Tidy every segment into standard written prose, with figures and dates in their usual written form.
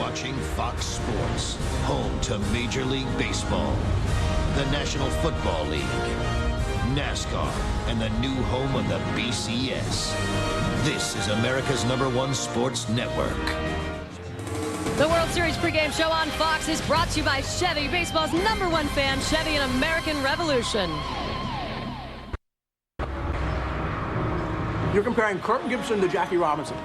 watching Fox Sports, home to Major League Baseball, the National Football League, NASCAR, and the new home of the BCS. This is America's #1 sports network. The World Series pregame show on Fox is brought to you by Chevy, baseball's #1 fan, Chevy, an American Revolution. You're comparing Kurt Gibson to Jackie Robinson.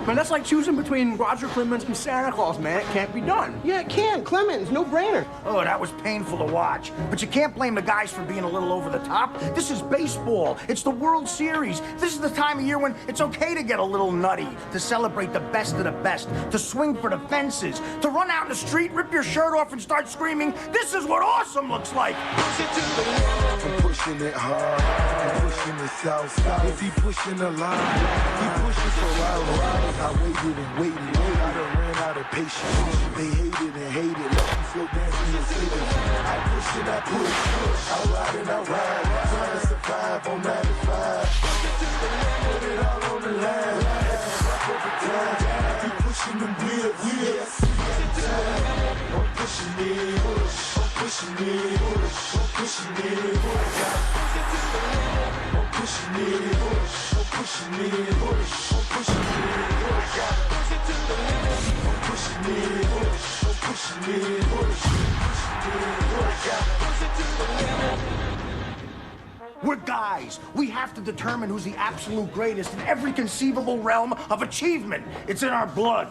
Man, that's like choosing between Roger Clemens and Santa Claus, man. It can't be done. Yeah, it can. Clemens, no brainer. Oh, that was painful to watch. But you can't blame the guys for being a little over the top. This is baseball. It's the World Series. This is the time of year when it's okay to get a little nutty, to celebrate the best of the best, to swing for the fences, to run out in the street, rip your shirt off, and start screaming, "This is what awesome looks like!" Push it to the wall. I'm pushing it hard. I'm pushing it south. Is he pushing the line? He pushing so loud. I waited and waited. I done ran out of patience. They hated and hated. Let me slow dance in the city. I push and I push. I ride and I ride. Trying to survive on 95. Put it all on the line. Every time. You pushing them wheels. I'm pushing it. I'm pushing it. I'm pushing it. I'm pushing it. I'm pushing it. I'm pushing it. We're guys. We have to determine who's the absolute greatest in every conceivable realm of achievement. It's in our blood.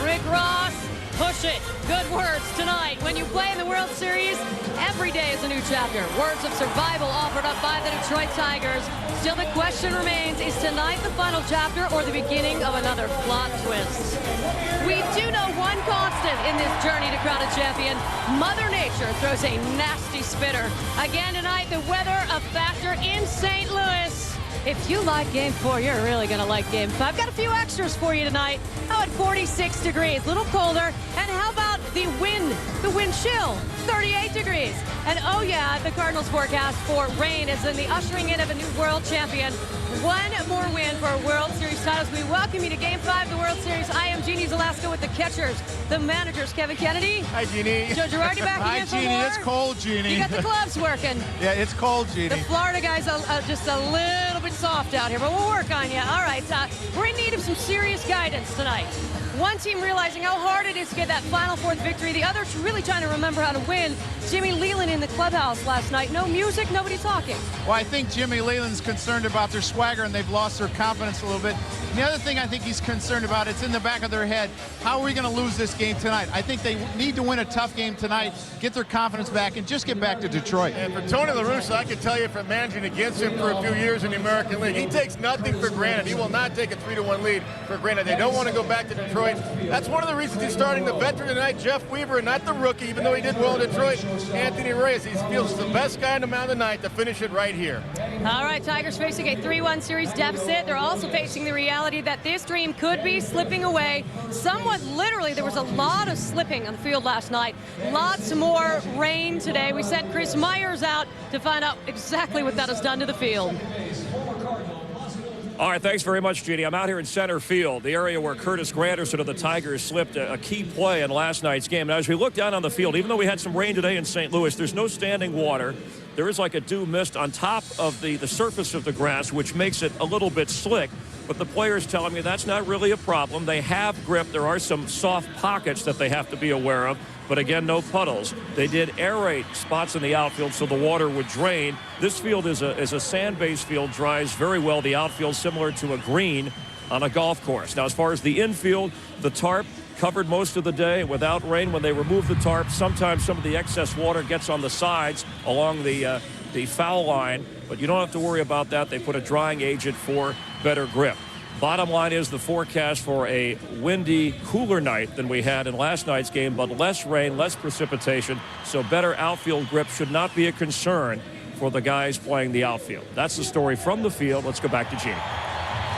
Rick Ross, push it. Good words tonight. When you play in the World Series, every day is a new chapter. Words of survival offered up by the Detroit Tigers. Still, the question remains, is tonight the final chapter or the beginning of another plot twist? We do know one constant in this journey to crown a champion. Mother Nature throws a nasty spitter. Again tonight, the weather a factor in St. Louis. If you like Game 4, you're really going to like Game 5. Got a few extras for you tonight. How about 46 degrees, a little colder. And how about the wind chill, 38 degrees. And oh yeah, the Cardinals forecast for rain is in the ushering in of a new world champion. One more win for World Series titles. We welcome you to Game 5 of the World Series. I am Jeannie's Alaska with the catchers, the managers, Kevin Kennedy. Hi, Jeannie. Joe Girardi back Hi, again for Jeannie. more. It's cold, Jeannie. You got the gloves working. Yeah, it's cold, Jeannie. The Florida guys are just a little bit soft out here, but we'll work on you. All right, we're in need of some serious guidance tonight. One team realizing how hard it is to get that Final Fourth victory. The other really trying to remember how to win. Jimmy Leland in the clubhouse last night. No music, nobody talking. Well, I think Jimmy Leland's concerned about their swagger, and they've lost their confidence a little bit. And the other thing I think he's concerned about, it's in the back of their head, how are we going to lose this game tonight? I think they need to win a tough game tonight, get their confidence back, and just get back to Detroit. And for Tony La Russa, I can tell you from managing against him for a few years in the American League, he takes nothing for granted. He will not take a 3-1 lead for granted. They don't want to go back to Detroit. That's one of the reasons he's starting the veteran tonight, Jeff Weaver, and not the rookie, even though he did well in Detroit, Anthony Reyes. He feels the best guy on the mound tonight to finish it right here. All right, Tigers facing a 3-1 series deficit. They're also facing the reality that this dream could be slipping away. Somewhat literally, there was a lot of slipping on the field last night. Lots more rain today. We sent Chris Myers out to find out exactly what that has done to the field. All right, thanks very much, Jeannie. I'm out here in center field, the area where Curtis Granderson of the Tigers slipped a key play in last night's game. Now, as we look down on the field, even though we had some rain today in St. Louis, there's no standing water. There is like a dew mist on top of the surface of the grass, which makes it a little bit slick. But the players telling me that's not really a problem. They have grip. There are some soft pockets that they have to be aware of. But again, no puddles. They did aerate spots in the outfield so the water would drain. This field is a sand-based field, dries very well. The outfield similar to a green on a golf course. Now, as far as the infield, the tarp covered most of the day without rain. When they remove the tarp, sometimes some of the excess water gets on the sides along the foul line, but you don't have to worry about that. They put a drying agent for better grip. Bottom line is the forecast for a windy, cooler night than we had in last night's game, but less rain, less precipitation, so better outfield grip should not be a concern for the guys playing the outfield. That's the story from the field. Let's go back to Gene.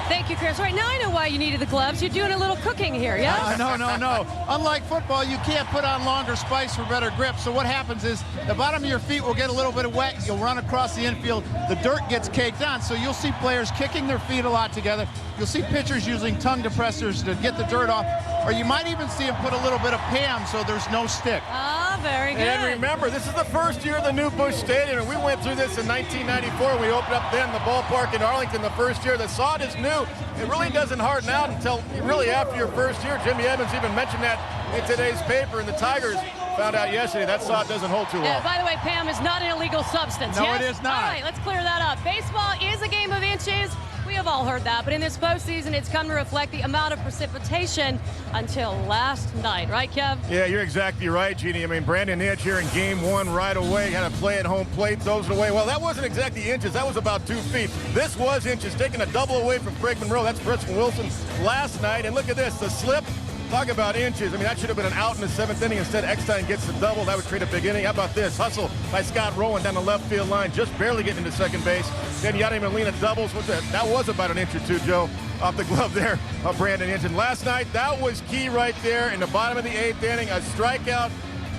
Thank you, Chris. Right now I know why you needed the gloves. You're doing a little cooking here, yes? No. Unlike football, you can't put on longer spikes for better grip. So what happens is the bottom of your feet will get a little bit of wet. You'll run across the infield. The dirt gets caked on. So you'll see players kicking their feet a lot together. You'll see pitchers using tongue depressors to get the dirt off. Or you might even see them put a little bit of Pam so there's no stick. Ah, very good. And remember, this is the first year of the new Busch Stadium, and we went through this in 1994. We opened up then the ballpark in Arlington the first year. The sod is new. It really doesn't harden out until really after your first year. Jimmy Evans even mentioned that in today's paper, and the Tigers found out yesterday that sod doesn't hold too long. Yeah, by the way, Pam is not an illegal substance. No, yes? it is not. All right, let's clear that up. Baseball is a game of inches. We have all heard that, but in this postseason, it's come to reflect the amount of precipitation until last night. Right, Kev? Yeah, you're exactly right, Jeannie. I mean, Brandon Inch here in game one right away had a play at home plate, throws it away. Well, that wasn't exactly inches. That was about 2 feet. This was inches, taking a double away from Craig Monroe. That's Preston Wilson last night. And look at this, the slip. Talk about inches. I mean, that should have been an out in the 7th inning. Instead, Eckstein gets the double. That would create a big inning. How about this? Hustle by Scott Rowan down the left field line, just barely getting into second base. Then Yadier Molina doubles. That was about an inch or two, Joe, off the glove there of Brandon Inch. And last night, that was key right there in the bottom of the 8th inning. A strikeout.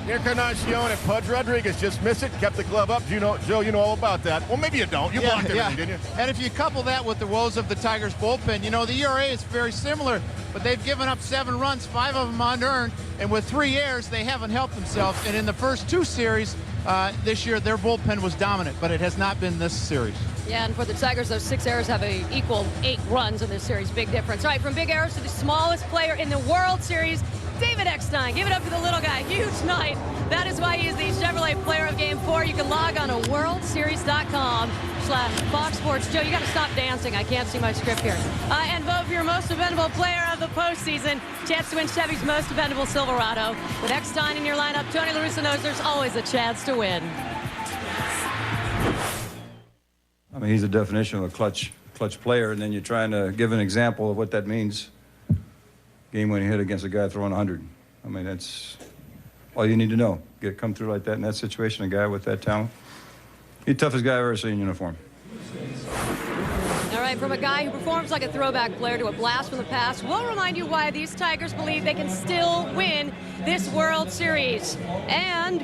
Encarnacion and Pudge Rodriguez just missed it, kept the glove up. Joe, you know all about that. Well, maybe you don't. You blocked everything, didn't you? And if you couple that with the woes of the Tigers bullpen, you know, the ERA is very similar, but they've given up 7 runs, 5 of them unearned, and with 3 errors, they haven't helped themselves. And in the first 2 series this year, their bullpen was dominant, but it has not been this series. Yeah, and for the Tigers, those 6 errors have equal 8 runs in this series. Big difference. All right, from big errors to the smallest player in the World Series, David Eckstein. Give it up for the little guy. Huge night. That is why he is the Chevrolet Player of Game 4. You can log on to worldseries.com/Fox Sports. Joe, you got to stop dancing. I can't see my script here. And vote for your most dependable player of the postseason. Chance to win Chevy's most dependable Silverado. With Eckstein in your lineup, Tony La Russa knows there's always a chance to win. I mean, he's the definition of a clutch player, and then you're trying to give an example of what that means. Game-winning hit against a guy throwing 100. I mean, that's all you need to know. Come through like that in that situation, a guy with that talent. He's the toughest guy I've ever seen in uniform. All right, from a guy who performs like a throwback player to a blast from the past, we'll remind you why these Tigers believe they can still win this World Series. And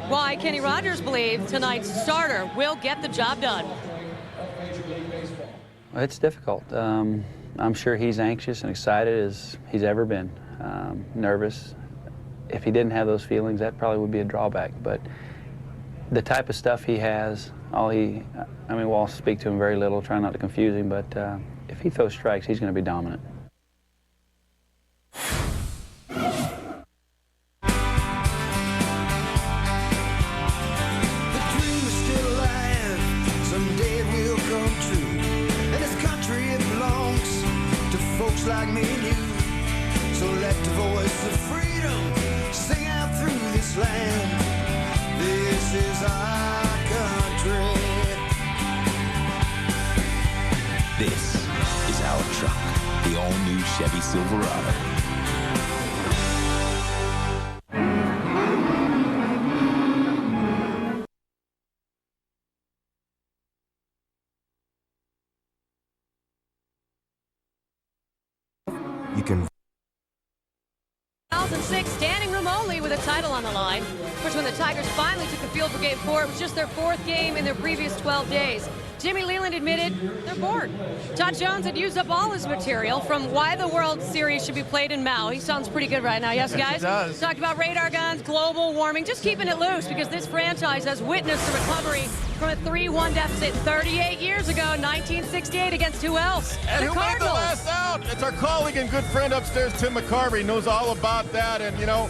why Kenny Rogers believes tonight's starter will get the job done. Well, it's difficult. I'm sure he's anxious and excited as he's ever been. Nervous. If he didn't have those feelings, that probably would be a drawback. But the type of stuff he has, we'll all speak to him very little, try not to confuse him, but if he throws strikes, he's going to be dominant. Like me and you, so let the voice of freedom sing out through this land. This is our country. This is our truck, the all-new Chevy Silverado. You can 2006, standing room only with a title on the line. Of course, when the Tigers finally took the field for Game 4, it was just their 4th game in their previous 12 days. Jimmy Leland admitted they're bored. Todd Jones had used up all his material from why the World Series should be played in Maui. Sounds pretty good right now, yes, guys? It does. Talked about radar guns, global warming, just keeping it loose because this franchise has witnessed the recovery from a 3-1 deficit 38 years ago, 1968, against who else? And the who Cardinals. made the last out? It's our colleague and good friend upstairs, Tim McCarvey. He knows all about that. And, you know,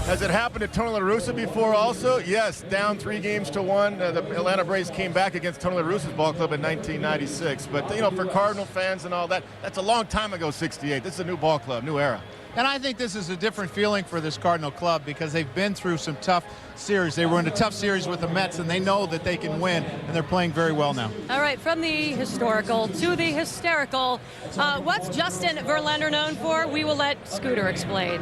has it happened to Tony La Russa before also? Yes, down 3-1. The Atlanta Braves came back against Tony La Russa's ball club in 1996. But, you know, for Cardinal fans and all that, that's a long time ago, 68. This is a new ball club, new era. And I think this is a different feeling for this Cardinal club because they've been through some tough series. They were in a tough series with the Mets, and they know that they can win, and they're playing very well now. All right, from the historical to the hysterical, what's Justin Verlander known for? We will let Scooter explain.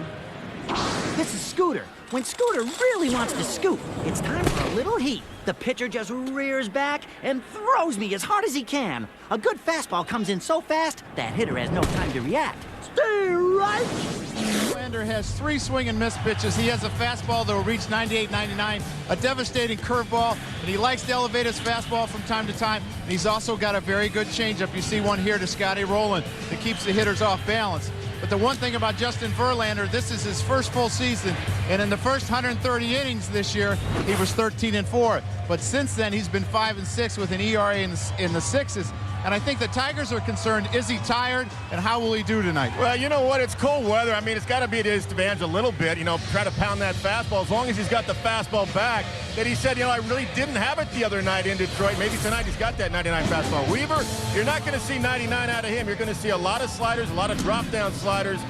This is Scooter. When Scooter really wants to scoop, it's time for a little heat. The pitcher just rears back and throws me as hard as he can. A good fastball comes in so fast, that hitter has no time to react. Stay right. Verlander has 3 swing and miss pitches. He has a fastball that will reach 98, 99, a devastating curveball, and he likes to elevate his fastball from time to time. And he's also got a very good changeup. You see one here to Scotty Rowland that keeps the hitters off balance. But the one thing about Justin Verlander, this is his first full season, and in the first 130 innings this year, he was 13-4. But since then, he's been 5-6 with an ERA in the sixes. And I think the Tigers are concerned, is he tired, and how will he do tonight? Well, you know what? It's cold weather. I mean, it's got to be at his advantage a little bit, you know, try to pound that fastball. As long as he's got the fastball back, that he said, you know, I really didn't have it the other night in Detroit. Maybe tonight he's got that 99 fastball. Weaver, you're not going to see 99 out of him. You're going to see a lot of sliders, a lot of drop-down sliders,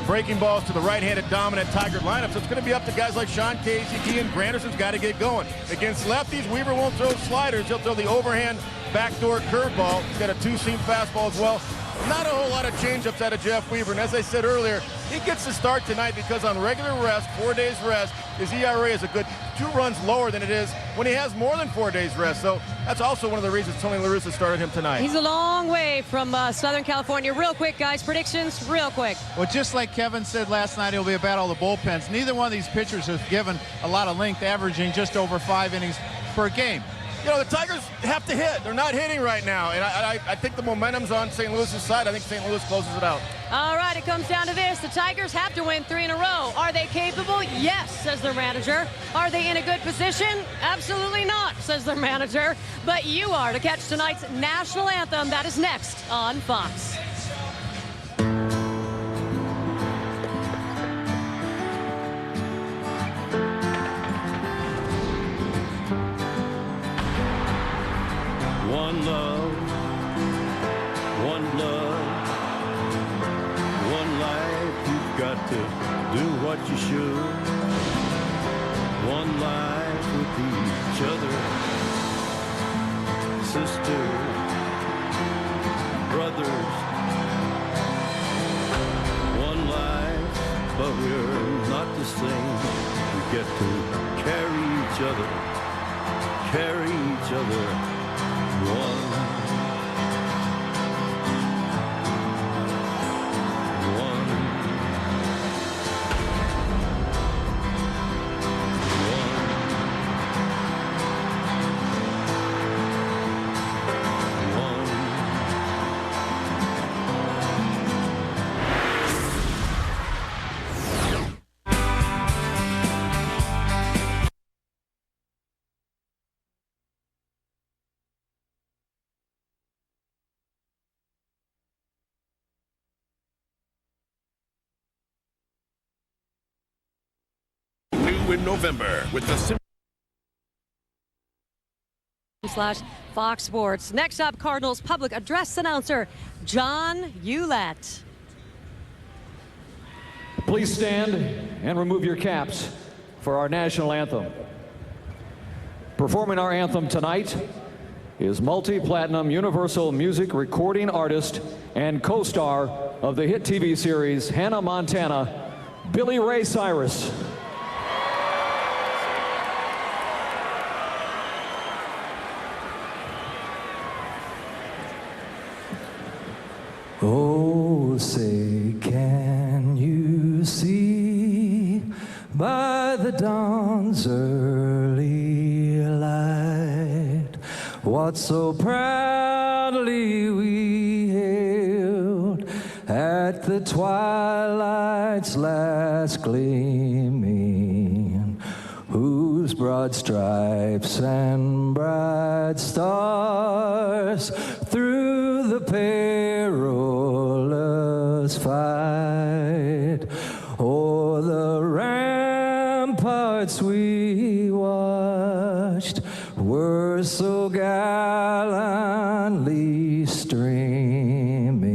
breaking balls to the right-handed dominant Tiger lineup. So it's going to be up to guys like Sean Casey, and Granderson's got to get going. Against lefties, Weaver won't throw sliders. He'll throw the overhand backdoor curveball. He's got a 2-seam fastball as well. Not a whole lot of changeups out of Jeff Weaver. And as I said earlier, he gets the start tonight because on regular rest, 4 days rest, his ERA is a good 2 runs lower than it is when he has more than 4 days rest. So that's also one of the reasons Tony La Russa started him tonight. He's a long way from Southern California. Real quick, guys, predictions, real quick. Well, just like Kevin said last night, it'll be a battle of the bullpens. Neither one of these pitchers has given a lot of length, averaging just over 5 innings per game. You know, the Tigers have to hit. They're not hitting right now, and I think the momentum's on St. Louis's side. I think St. Louis closes it out. All right, it comes down to this. The Tigers have to win 3 in a row. Are they capable? Yes, says their manager. Are they in a good position? Absolutely not, says their manager. But you are to catch tonight's national anthem. That is next on Fox. One love, one blood, one life, you've got to do what you should. One life with each other, sisters, brothers. One life, but we're not the same. We get to carry each other, carry each other. In November with the /Fox Sports. Next up, Cardinals public address announcer John Hewlett. Please stand and remove your caps for our national anthem. Performing our anthem tonight is multi-platinum Universal Music recording artist and co-star of the hit TV series Hannah Montana, Billy Ray Cyrus. Oh, say, can you see by the dawn's early light what so proudly we hailed at the twilight's last gleaming, whose broad stripes and bright stars through the perilous fight o'er the ramparts we watched were so gallantly streaming,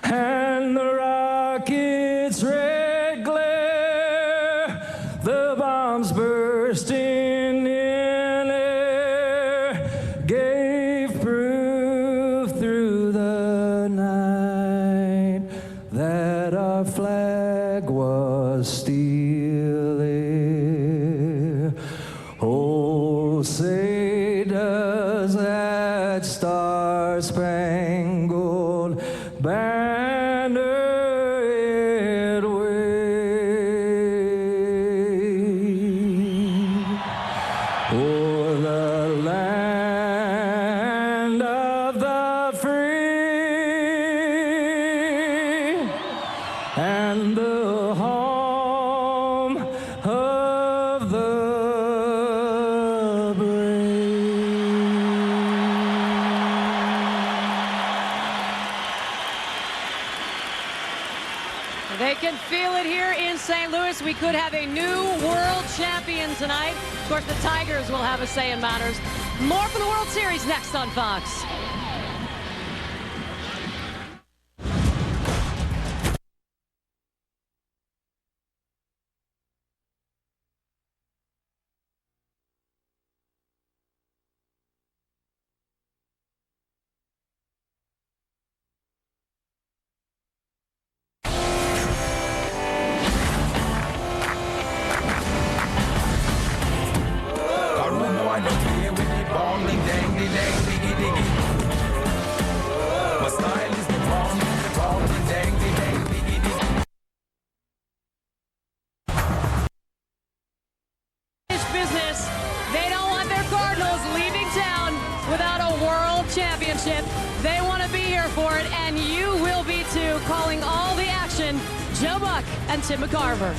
and the rockets' red glare, the bombs bursting in air, gave proof through the night that our flag was the still air. Oh, say does that star-spangled banner yet wave o'er the land of the free and the home of the They can feel it here in St. Louis. We could have a new world champion tonight. Of course, the Tigers will have a say in matters. More from the World Series next on Fox. Business. They don't want their Cardinals leaving town without a world championship. They want to be here for it, and you will be too. Calling all the action, Joe Buck and Tim McCarver.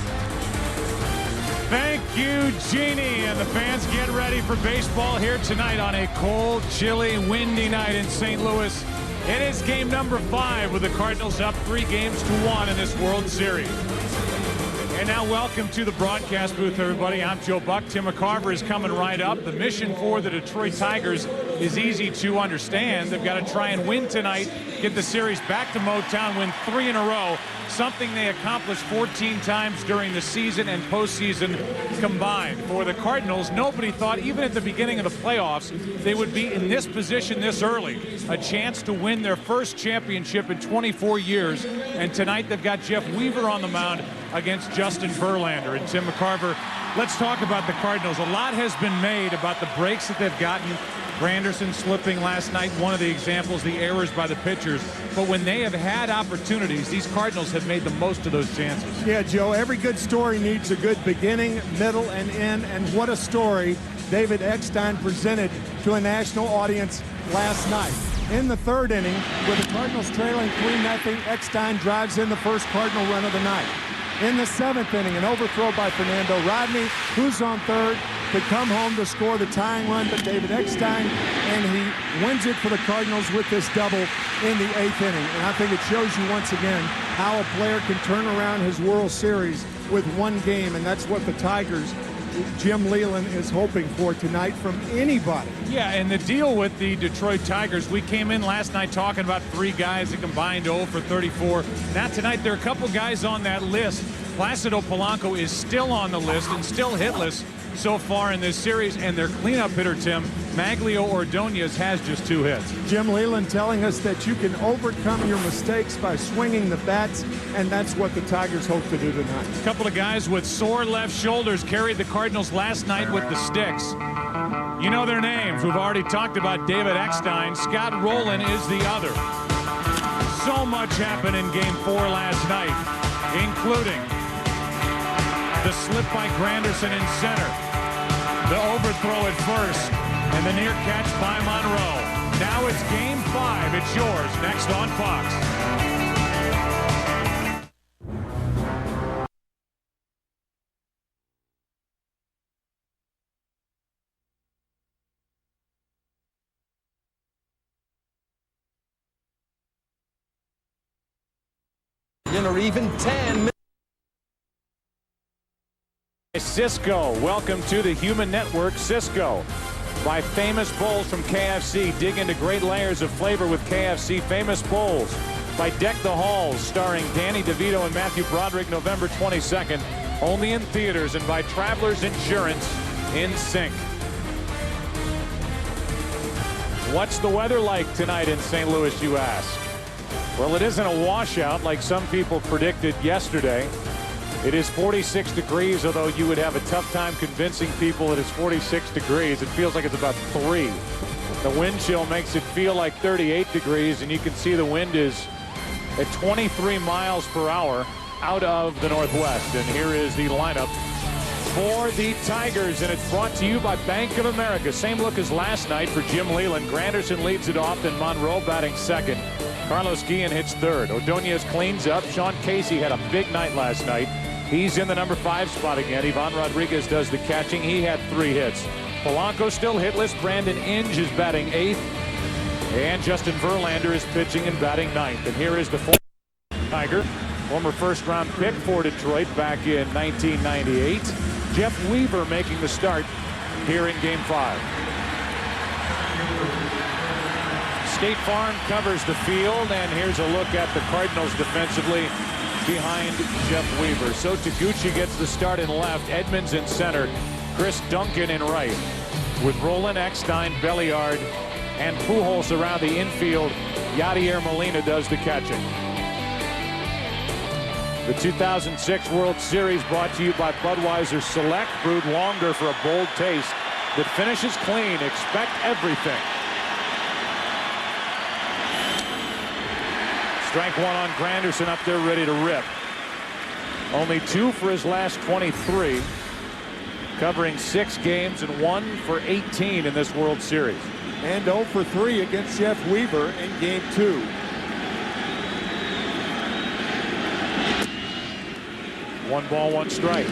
Thank you, Jeannie, and the fans get ready for baseball here tonight on a cold, chilly, windy night in St. Louis. It is game number 5 with the Cardinals up 3-1 in this World Series. And now welcome to the broadcast booth, everybody. I'm Joe Buck. Tim McCarver is coming right up. The mission for the Detroit Tigers is easy to understand. They've got to try and win tonight, get the series back to Motown, win 3 in a row, something they accomplished 14 times during the season and postseason combined. For the Cardinals, nobody thought, even at the beginning of the playoffs, they would be in this position this early. A chance to win their first championship in 24 years. And tonight they've got Jeff Weaver on the mound against Justin Verlander. And Tim McCarver, let's talk about the Cardinals. A lot has been made about the breaks that they've gotten. Granderson slipping last night, one of the examples, the errors by the pitchers. But when they have had opportunities, these Cardinals have made the most of those chances. Yeah, Joe, every good story needs a good beginning, middle, and end. And what a story David Eckstein presented to a national audience last night. In the 3rd inning, with the Cardinals trailing 3-0, Eckstein drives in the first Cardinal run of the night. In the 7th inning, an overthrow by Fernando Rodney, who's on third, could come home to score the tying run, but David Eckstein, and he wins it for the Cardinals with this double in the 8th inning. And I think it shows you once again how a player can turn around his World Series with one game, and that's what the Tigers, Jim Leyland, is hoping for tonight from anybody. Yeah, and the deal with the Detroit Tigers, we came in last night talking about 3 guys that combined 0 for 34. Now tonight there are a couple guys on that list. Placido Polanco is still on the list and still hitless so far in this series, and their cleanup hitter, Tim, Maglio Ordonez, has just 2 hits. Jim Leyland telling us that you can overcome your mistakes by swinging the bats, and that's what the Tigers hope to do tonight. A couple of guys with sore left shoulders carried the Cardinals last night with the sticks. You know their names. We've already talked about David Eckstein. Scott Rowland is the other. So much happened in Game 4 last night, including the slip by Granderson in center, the overthrow at first, and the near catch by Monroe. Now it's Game 5. It's yours next on Fox. Or even 10. Cisco, welcome to the Human Network. Cisco, by Famous Bowls from KFC. Dig into great layers of flavor with KFC Famous Bowls. By Deck the Halls, starring Danny DeVito and Matthew Broderick, November 22nd. Only in theaters. And by Travelers Insurance, in sync. What's the weather like tonight in St. Louis, you ask? Well, it isn't a washout like some people predicted yesterday. It is 46 degrees, although you would have a tough time convincing people that it's 46 degrees. It feels like it's about 3. The wind chill makes it feel like 38 degrees, and you can see the wind is at 23 miles per hour out of the northwest. And here is the lineup for the Tigers, and it's brought to you by Bank of America. Same look as last night for Jim Leland. Granderson leads it off, then Monroe batting second. Carlos Guillen hits third. Ordonez cleans up. Sean Casey had a big night last night. He's in the number 5 spot again. Ivan Rodriguez does the catching. He had 3 hits. Polanco still hitless. Brandon Inge is batting 8th. And Justin Verlander is pitching and batting 9th. And here is the former Tiger, former first-round pick for Detroit back in 1998. Jeff Weaver making the start here in Game 5. State Farm covers the field, and here's a look at the Cardinals defensively behind Jeff Weaver. So Taguchi gets the start in left, Edmonds in center, Chris Duncan in right, with Roland, Eckstein, Belliard, and Pujols around the infield. Yadier Molina does the catching. The 2006 World Series brought to you by Budweiser Select, brewed longer for a bold taste that finishes clean. Expect everything. Strike 1 on Granderson up there ready to rip. Only 2 for his last 23. Covering 6 games and 1 for 18 in this World Series. And 0 for 3 against Jeff Weaver in Game 2. One ball, 1 strike.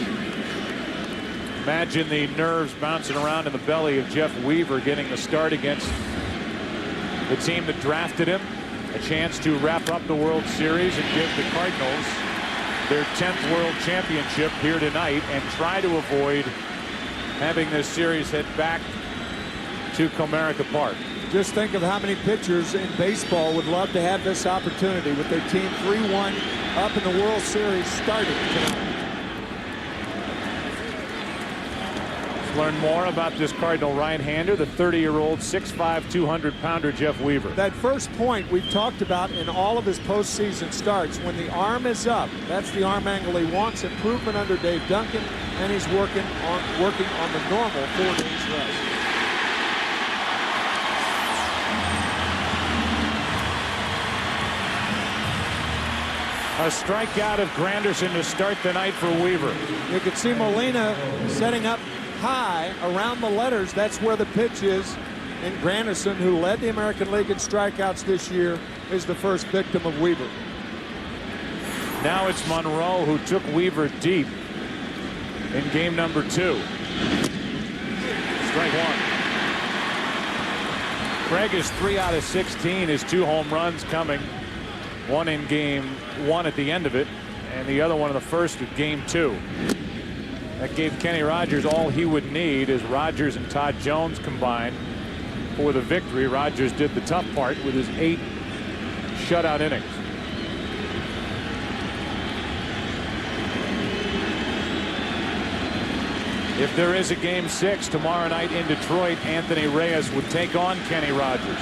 Imagine the nerves bouncing around in the belly of Jeff Weaver getting the start against the team that drafted him. A chance to wrap up the World Series and give the Cardinals their 10th World Championship here tonight and try to avoid having this series head back to Comerica Park. Just think of how many pitchers in baseball would love to have this opportunity with their team 3-1 up in the World Series starting tonight. Learn more about this Cardinal right-hander, the 30-year-old 6'5", 200-pounder Jeff Weaver. That first point we've talked about in all of his postseason starts. When the arm is up, that's the arm angle he wants. Improvement under Dave Duncan, and he's working on the normal 4 days rest. A strikeout of Granderson to start the night for Weaver. You could see Molina setting up high around the letters. That's where the pitch is. And Granderson, who led the American League in strikeouts this year, is the first victim of Weaver. Now it's Monroe who took Weaver deep in game number 2. Strike 1. Craig is 3 out of 16. His 2 home runs coming. One in game 1 at the end of it, and the other one in the first of game 2. That gave Kenny Rogers all he would need as Rogers and Todd Jones combined for the victory. Rogers did the tough part with his 8 shutout innings. If there is a game 6 tomorrow night in Detroit, Anthony Reyes would take on Kenny Rogers.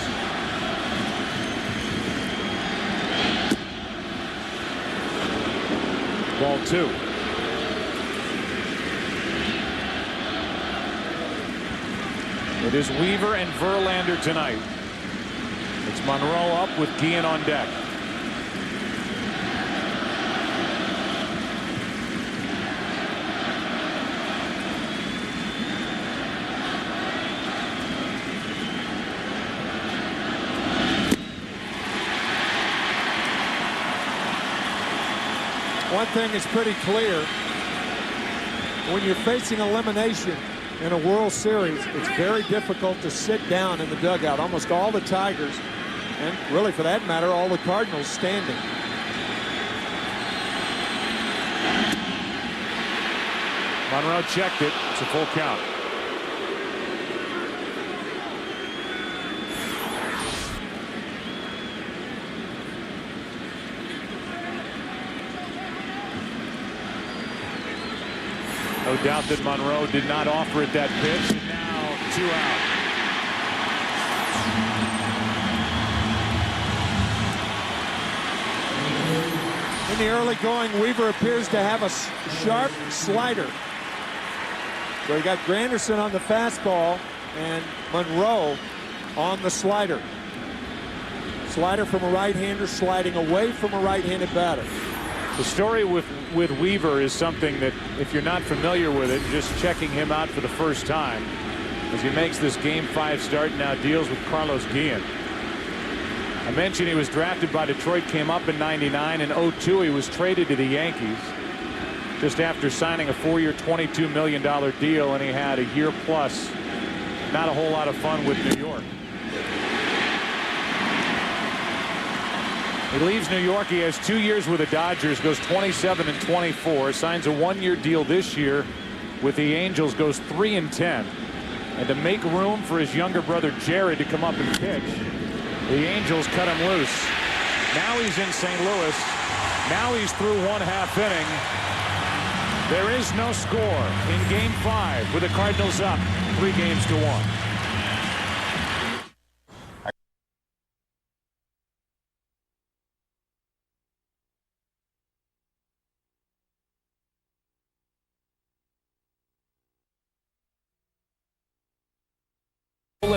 Ball 2. It is Weaver and Verlander tonight. It's Monroe up with Guillen on deck. One thing is pretty clear. When you're facing elimination in a World Series, it's very difficult to sit down in the dugout. Almost all the Tigers, and really for that matter, all the Cardinals standing. Monroe checked it. It's a full count. No doubt that Monroe did not offer it that pitch, and now 2 out. In In the early going, Weaver appears to have a sharp slider. So you got Granderson on the fastball and Monroe on the slider. Slider from a right-hander sliding away from a right-handed batter. The story with Weaver is something that, if you're not familiar with it, just checking him out for the first time, as he makes this Game 5 start, now deals with Carlos Guillen. I mentioned he was drafted by Detroit, came up in '99. In '02, he was traded to the Yankees just after signing a 4-year, $22 million deal, and he had a year plus. Not a whole lot of fun with New York. He leaves New York. He has 2 years with the Dodgers, goes 27 and 24, signs a 1-year deal this year with the Angels, goes 3 and 10. And to make room for his younger brother Jared to come up and pitch, the Angels cut him loose. Now he's in St. Louis. Now he's through 1/2 inning. There is no score in Game 5 with the Cardinals up 3-1.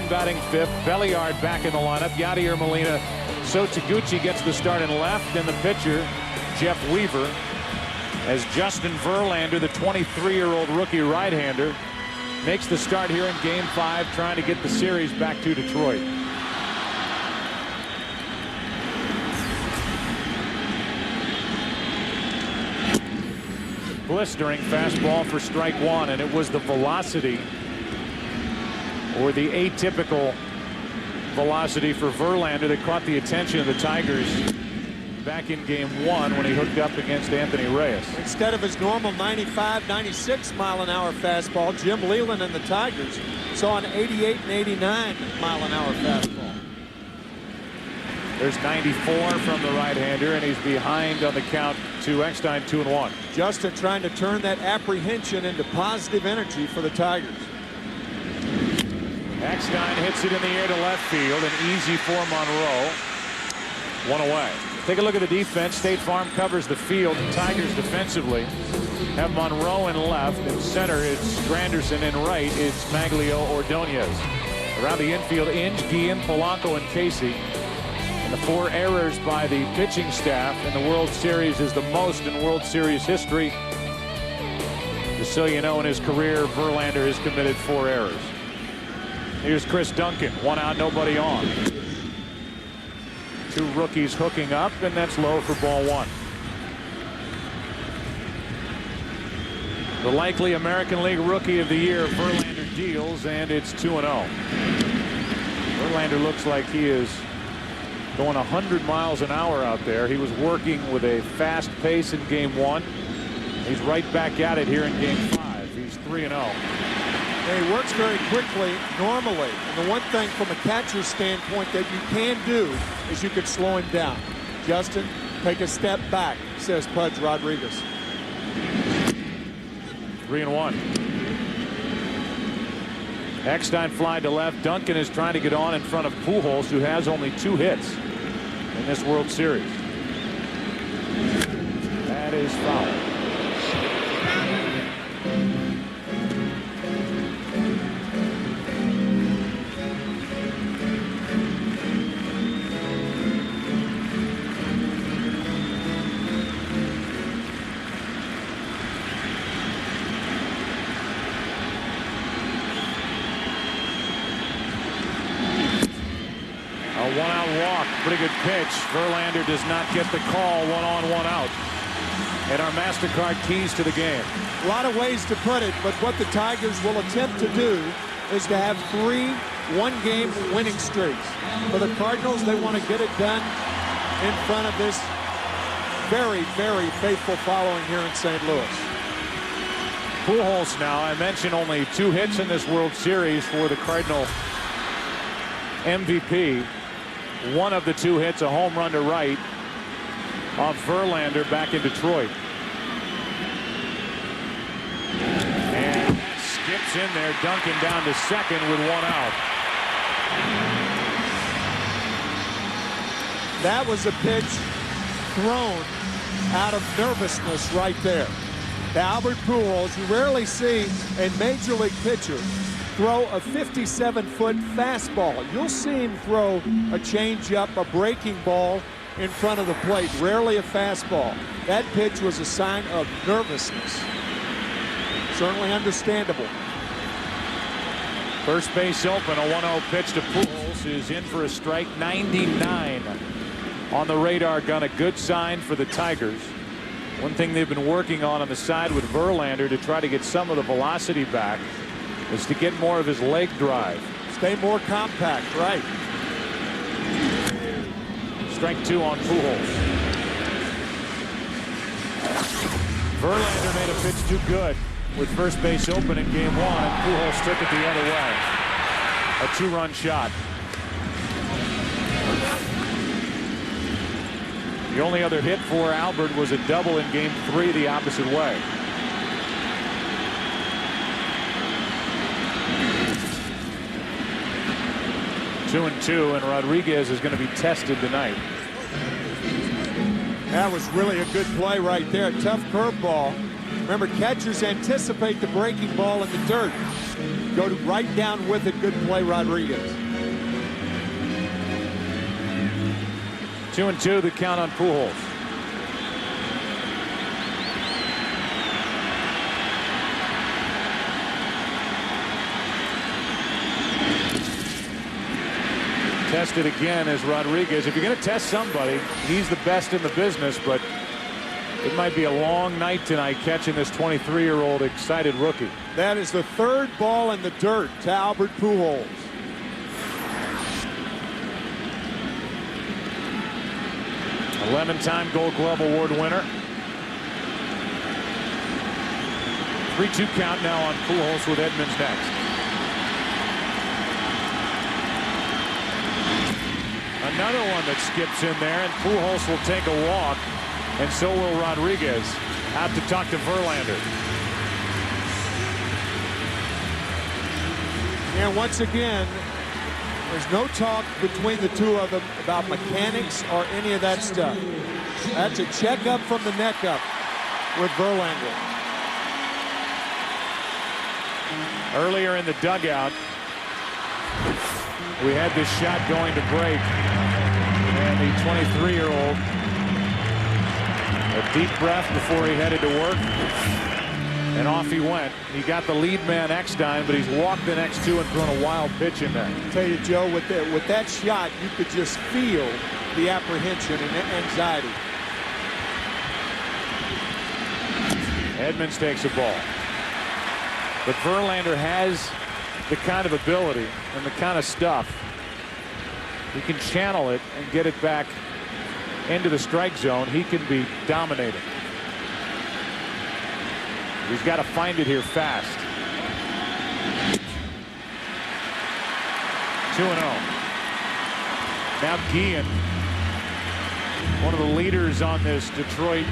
Batting fifth, Belliard back in the lineup. Yadier Molina. So Taguchi gets the start in left, and the pitcher, Jeff Weaver, as Justin Verlander, the 23-year-old rookie right-hander, makes the start here in Game 5, trying to get the series back to Detroit. Blistering fastball for strike one, and it was the velocity, or the atypical velocity for Verlander, that caught the attention of the Tigers back in Game 1 when he hooked up against Anthony Reyes. Instead of his normal 95, 96 mile an hour fastball, Jim Leyland and the Tigers saw an 88 and 89 mile an hour fastball. There's 94 from the right-hander, and he's behind on the count to Eckstein, 2-1. Justin trying to turn that apprehension into positive energy for the Tigers. Eckstein hits it in the air to left field, and easy for Monroe. 1 away. Take a look at the defense. State Farm covers the field. The Tigers defensively have Monroe in left. In center, it's Granderson. In right, it's Maglio Ordonez. Around the infield, Inge, Guillen, Polanco, and Casey. And the 4 errors by the pitching staff in the World Series is the most in World Series history. Just so you know, in his career, Verlander has committed 4 errors. Here's Chris Duncan, 1 out, nobody on. 2 rookies hooking up, and that's low for ball 1. The likely American League Rookie of the Year, Verlander, deals, and it's 2-0. Verlander looks like he is going 100 miles an hour out there. He was working with a fast pace in Game 1. He's right back at it here in Game 5. He's 3-0. He works very quickly normally, and the one thing from a catcher's standpoint that you can do is you could slow him down. Justin, take a step back, says Pudge Rodriguez. 3-1. Eckstein fly to left. Duncan is trying to get on in front of Pujols, who has only 2 hits in this World Series. That is foul. Pretty good pitch. Verlander does not get the call. 1 on, 1 out. And our MasterCard keys to the game. A lot of ways to put it, but what the Tigers will attempt to do is to have 3 one-game winning streaks. For the Cardinals, they want to get it done in front of this very, very faithful following here in St. Louis. Pujols now, I mentioned only 2 hits in this World Series for the Cardinal MVP. One of the 2 hits, a home run to right off Verlander back in Detroit. And skips in there. Duncan down to second with 1 out. That was a pitch thrown out of nervousness right there. To Albert Pujols, you rarely see a major league pitcher throw a 57-foot fastball. You'll see him throw a changeup, a breaking ball in front of the plate, rarely a fastball. That pitch was a sign of nervousness. Certainly understandable. First base open, a 1-0 pitch to Pujols, who's in for a strike. 99 on the radar gun, a good sign for the Tigers. One thing they've been working on the side with Verlander to try to get some of the velocity back is to get more of his leg drive. Stay more compact, right. Strike 2 on Pujols. Verlander made a pitch too good with first base open in game 1, and Pujols took it the other way. A 2-run shot. The only other hit for Albert was a double in game 3 the opposite way. Two and 2, and Rodriguez is going to be tested tonight. That was really a good play right there. Tough curveball. Remember, catchers anticipate the breaking ball in the dirt. Go right down with it. Good play, Rodriguez. 2 and 2, the count on Pujols. Tested again as Rodriguez. If you're going to test somebody, he's the best in the business, but it might be a long night tonight catching this 23-year-old excited rookie. That is the third ball in the dirt to Albert Pujols. A 11-time Gold Glove Award winner. 3-2 count now on Pujols with Edmonds next. Another one that skips in there, and Pujols will take a walk, and so will Rodriguez. Out to talk to Verlander. And once again, there's no talk between the two of them about mechanics or any of that stuff. That's a checkup from the neck up with Verlander. Earlier in the dugout, we had this shot going to break, and the 23-year-old, a deep breath before he headed to work, and off he went. He got the lead man Eckstein, but he's walked the next two and thrown a wild pitch in there. I tell you, Joe, with that shot, you could just feel the apprehension and anxiety. Edmonds takes a ball, but Verlander has the kind of ability and the kind of stuff. He can channel it and get it back into the strike zone. He can be dominating. He's got to find it here fast. 2-0. Now Guillen, one of the leaders on this Detroit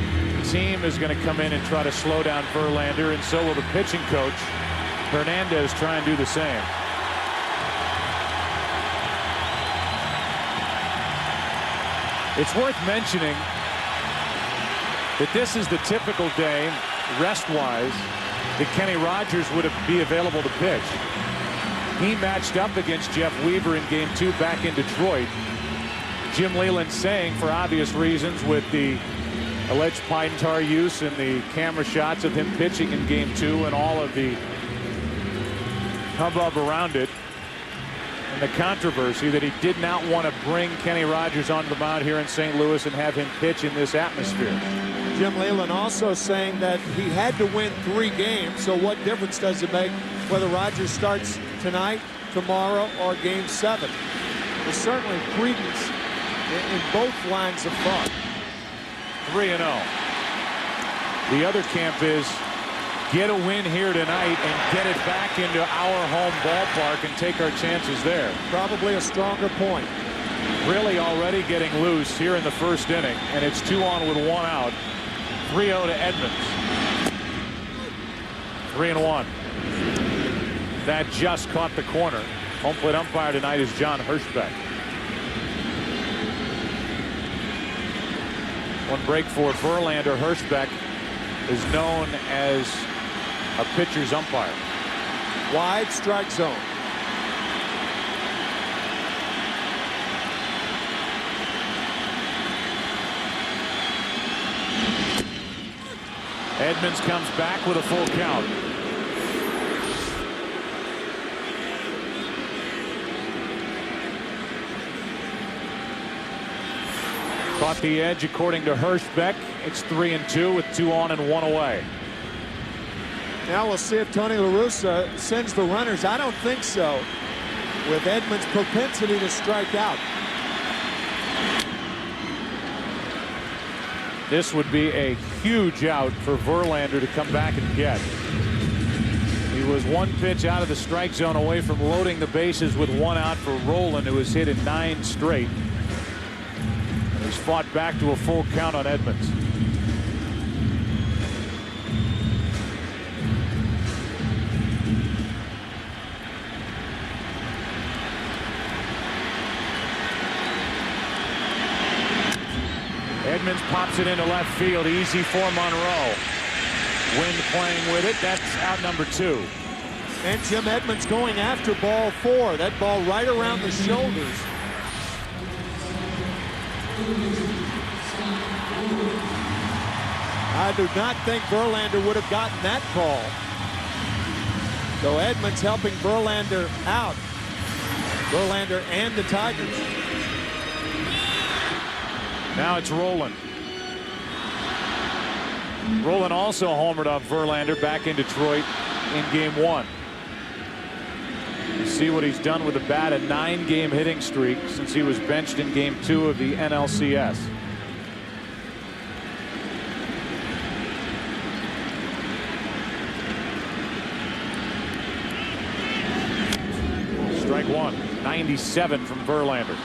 team, is going to come in and try to slow down Verlander, and so will the pitching coach. Hernandez try and do the same. It's worth mentioning that this is the typical day, rest-wise, that Kenny Rogers would be available to pitch. He matched up against Jeff Weaver in Game 2 back in Detroit. Jim Leyland saying, for obvious reasons, with the alleged pine tar use and the camera shots of him pitching in Game 2 and all of the hubbub around it and the controversy, that he did not want to bring Kenny Rogers onto the mound here in St. Louis and have him pitch in this atmosphere. Jim Leyland also saying that he had to win 3 games, so what difference does it make whether Rogers starts tonight, tomorrow, or Game 7? There's certainly credence in both lines of thought. 3-0. The other camp is get a win here tonight and get it back into our home ballpark and take our chances there. Probably a stronger point. Really already getting loose here in the first inning, and it's 2 on with 1 out. 3-0 to Edmonds. 3-1. That just caught the corner. Home plate umpire tonight is John Hirschbeck. One break for Verlander. Hirschbeck is known as a pitcher's umpire. Wide strike zone. Edmonds comes back with a full count. Caught the edge according to Hirschbeck. It's 3-2 with 2 on and 1 away. Now we'll see if Tony La Russa sends the runners. I don't think so, with Edmonds' propensity to strike out. This would be a huge out for Verlander to come back and get. He was 1 pitch out of the strike zone away from loading the bases with 1 out for Rolen, who has hit in 9 straight. And he's fought back to a full count on Edmonds. Edmonds pops it into left field. Easy for Monroe. Wind playing with it. That's out number 2. And Jim Edmonds going after ball 4. That ball right around the shoulders. I do not think Verlander would have gotten that call. So Edmonds helping Verlander out. Verlander and the Tigers. Now it's Rolen. Rolen also homered off Verlander back in Detroit in game 1. You see what he's done with the bat, a 9-game hitting streak since he was benched in game 2 of the NLCS. Strike 1, 97 from Verlander.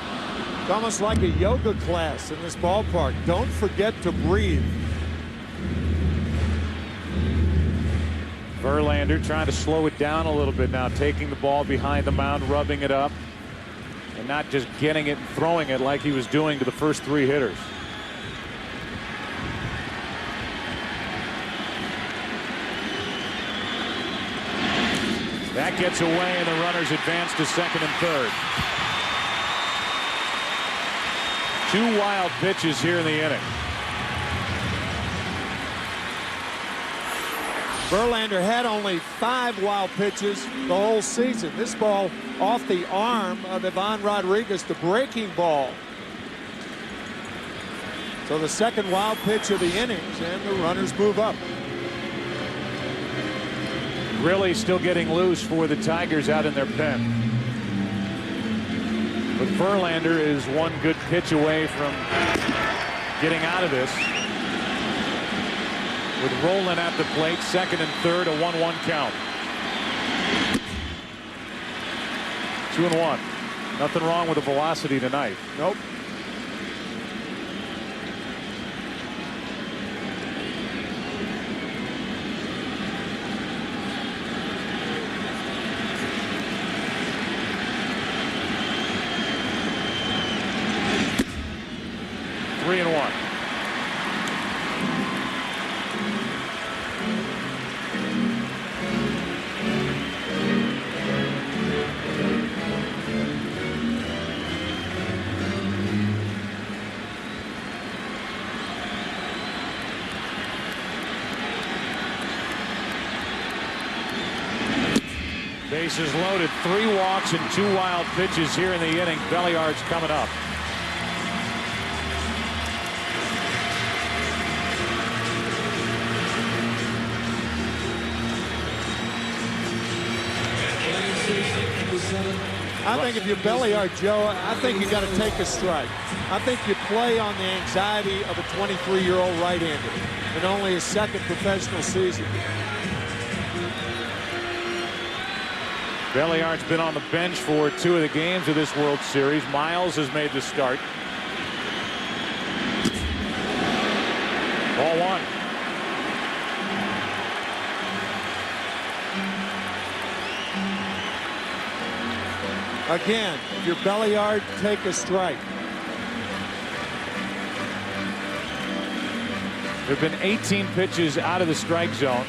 It's almost like a yoga class in this ballpark. Don't forget to breathe. Verlander trying to slow it down a little bit now, taking the ball behind the mound, rubbing it up, and not just getting it and throwing it like he was doing to the first 3 hitters. That gets away, and the runners advance to second and third. 2 wild pitches here in the inning. Verlander had only 5 wild pitches the whole season. This ball off the arm of Ivan Rodriguez, the breaking ball. So the second wild pitch of the innings, and the runners move up. Really still getting loose for the Tigers out in their pen. But Verlander is 1 good pitch away from getting out of this. With Rolen at the plate, second and third, a 1-1 count. 2-1. Nothing wrong with the velocity tonight. Nope. Bases loaded, 3 walks and 2 wild pitches here in the inning. Belliard's coming up. I think if you're Belliard, Joe, I think you got to take a strike. I think you play on the anxiety of a 23-year-old right-hander in only his 2nd professional season. Belliard's been on the bench for 2 of the games of this World Series. Miles has made the start. Ball 1. Again, if you're Belliard, take a strike. There have been 18 pitches out of the strike zone,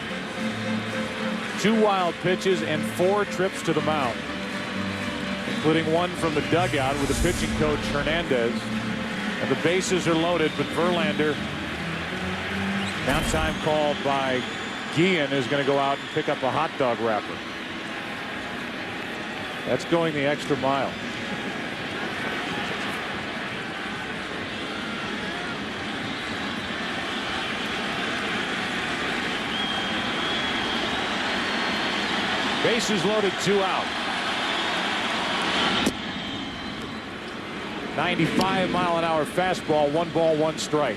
2 wild pitches, and 4 trips to the mound, including one from the dugout with the pitching coach Hernandez. And the bases are loaded, but Verlander, downtime call by Guillen, is going to go out and pick up a hot dog wrapper. That's going the extra mile. Bases loaded, 2 out. 95-mile-an-hour fastball, 1 ball, 1 strike.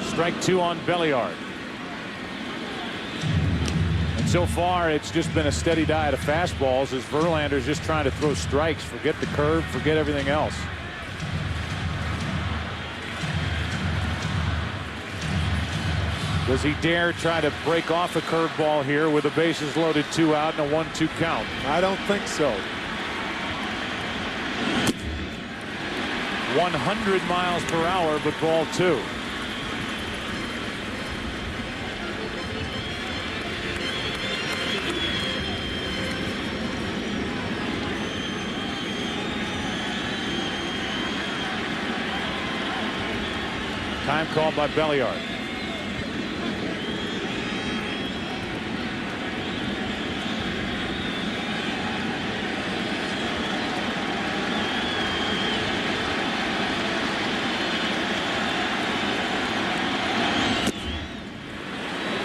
Strike 2 on Belliard. And so far, it's just been a steady diet of fastballs as Verlander's just trying to throw strikes. Forget the curve, forget everything else. Does he dare try to break off a curveball here with the bases loaded, 2 out and a 1-2 count? I don't think so. 100 miles per hour, but ball 2. Time called by Belliard.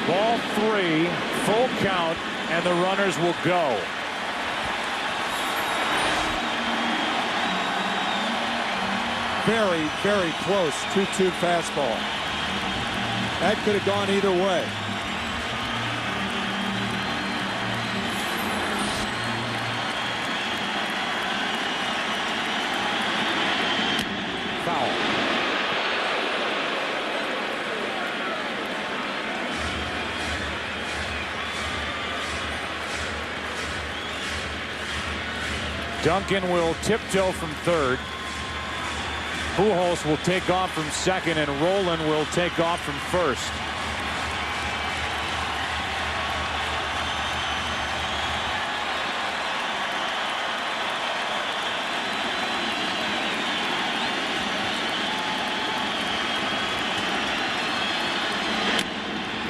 Ball 3, full count, and the runners will go. Very, very close 2-2 fastball. That could have gone either way. Foul. Duncan will tiptoe from third. Pujols will take off from second, and Rolen will take off from first.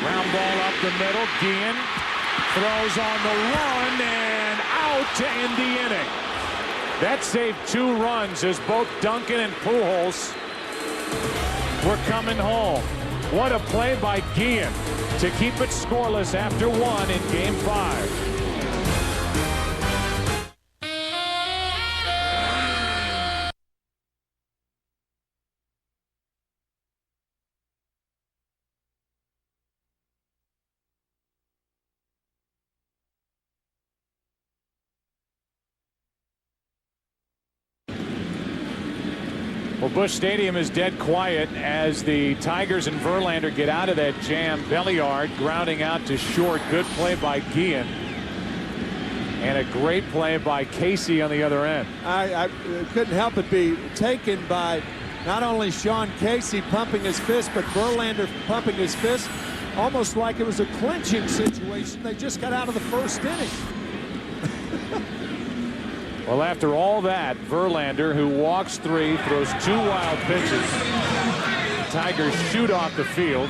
Ground ball up the middle. Guillen throws on the run and out to end the inning. That saved 2 runs as both Duncan and Pujols were coming home. What a play by Guillen to keep it scoreless after 1 in Game 5. Well, Busch Stadium is dead quiet as the Tigers and Verlander get out of that jam. Belliard grounding out to short. Good play by Guillen. And a great play by Casey on the other end. I couldn't help but be taken by not only Sean Casey pumping his fist, but Verlander pumping his fist, almost like it was a clinching situation. They just got out of the first inning. Well, after all that, Verlander, who walks 3, throws 2 wild pitches. Tigers shoot off the field.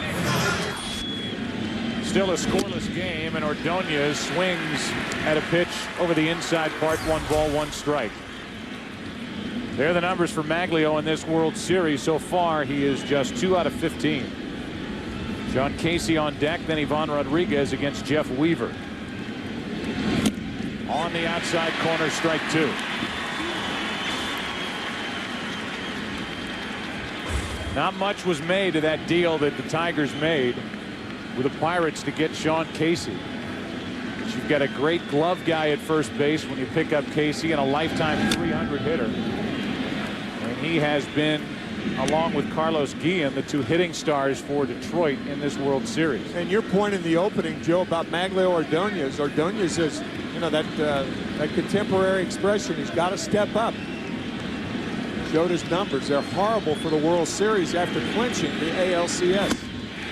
Still a scoreless game, and Ordonez swings at a pitch over the inside part. 1 ball, 1 strike. There are the numbers for Maglio in this World Series. So far, he is just 2 out of 15. John Casey on deck, then Ivan Rodriguez against Jeff Weaver. On the outside corner, strike 2. Not much was made of that deal that the Tigers made with the Pirates to get Sean Casey. But you've got a great glove guy at first base when you pick up Casey, and a lifetime 300 hitter. And he has been along with Carlos Guillen, the two hitting stars for Detroit in this World Series. And your point in the opening, Joe, about Maglio Ordonez. Ordonez is, you know, that contemporary expression. He's got to step up. Showed his numbers. They're horrible for the World Series after clinching the ALCS.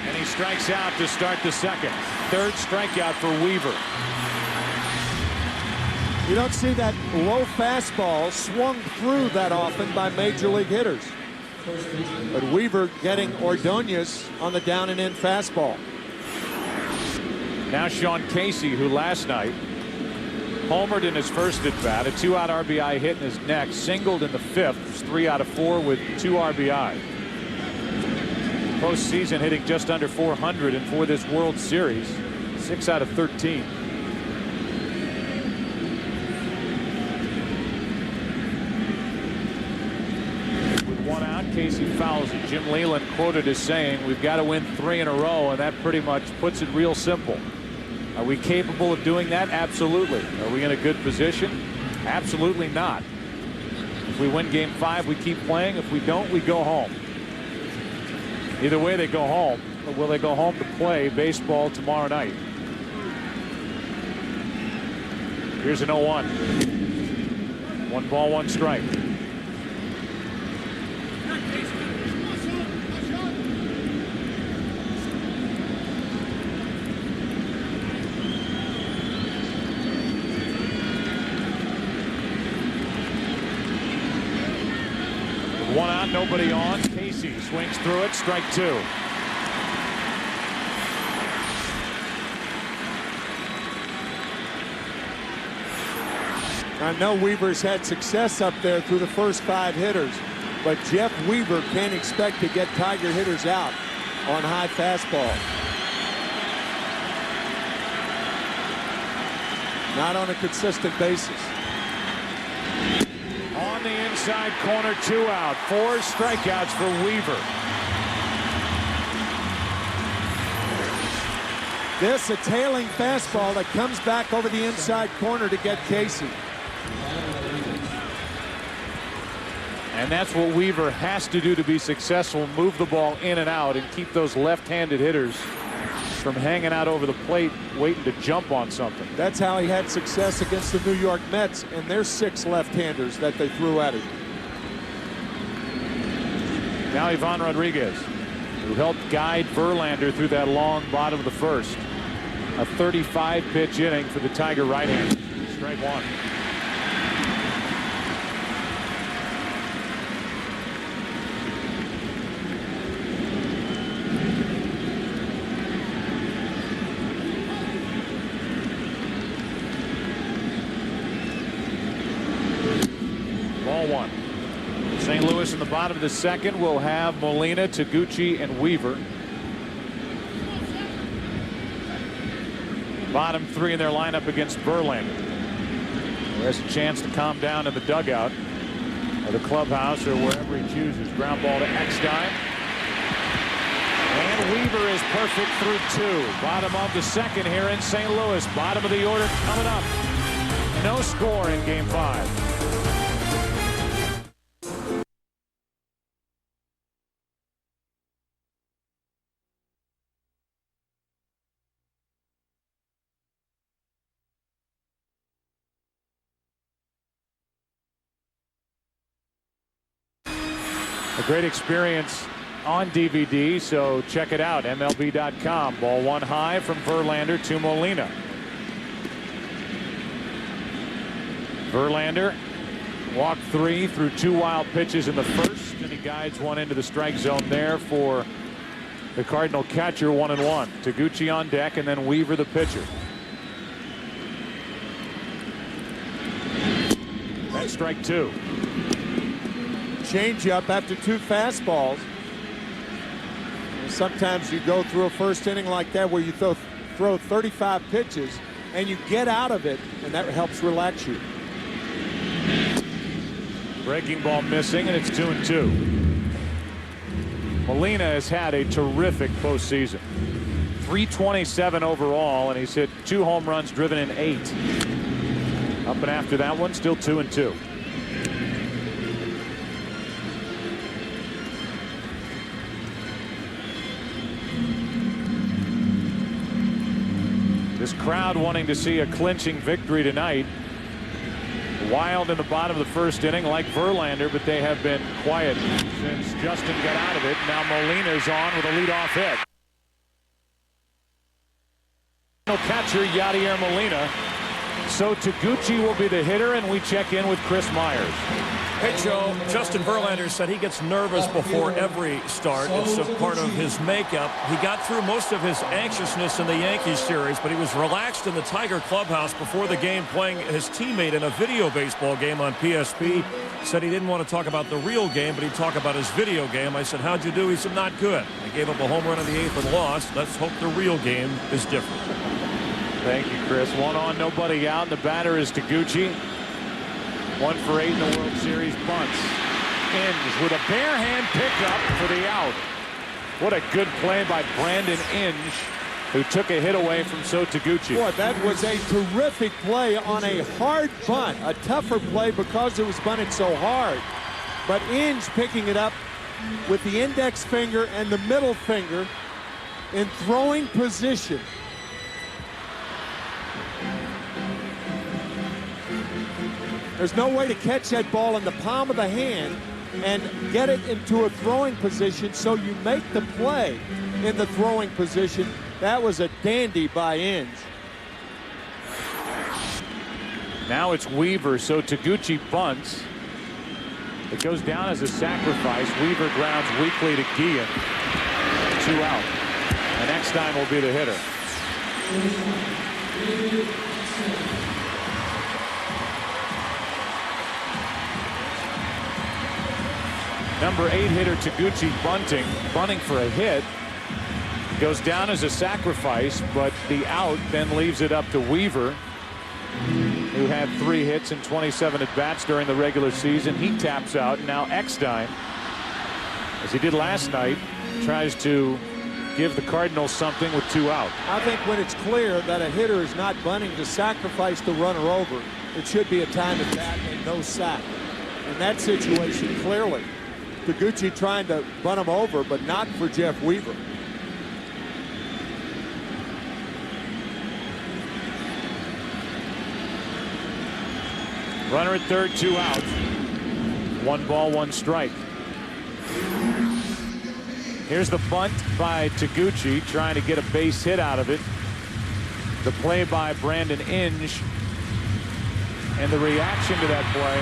And he strikes out to start the second. Third strikeout for Weaver. You don't see that low fastball swung through that often by major league hitters. But Weaver getting Ordonez on the down and in fastball. Now Sean Casey, who last night homered in his first at bat, a 2-out RBI hit in his neck, singled in the fifth, was 3 out of 4 with 2 RBI. Postseason hitting just under 400, and for this World Series, 6 out of 13. Casey fouls it. Jim Leyland quoted as saying, "We've got to win 3 in a row," and that pretty much puts it real simple. Are we capable of doing that? Absolutely. Are we in a good position? Absolutely not. If we win Game 5, we keep playing. If we don't, we go home. Either way, they go home. But will they go home to play baseball tomorrow night? Here's an 0-1. 1 ball, 1 strike. One out, nobody on. Casey swings through it, strike 2. I know Weaver's had success up there through the first 5 hitters, but Jeff Weaver can't expect to get Tiger hitters out on high fastball. Not on a consistent basis. On the inside corner, 2 out. 4 strikeouts for Weaver. This a tailing fastball that comes back over the inside corner to get Casey. And that's what Weaver has to do to be successful. Move the ball in and out and keep those left-handed hitters from hanging out over the plate waiting to jump on something. That's how he had success against the New York Mets and their 6 left-handers that they threw at him. Now Ivan Rodriguez, who helped guide Verlander through that long bottom of the first. A 35-pitch inning for the Tiger right-hander. Strike 1. Ball 1. St. Louis in the bottom of the second will have Molina, Taguchi, and Weaver. Bottom 3 in their lineup against Verlander. He has a chance to calm down in the dugout or the clubhouse or wherever he chooses. Ground ball to Eckstein. And Weaver is perfect through 2. Bottom of the second here in St. Louis. Bottom of the order coming up. No score in Game 5. A great experience on DVD, so check it out, MLB.com. Ball 1 high from Verlander to Molina. Verlander walked 3 through 2 wild pitches in the first, and he guides one into the strike zone there for the Cardinal catcher. 1-1. Taguchi on deck, and then Weaver the pitcher. That's strike 2. Change up after 2 fastballs. Sometimes you go through a first inning like that where you throw 35 pitches and you get out of it, and that helps relax you. Breaking ball missing, and it's 2-2. Molina has had a terrific postseason. 327 overall, and he's hit 2 home runs, driven in 8. Up and after that one, still 2-2. crowd wanting to see a clinching victory tonight. Wild in the bottom of the first inning like Verlander, but they have been quiet since Justin got out of it. Now Molina's on with a leadoff hit. Catcher Yadier Molina. So Taguchi will be the hitter, and we check in with Chris Myers. Hey, Joe, Justin Verlander said he gets nervous before every start. It's a part of his makeup. He got through most of his anxiousness in the Yankees series, but he was relaxed in the Tiger clubhouse before the game, playing his teammate in a video baseball game on PSP. Said he didn't want to talk about the real game, but he'd talk about his video game. I said, how'd you do? He said, not good. I gave up a home run in the 8th and lost. Let's hope the real game is different. Thank you, Chris. 1 on, nobody out, and the batter is Taguchi. 1 for 8 in the World Series. Bunts. Inge with a bare hand pickup for the out. What a good play by Brandon Inge, who took a hit away from Taguchi. Boy, that was a terrific play on a hard bunt. A tougher play because it was bunted so hard. But Inge picking it up with the index finger and the middle finger in throwing position. There's no way to catch that ball in the palm of the hand and get it into a throwing position so you make the play in the throwing position. That was a dandy by Inge. Now it's Weaver, so Taguchi bunts. It goes down as a sacrifice. Weaver grounds weakly to Guillen. 2 out. And Eckstein will be the hitter. Number 8 hitter Taguchi bunting for a hit. Goes down as a sacrifice, but the out then leaves it up to Weaver, who had 3 hits and 27 at-bats during the regular season. He taps out. Now Eckstein, as he did last night, tries to give the Cardinals something with 2 out. I think when it's clear that a hitter is not bunting to sacrifice the runner over, it should be a time at bat and no sack. In that situation, clearly, Taguchi trying to bunt him over, but not for Jeff Weaver. Runner at third, 2 out. 1 ball, 1 strike. Here's the bunt by Taguchi, trying to get a base hit out of it. The play by Brandon Inge. And the reaction to that play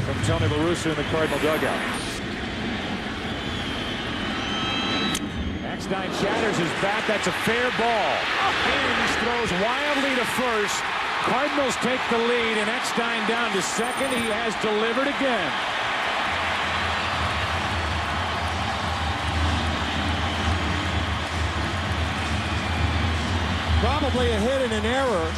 from Tony La Russa in the Cardinal dugout. Eckstein shatters his bat. That's a fair ball. Inge throws wildly to first. Cardinals take the lead, and Eckstein down to second. He has delivered again. Probably a hit and an error.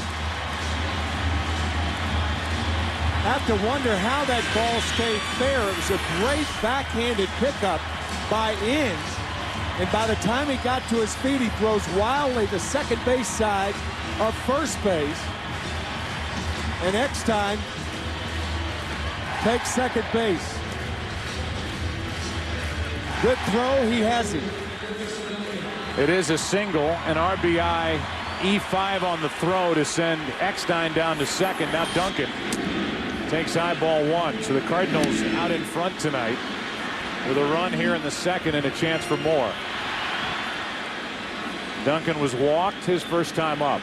Have to wonder how that ball stayed fair. It was a great backhanded pickup by Inge. And by the time he got to his feet, he throws wildly to second base side of first base. And Eckstein takes second base. Good throw, he has it. It is a single, an RBI E5 on the throw to send Eckstein down to second. Now Duncan takes high ball 1. So the Cardinals out in front tonight with a run here in the second and a chance for more. Duncan was walked his first time up.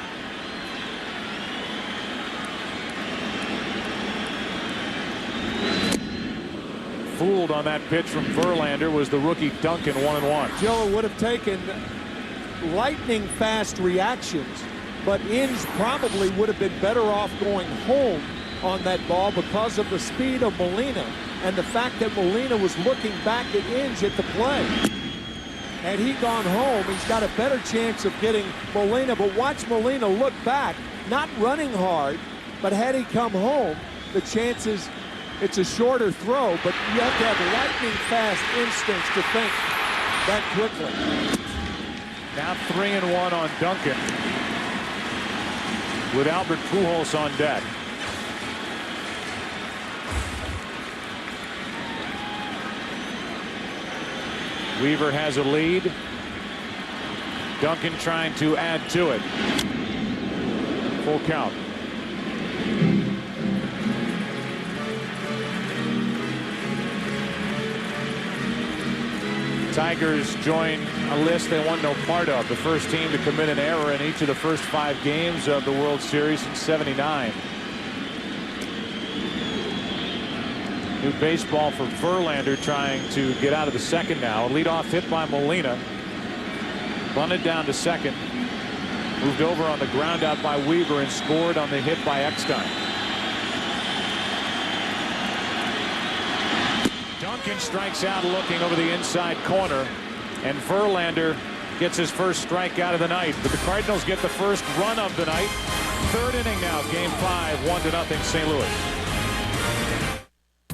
Fooled on that pitch from Verlander was the rookie Duncan. 1-1. Joe would have taken lightning fast reactions, but Inge probably would have been better off going home on that ball because of the speed of Molina and the fact that Molina was looking back at Inge at the play. Had he gone home, he's got a better chance of getting Molina, but watch Molina look back, not running hard, but had he come home, the chances, it's a shorter throw, but you have to have lightning fast instincts to think that quickly. Now 3-1 on Duncan with Albert Pujols on deck. Weaver has a lead. Duncan trying to add to it. Full count. Tigers join a list they want no part of. The first team to commit an error in each of the first 5 games of the World Series since '79. New baseball for Verlander, trying to get out of the second now. A leadoff hit by Molina. Bunted down to second. Moved over on the ground out by Weaver and scored on the hit by Eckstein. Duncan strikes out looking over the inside corner, and Verlander gets his first strikeout of the night. But the Cardinals get the first run of the night. Third inning now, game 5, 1-0 St. Louis.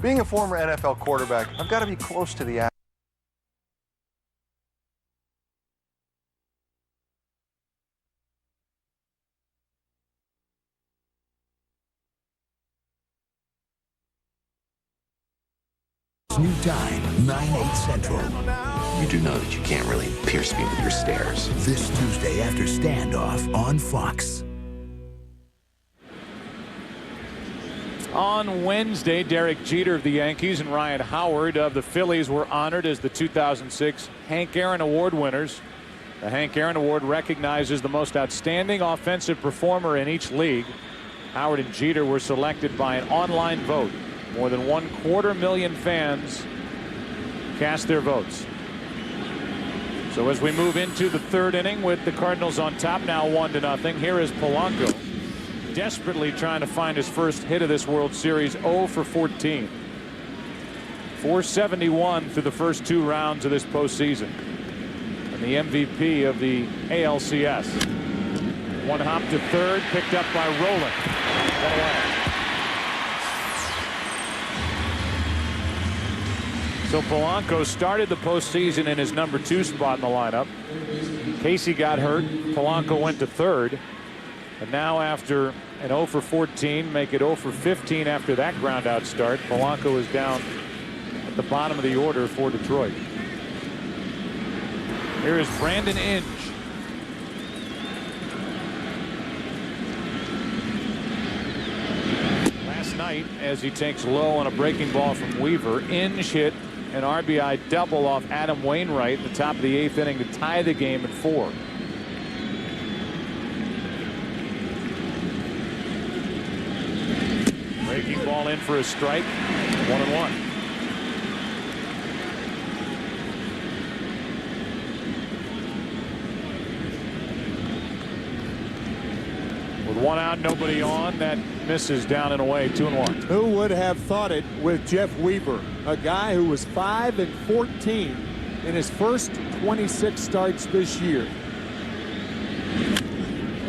Being a former NFL quarterback, I've got to be close to the New time, 9/8 Central. You do know that you can't really pierce me with your stares. This Tuesday after Standoff on Fox. On Wednesday, Derek Jeter of the Yankees and Ryan Howard of the Phillies were honored as the 2006 Hank Aaron Award winners. The Hank Aaron Award recognizes the most outstanding offensive performer in each league. Howard and Jeter were selected by an online vote. More than 250,000 fans cast their votes. So as we move into the third inning with the Cardinals on top now 1-0, here is Polanco, desperately trying to find his first hit of this World Series. 0 for 14. 471 through the first 2 rounds of this postseason. And the MVP of the ALCS. One hop to third, picked up by Rowland. One away. So Polanco started the postseason in his number 2 spot in the lineup. Casey got hurt. Polanco went to third. And now after an 0 for 14, make it 0 for 15 after that ground out start, Polanco is down at the bottom of the order for Detroit. Here is Brandon Inge. Last night, as he takes low on a breaking ball from Weaver, Inge hit an RBI double off Adam Wainwright at the top of the 8th inning to tie the game at 4. Breaking ball in for a strike. 1-1. With 1 out, nobody on, that misses down and away. 2-1. Who would have thought it with Jeff Weaver, a guy who was 5 and 14 in his first 26 starts this year.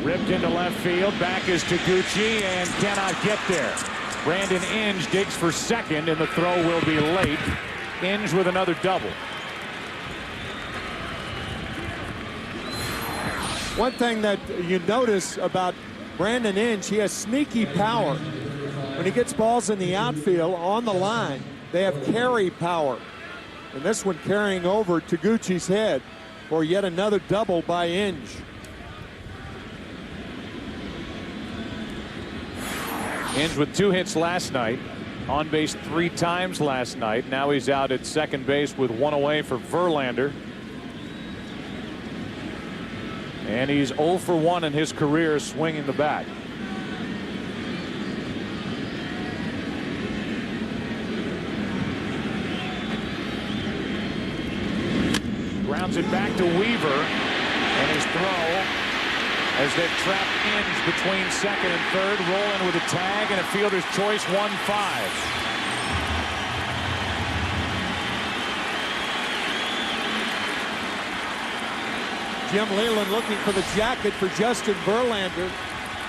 Ripped into left field. Back is Taguchi and cannot get there. Brandon Inge digs for second, and the throw will be late. Inge with another double. One thing that you notice about Brandon Inge, he has sneaky power. When he gets balls in the outfield on the line, they have carry power. And this one carrying over Taguchi's head for yet another double by Inge. Inge with 2 hits last night. On base 3 times last night. Now he's out at second base with 1 away for Verlander. And he's 0 for 1 in his career swinging the bat. Grounds it back to Weaver. And his throw, as they've trapped Inge between second and third. Rolling with a tag and a fielder's choice 1-5. Jim Leyland looking for the jacket for Justin Verlander,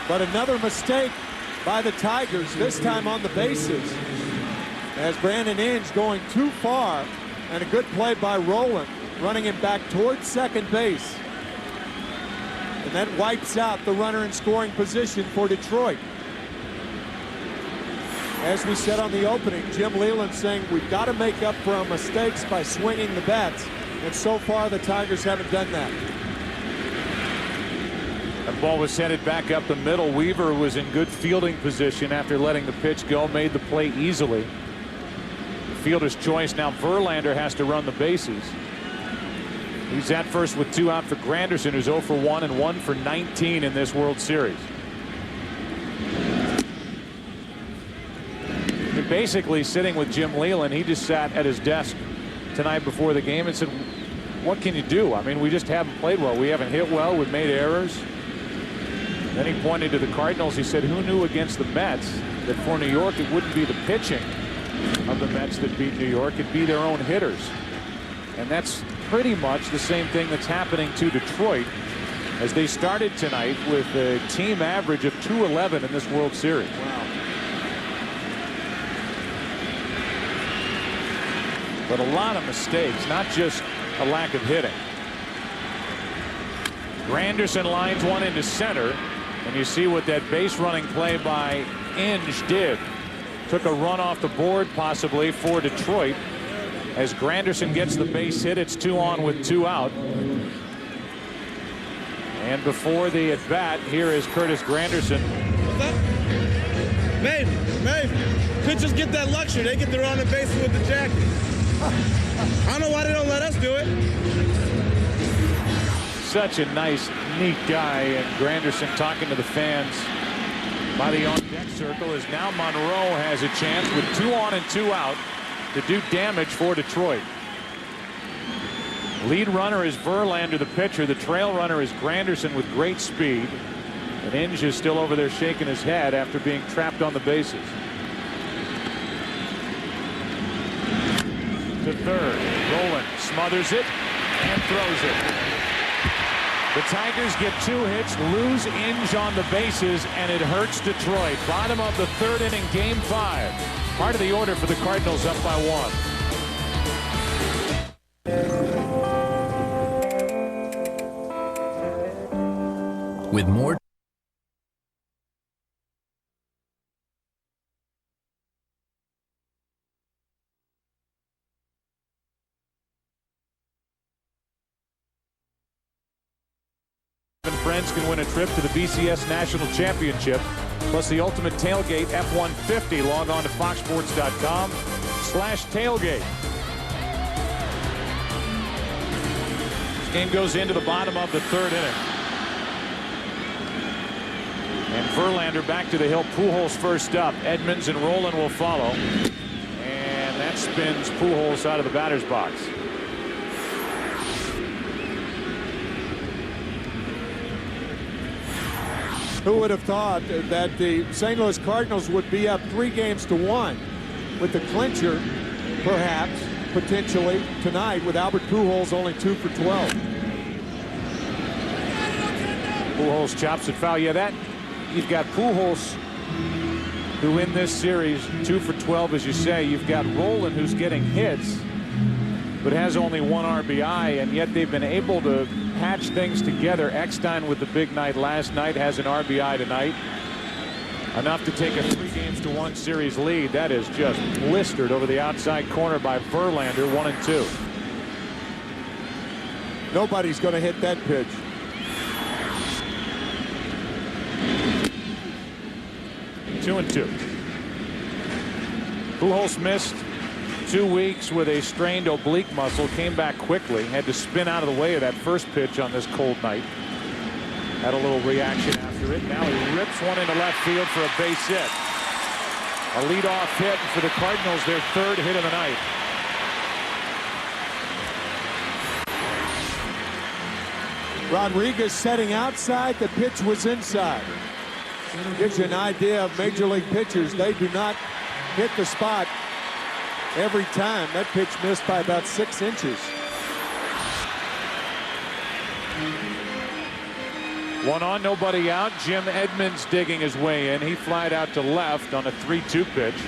but another mistake by the Tigers, this time on the bases, as Brandon Inge going too far, and a good play by Rowland, running him back towards second base. And that wipes out the runner in scoring position for Detroit. As we said on the opening, Jim Leyland saying we've got to make up for our mistakes by swinging the bats, and so far the Tigers haven't done that. The ball was headed back up the middle. Weaver was in good fielding position after letting the pitch go, made the play easily. The fielder's choice. Now Verlander has to run the bases. He's at first with 2 out for Granderson, who's 0 for 1 and 1 for 19 in this World Series. You're basically sitting with Jim Leyland. He just sat at his desk tonight before the game and said, what can you do? I mean, we just haven't played well. We haven't hit well. We've made errors. Then he pointed to the Cardinals. He said, who knew against the Mets that for New York it wouldn't be the pitching of the Mets that beat New York, it'd be their own hitters. And that's pretty much the same thing that's happening to Detroit as they started tonight with a team average of .211 in this World Series. Wow. But a lot of mistakes, not just a lack of hitting. Granderson lines one into center, and you see what that base running play by Inge did. Took a run off the board possibly for Detroit. As Granderson gets the base hit, it's 2 on with 2 out. And before the at bat, here is Curtis Granderson. What's up? Maybe. Pitchers get that luxury. They get to run the bases with the jacket. I don't know why they don't let us do it. Such a nice, neat guy. And Granderson talking to the fans by the on-deck circle as now Monroe has a chance with 2 on and 2 out to do damage for Detroit. Lead runner is Verlander, the pitcher. The trail runner is Granderson with great speed. And Inge is still over there shaking his head after being trapped on the bases. To third. Rowland smothers it and throws it. The Tigers get 2 hits, lose Inge on the bases, and it hurts Detroit. Bottom of the 3rd inning, game 5. Part of the order for the Cardinals up by 1. With more friends can win a trip to the BCS National Championship, plus the ultimate tailgate F-150. Log on to foxsports.com/tailgate. This game goes into the bottom of the 3rd inning. And Verlander back to the hill. Pujols first up. Edmonds and Rowland will follow. And that spins Pujols out of the batter's box. Who would have thought that the St. Louis Cardinals would be up 3-1 with the clincher, perhaps, potentially, tonight with Albert Pujols only 2 for 12. Pujols chops it foul. Yeah, that you've got Pujols, who in this series 2 for 12, as you say. You've got Rowland, who's getting hits, but has only 1 RBI, and yet they've been able to patch things together. Eckstein with the big night last night has an RBI tonight. Enough to take a 3-1 series lead. That is just blistered over the outside corner by Verlander, 1 and 2. Nobody's going to hit that pitch. Two and 2. Pujols missed 2 weeks with a strained oblique muscle, came back quickly, had to spin out of the way of that first pitch on this cold night. Had a little reaction after it. Now he rips one into left field for a base hit. A leadoff hit for the Cardinals, their 3rd hit of the night. Rodriguez setting outside, the pitch was inside. Gives you an idea of major league pitchers. They do not hit the spot every time. That pitch missed by about 6 inches. 1 on, nobody out. Jim Edmonds digging his way in. He flied out to left on a 3-2 pitch.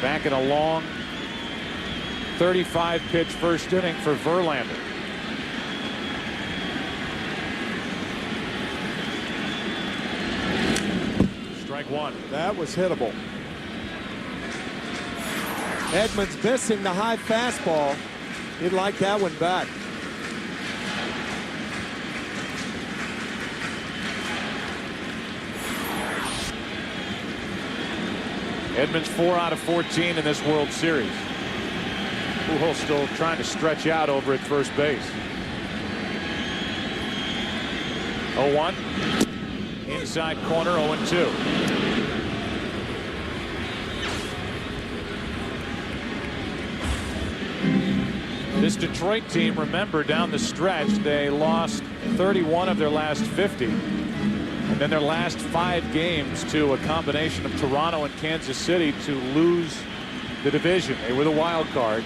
Back in a long 35-pitch first inning for Verlander. Strike 1. That was hittable. Edmonds missing the high fastball. He'd like that one back. Edmonds 4 out of 14 in this World Series. Pujols still trying to stretch out over at first base. 0-1. Inside corner, 0-2. This Detroit team, remember, down the stretch, they lost 31 of their last 50. And then their last 5 games to a combination of Toronto and Kansas City to lose the division. They were the wild card.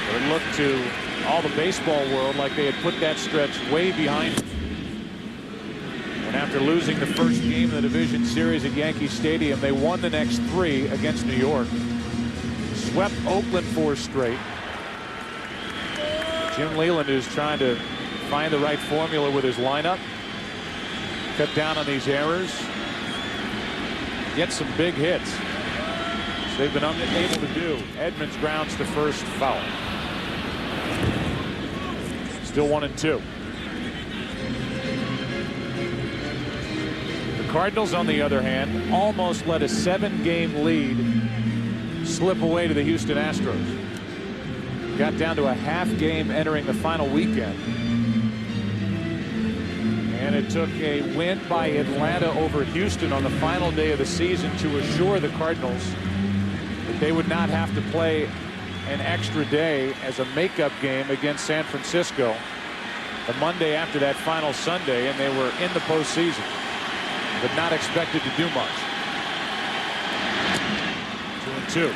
But it looked to all the baseball world like they had put that stretch way behind them. And after losing the first game of the division series at Yankee Stadium, they won the next 3 against New York. Swept Oakland 4 straight. Jim Leland is trying to find the right formula with his lineup. Cut down on these errors. Get some big hits. So they've been unable to do. Edmonds grounds to first, foul. Still 1-2. The Cardinals, on the other hand, almost let a 7-game lead slip away to the Houston Astros. Got down to a half game entering the final weekend. And it took a win by Atlanta over Houston on the final day of the season to assure the Cardinals that they would not have to play an extra day as a makeup game against San Francisco the Monday after that final Sunday, and they were in the postseason, but not expected to do much. 2-2.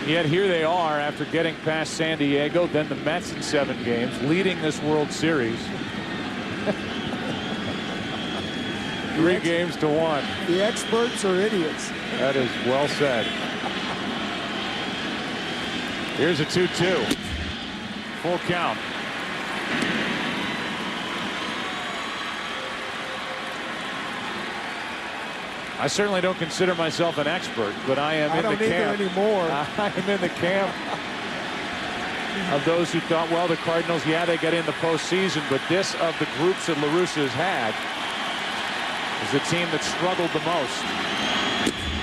Yet here they are after getting past San Diego, then the Mets in 7 games, leading this World Series. 3 games to 1. The experts are idiots. That is well said. Here's a 2-2. Full count. I certainly don't consider myself an expert, but I am in the camp. Anymore. I am in the camp of those who thought, well, the Cardinals, yeah, they got in the postseason, but this, of the groups that La Russa has had, is the team that struggled the most.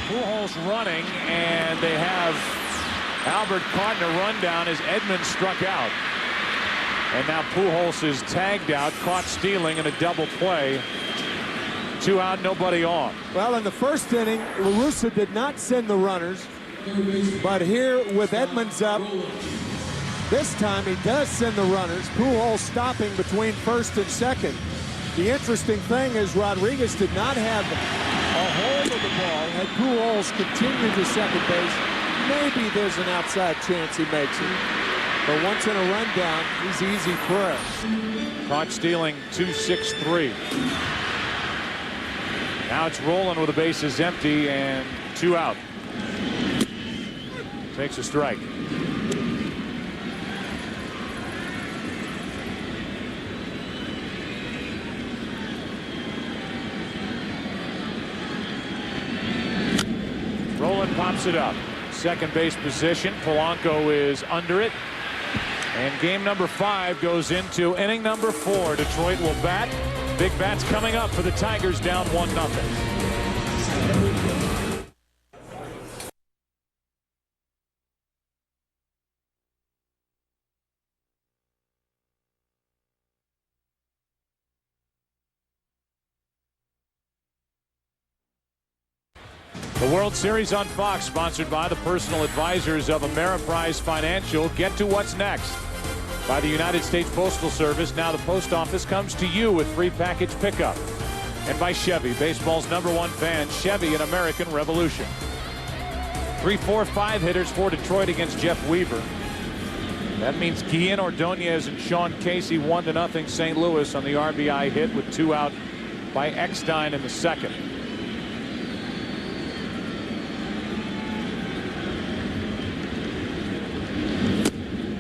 Pujols running, and they have Albert caught in a rundown as Edmonds struck out. And now Pujols is tagged out, caught stealing in a double play. 2 out, nobody on. Well, in the first inning, La Russa did not send the runners, but here with Edmonds up, this time he does send the runners. Pujols stopping between first and second. The interesting thing is Rodriguez did not have a hold of the ball. Had Pujols continued to second base, maybe there's an outside chance he makes it. But once in a rundown, he's easy prey. Caught stealing 2-6-3. Now it's rolling with the bases empty and 2 out. Takes a strike. Roland pops it up. Second base position. Polanco is under it. And game number 5 goes into inning number 4. Detroit will bat. Big bats coming up for the Tigers, down 1-0. The World Series on Fox, sponsored by the personal advisors of Ameriprise Financial. Get to what's next. By the United States Postal Service, now the post office comes to you with free package pickup. And by Chevy, baseball's #1 fan, Chevy, an American revolution. 3, 4, 5 hitters for Detroit against Jeff Weaver. That means Guillen Ordonez and Sean Casey 1-0 St. Louis on the RBI hit with 2 out by Eckstein in the second.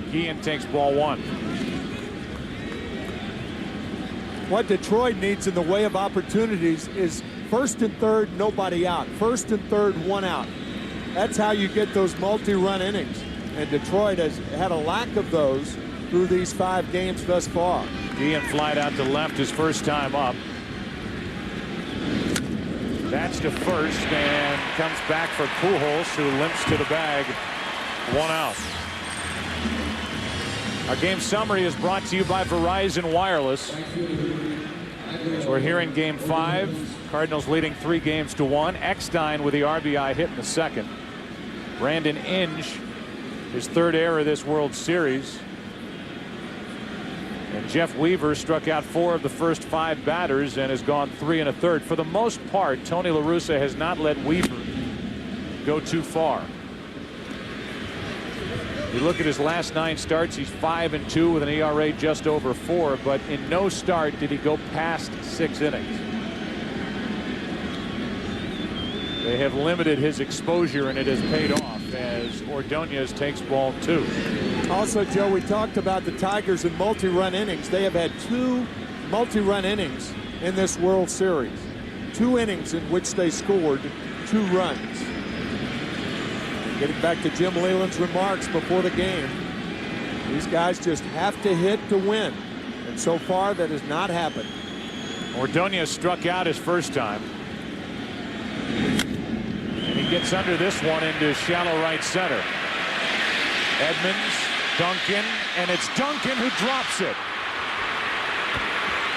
Guillen takes ball 1. What Detroit needs in the way of opportunities is first and third, nobody out. First and third, 1 out. That's how you get those multi-run innings. And Detroit has had a lack of those through these 5 games thus far. Guillen flied out to left his first time up. That's to first and comes back for Pujols, who limps to the bag. 1 out. Our game summary is brought to you by Verizon Wireless. As we're here in Game 5, Cardinals leading 3-1. Eckstein with the RBI hit in the second. Brandon Inge, his 3rd error this World Series. And Jeff Weaver struck out 4 of the first 5 batters and has gone 3 1/3. For the most part, Tony La Russa has not let Weaver go too far. You look at his last 9 starts, he's 5-2 with an ERA just over 4, but in no start did he go past 6 innings. They have limited his exposure, and it has paid off as Ordonez takes ball 2. Also, Joe, we talked about the Tigers in multi-run innings. They have had 2 multi-run innings in this World Series. 2 innings in which they scored 2 runs. Getting back to Jim Leyland's remarks before the game, these guys just have to hit to win. And so far, that has not happened. Ordonez struck out his first time. And he gets under this one into shallow right center. Edmonds, Duncan, and it's Duncan who drops it.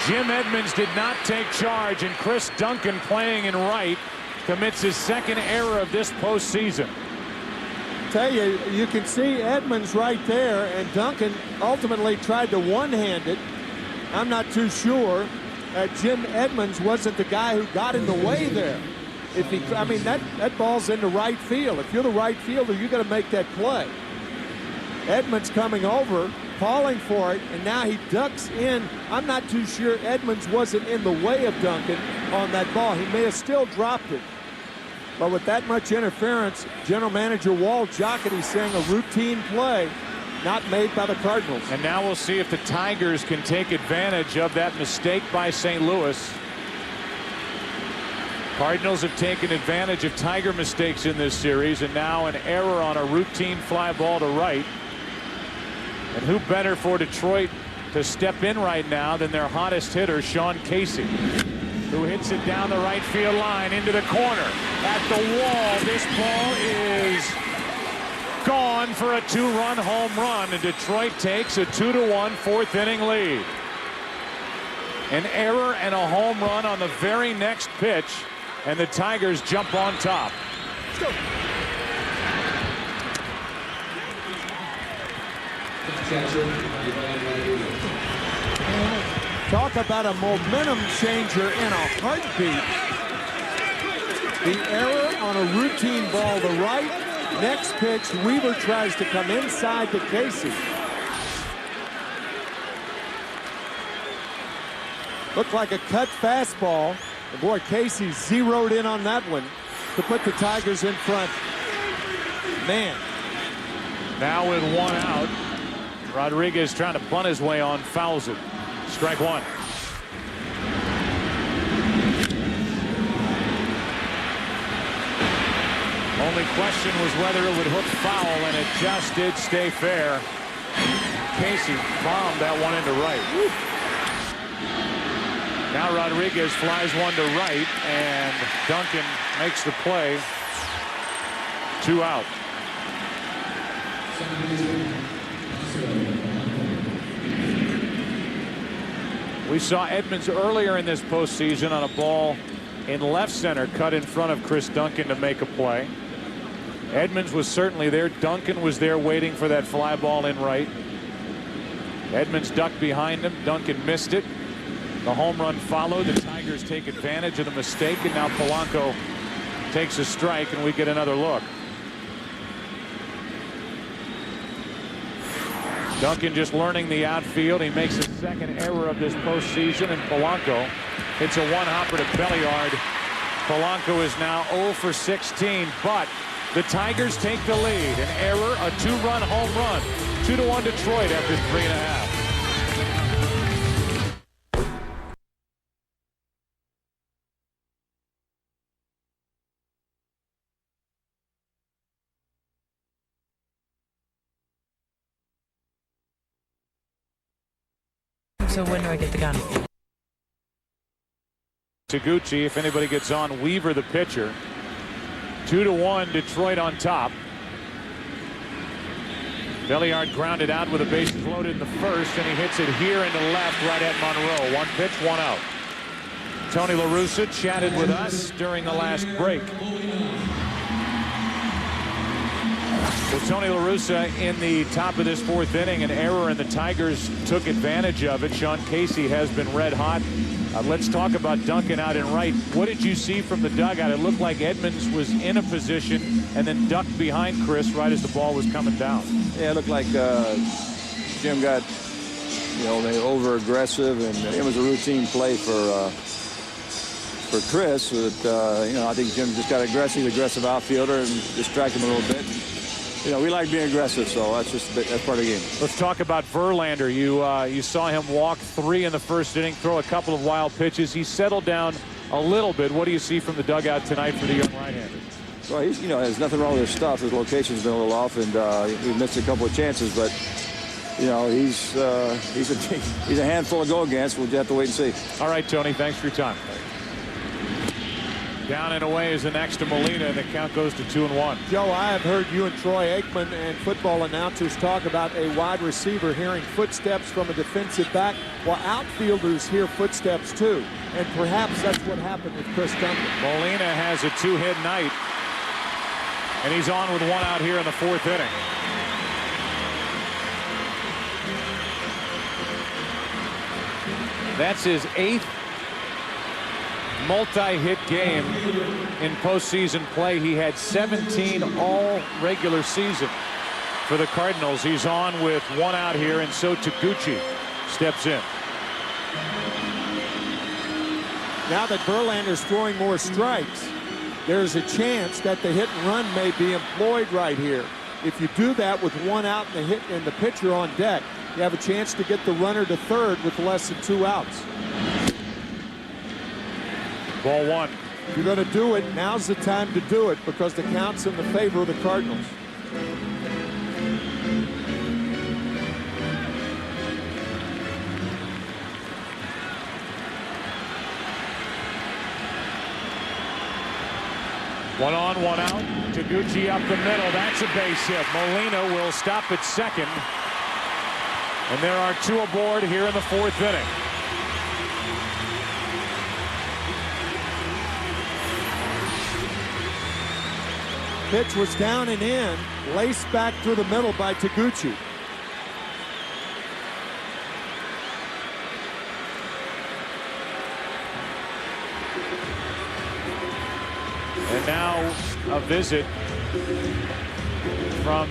Jim Edmonds did not take charge, and Chris Duncan, playing in right, commits his 2nd error of this postseason. Tell you, you can see Edmonds right there, and Duncan ultimately tried to one-hand it. I'm not too sure that Jim Edmonds wasn't the guy who got in the way there. If he, I mean, that ball's in the right field. If you're the right fielder, you got to make that play. Edmonds coming over, calling for it, and now he ducks in. I'm not too sure Edmonds wasn't in the way of Duncan on that ball. He may have still dropped it. But with that much interference, General Manager Walt Jocketty saying a routine play not made by the Cardinals. And now we'll see if the Tigers can take advantage of that mistake by St. Louis. Cardinals have taken advantage of Tiger mistakes in this series, and now an error on a routine fly ball to right. And who better for Detroit to step in right now than their hottest hitter, Sean Casey, who hits it down the right field line into the corner. At the wall, this ball is gone for a 2-run home run, and Detroit takes a 2-1 4th inning lead. An error and a home run on the very next pitch, and the Tigers jump on top. Let's go. Talk about a momentum changer in a heartbeat. The error on a routine ball to right. Next pitch, Weaver tries to come inside to Casey. Looked like a cut fastball. And boy, Casey zeroed in on that one to put the Tigers in front. Man. Now with 1 out, Rodriguez trying to bunt his way on, fouls it. Strike 1. Only question was whether it would hook foul, and it just did stay fair. Casey bombed that one into right. Woo. Now Rodriguez flies one to right, and Duncan makes the play. 2 out. We saw Edmonds earlier in this postseason on a ball in left center cut in front of Chris Duncan to make a play. Edmonds was certainly there. Duncan was there waiting for that fly ball in right. Edmonds ducked behind him. Duncan missed it. The home run followed. The Tigers take advantage of the mistake, and now Polanco takes a strike, and we get another look. Duncan just learning the outfield. He makes his 2nd error of this postseason, and Polanco hits a one-hopper to Belliard. Polanco is now 0 for 16, but the Tigers take the lead. An error, a 2-run home run. 2-1 Detroit after 3.5. So when do I get the gun? Taguchi, if anybody gets on, Weaver the pitcher. 2-1 Detroit on top. Belliard grounded out with the bases loaded in the first, and he hits it here into left right at Monroe. 1 pitch, 1 out. Tony La Russa chatted with us during the last break. Well, Tony La Russa in the top of this 4th inning, an error, and the Tigers took advantage of it. Sean Casey has been red hot. Let's talk about Duncan out in right. What did you see from the dugout? It looked like Edmonds was in a position and then ducked behind Chris right as the ball was coming down. Yeah, it looked like Jim got, over aggressive, and it was a routine play for Chris. But I think Jim just got aggressive outfielder and distracted him a little bit. We like being aggressive, so that's part of the game. Let's talk about Verlander. You saw him walk 3 in the first inning, throw a couple of wild pitches. He settled down a little bit. What do you see from the dugout tonight for the young right-hander? Well, there's nothing wrong with his stuff. His location's been a little off, and we missed a couple of chances, but he's a handful to go against. We'll just have to wait and see. All right, Tony, thanks for your time. Down and away is the next to Molina, and the count goes to 2-1. Joe, I have heard you and Troy Aikman and football announcers talk about a wide receiver hearing footsteps from a defensive back. Well, outfielders hear footsteps too, and perhaps that's what happened with Chris Duncan. Molina has a 2-hit night, and he's on with 1 out here in the 4th inning. That's his 8th multi-hit game in postseason play. He had 17 all regular season for the Cardinals. He's on with 1 out here, and so Taguchi steps in. Now that Verlander's throwing more strikes, there's a chance that the hit and run may be employed right here. If you do that with 1 out and the pitcher on deck, you have a chance to get the runner to third with less than 2 outs. Ball 1. If you're going to do it, now's the time to do it because the count's in the favor of the Cardinals. One on, 1 out. Taguchi up the middle. That's a base hit. Molina will stop at second. And there are 2 aboard here in the 4th inning. Pitch was down and in, laced back through the middle by Taguchi. And now a visit from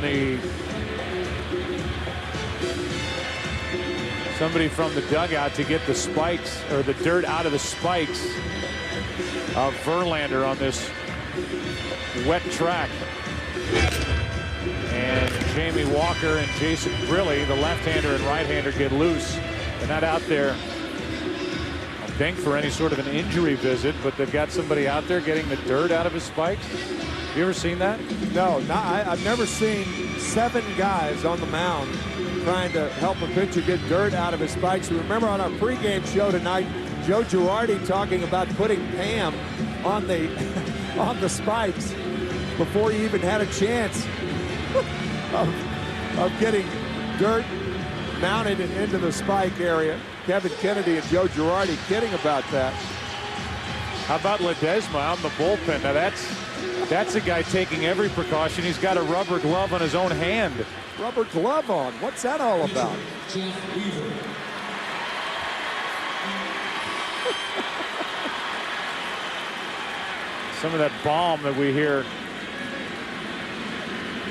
somebody from the dugout to get the spikes, or the dirt out of the spikes of Verlander on this wet track. And Jamie Walker and Jason Grilli, the left-hander and right-hander, get loose. They're not out there, I think, for any sort of an injury visit, but they've got somebody out there getting the dirt out of his spikes. Have you ever seen that? No, I've never seen 7 guys on the mound trying to help a pitcher get dirt out of his spikes. Remember on our pregame show tonight, Joe Girardi talking about putting Pam on the spikes before he even had a chance of getting dirt mounted and into the spike area. Kevin Kennedy and Joe Girardi kidding about that. How about Ledesma out in the bullpen? Now that's a guy taking every precaution. He's got a rubber glove on his own hand. Rubber glove on. What's that all about? Some of that balm that we hear.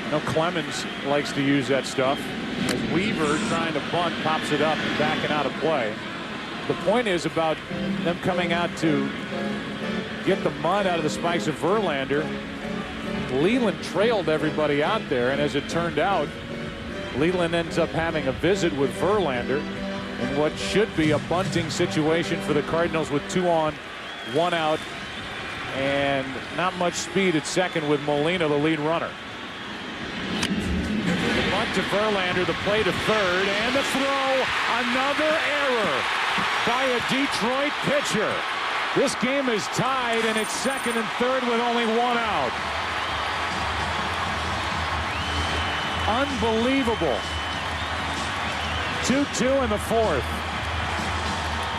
I know Clemens likes to use that stuff. As Weaver, trying to bunt, pops it up and backing out of play. The point is about them coming out to get the mud out of the spikes of Verlander. Leland trailed everybody out there, and as it turned out, Leland ends up having a visit with Verlander in what should be a bunting situation for the Cardinals with 2 on, 1 out, and not much speed at second with Molina, the lead runner. The bunt to Verlander, the play to third, and the throw. Another error by a Detroit pitcher. This game is tied, and it's second and third with only one out. Unbelievable. 2-2 in the fourth.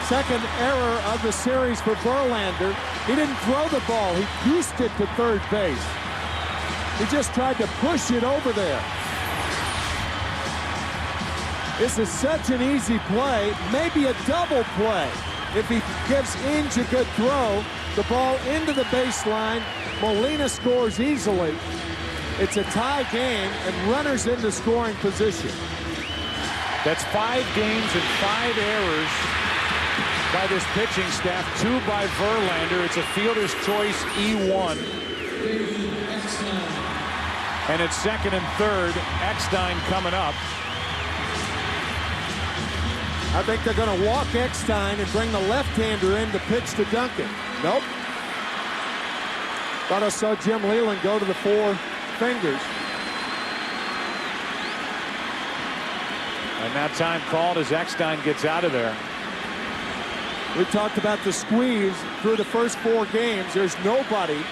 Second error of the series for Verlander. He didn't throw the ball. He goosed it to third base. He just tried to push it over there. This is such an easy play, maybe a double play. If he gives Inge a good throw, the ball into the baseline, Molina scores easily. It's a tie game and runners into scoring position. That's 5 games and 5 errors by this pitching staff, 2 by Verlander. It's a fielder's choice E1. And it's second and third. Eckstein coming up. I think they're going to walk Eckstein and bring the left-hander in to pitch to Duncan. Nope. Thought I saw Jim Leland go to the 4 fingers. And now time called as Eckstein gets out of there. We talked about the squeeze through the first 4 games. There's nobody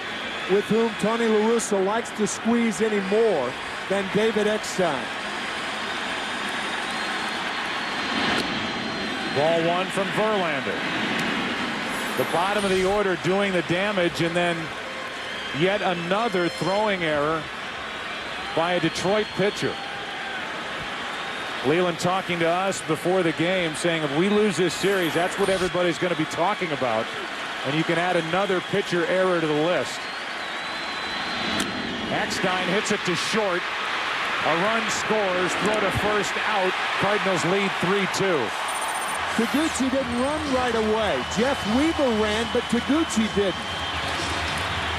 with whom Tony La Russa likes to squeeze any more than David Eckstein. Ball 1 from Verlander. The bottom of the order doing the damage, and then yet another throwing error by a Detroit pitcher. Leland talking to us before the game, saying if we lose this series, that's what everybody's going to be talking about. And you can add another pitcher error to the list. Eckstein hits it to short. A run scores, throw to first out. Cardinals lead 3-2. Taguchi didn't run right away. Jeff Weaver ran, but Taguchi didn't.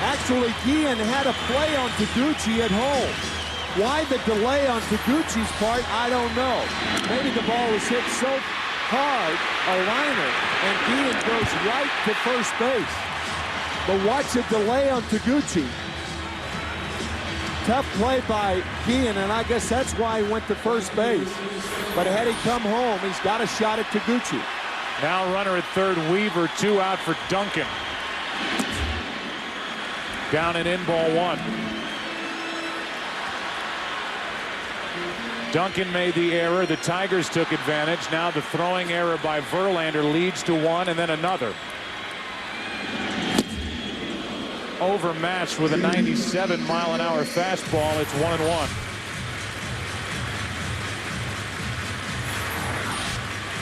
Actually, Guillen had a play on Taguchi at home. Why the delay on Taguchi's part, I don't know. Maybe the ball was hit so hard, a liner, and Guillen goes right to first base. But watch the delay on Taguchi. Tough play by Guillen, and I guess that's why he went to first base. But had he come home, he's got a shot at Taguchi. Now runner at third, Weaver, 2 out for Duncan. Down and in, ball 1. Duncan made the error. The Tigers took advantage. Now the throwing error by Verlander leads to 1 and then another. Overmatched with a 97-mile-an-hour fastball. It's 1-1.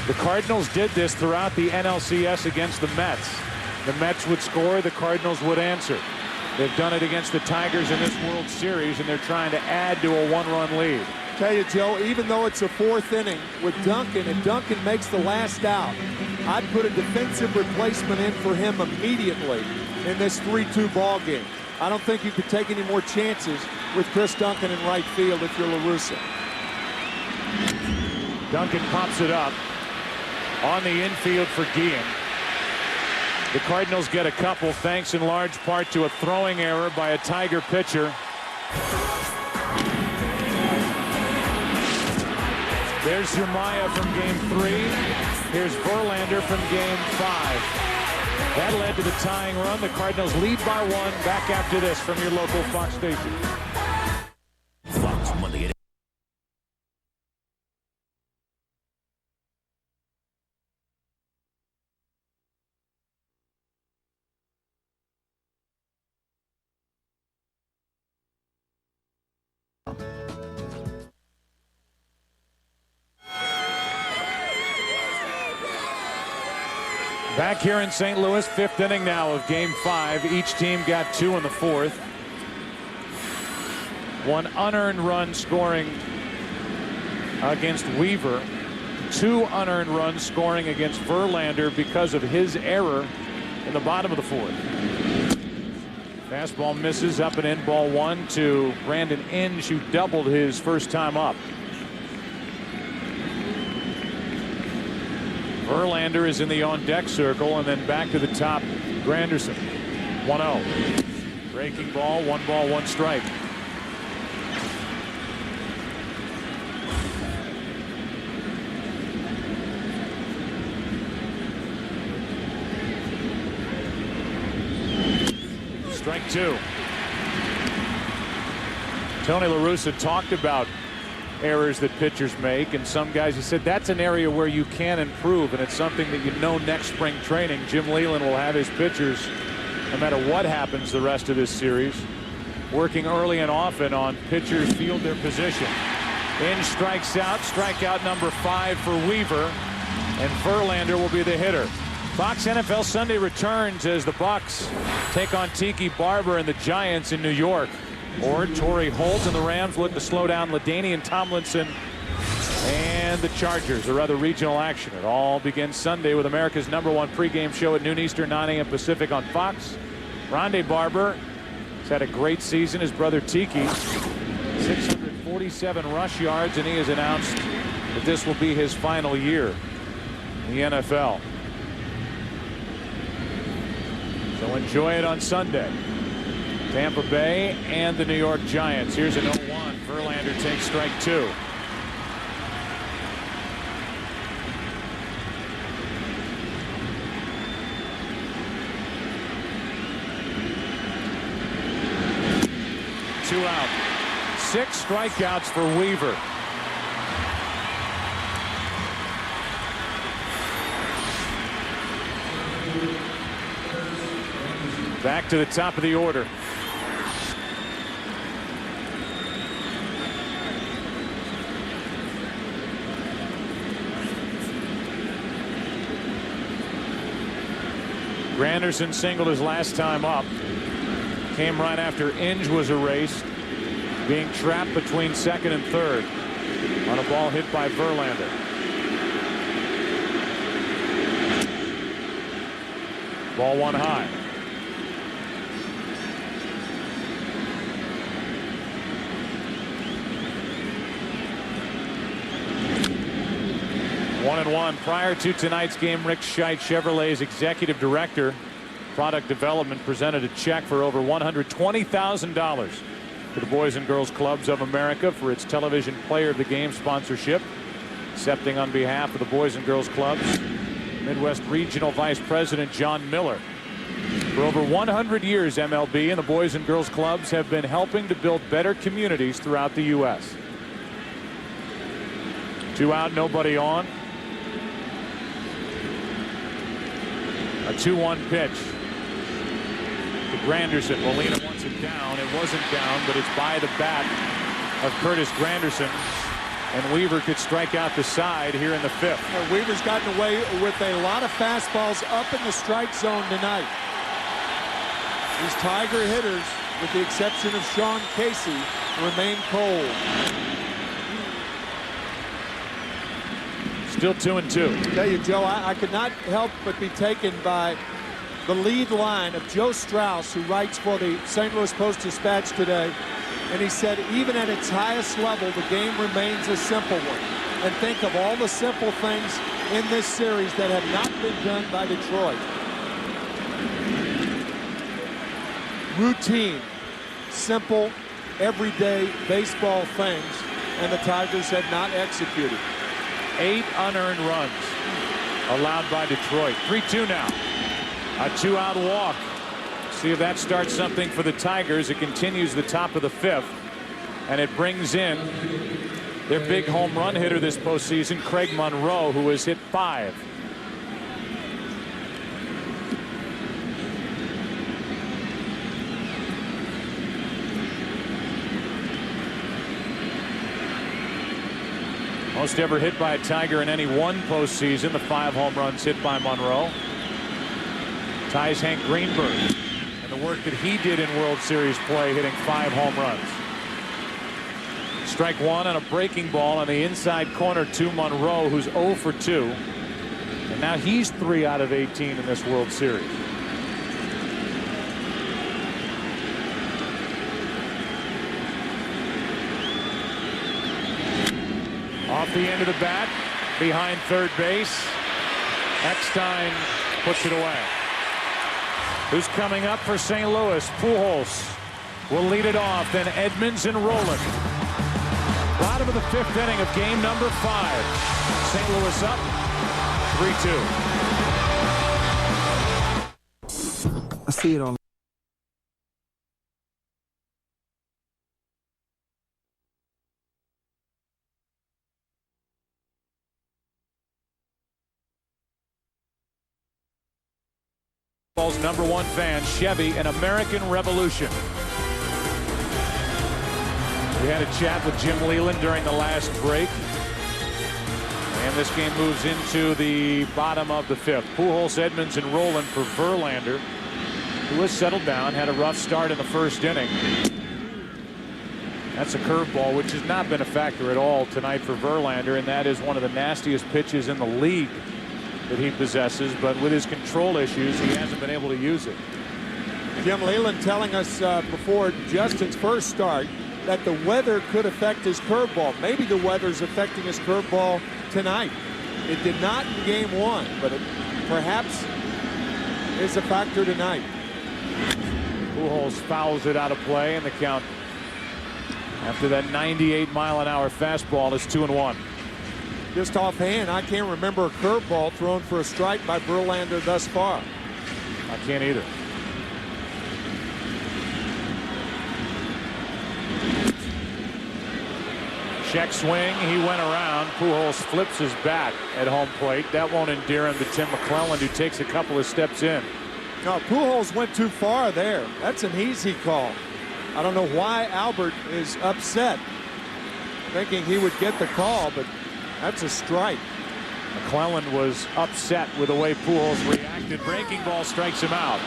The Cardinals did this throughout the NLCS against the Mets. The Mets would score, the Cardinals would answer. They've done it against the Tigers in this World Series, and they're trying to add to a 1-run lead. Tell you, Joe, even though it's a 4th inning with Duncan, and Duncan makes the last out, I'd put a defensive replacement in for him immediately in this 3-2 ball game. I don't think you could take any more chances with Chris Duncan in right field if you're La Russa. Duncan pops it up on the infield for Guillen. The Cardinals get a couple thanks in large part to a throwing error by a Tiger pitcher. There's Jeremiah from game 3. Here's Verlander from game 5. That led to the tying run. The Cardinals lead by 1. Back after this from your local Fox station. Fox Monday. Back here in St. Louis, 5th inning now of game 5. Each team got 2 in the 4th. 1 unearned run scoring against Weaver. 2 unearned runs scoring against Verlander because of his error in the bottom of the 4th. Fastball misses, up and in, ball 1 to Brandon Inge, who doubled his first time up. Verlander is in the on-deck circle, and then back to the top, Granderson. 1-0. Breaking ball, 1 ball, 1 strike. Strike two. Tony La Russa talked about errors that pitchers make, and some guys, he said that's an area where you can improve, and it's something that you know next spring training Jim Leland will have his pitchers, no matter what happens the rest of this series, working early and often on pitchers field their position. In strikes out, strikeout number 5 for Weaver, and Verlander will be the hitter. Fox NFL Sunday returns as the Bucks take on Tiki Barber and the Giants in New York. Or Torrey Holt and the Rams look to slow down LaDainian Tomlinson and the Chargers, or other regional action. It all begins Sunday with America's #1 pregame show at noon Eastern, 9 a.m. Pacific on Fox. Rondé Barber has had a great season. His brother Tiki, 647 rush yards, and he has announced that this will be his final year in the NFL. So enjoy it on Sunday. Tampa Bay and the New York Giants. Here's an 0-1. Verlander takes strike 2. Two out. 6 strikeouts for Weaver. Back to the top of the order. Granderson singled his last time up. Came right after Inge was erased, being trapped between second and third on a ball hit by Verlander. Ball one high. One and one. Prior to tonight's game, Rick Scheit, Chevrolet's executive director, product development, presented a check for over $120,000 to the Boys and Girls Clubs of America for its television player of the game sponsorship. Accepting on behalf of the Boys and Girls Clubs, Midwest Regional Vice President John Miller. For over 100 years, MLB and the Boys and Girls Clubs have been helping to build better communities throughout the U.S. 2 out, nobody on. A 2-1 pitch to Granderson. Molina wants it down. It wasn't down, but it's by the bat of Curtis Granderson. And Weaver could strike out the side here in the 5th. Weaver's gotten away with a lot of fastballs up in the strike zone tonight. These Tiger hitters, with the exception of Sean Casey, remain cold. Still 2-2. I tell you, Joe, I could not help but be taken by the lead line of Joe Strauss, who writes for the St. Louis Post-Dispatch today. And he said, even at its highest level, the game remains a simple one. And think of all the simple things in this series that have not been done by Detroit. Routine, simple, everyday baseball things, and the Tigers have not executed. 8 unearned runs allowed by Detroit. 3-2 now. A 2-out walk. See if that starts something for the Tigers. It continues the top of the 5th, and it brings in their big home run hitter this postseason, Craig Monroe, who has hit 5. Most ever hit by a Tiger in any one postseason. The 5 home runs hit by Monroe ties Hank Greenberg and the work that he did in World Series play, hitting 5 home runs. Strike 1 on a breaking ball on the inside corner to Monroe, who's 0 for 2, and now he's 3 out of 18 in this World Series. Off the end of the bat, behind third base. Eckstein puts it away. Who's coming up for St. Louis? Pujols will lead it off, then Edmonds and Rowland. Bottom of the 5th inning of game number 5. St. Louis up 3-2. I see it on Baseball's #1 fan, Chevy, an American Revolution. We had a chat with Jim Leland during the last break. And this game moves into the bottom of the 5th. Pujols, Edmonds, and Roland for Verlander, who has settled down, had a rough start in the 1st inning. That's a curveball, which has not been a factor at all tonight for Verlander, and that is one of the nastiest pitches in the league that he possesses, but with his control issues, he hasn't been able to use it. Jim Leland telling us before Justin's first start that the weather could affect his curveball. Maybe the weather's affecting his curveball tonight. It did not in game 1, but it perhaps is a factor tonight. Pujols fouls it out of play, and the count after that 98-mile-an-hour fastball is 2-1. Just offhand, I can't remember a curveball thrown for a strike by Verlander thus far. I can't either. Check swing, he went around. Pujols flips his bat at home plate. That won't endear him to Tim McClelland, who takes a couple of steps in. No, Pujols went too far there. That's an easy call. I don't know why Albert is upset, thinking he would get the call, but that's a strike. McClelland was upset with the way Pujols reacted. Breaking ball strikes him out.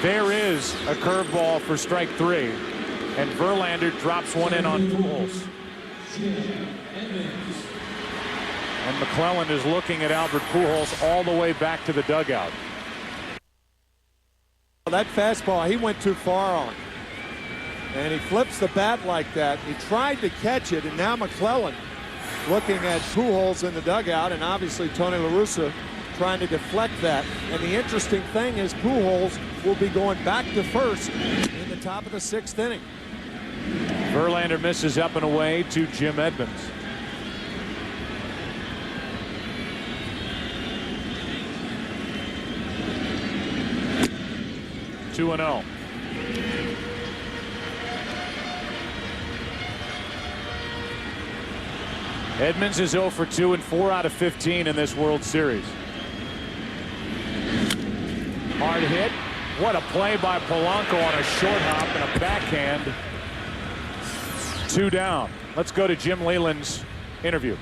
There is a curveball for strike 3, and Verlander drops one in on Pujols. And McClelland is looking at Albert Pujols all the way back to the dugout. That fastball, he went too far on. And he flips the bat like that. He tried to catch it, and now McClelland looking at Pujols in the dugout, and obviously Tony La Russa trying to deflect that. And the interesting thing is Pujols will be going back to first in the top of the 6th inning. Verlander misses up and away to Jim Edmonds. Two and 0. Edmonds is 0 for 2 and 4 out of 15 in this World Series. Hard hit. What a play by Polanco on a short hop and a backhand. 2 down. Let's go to Jim Leland's interview.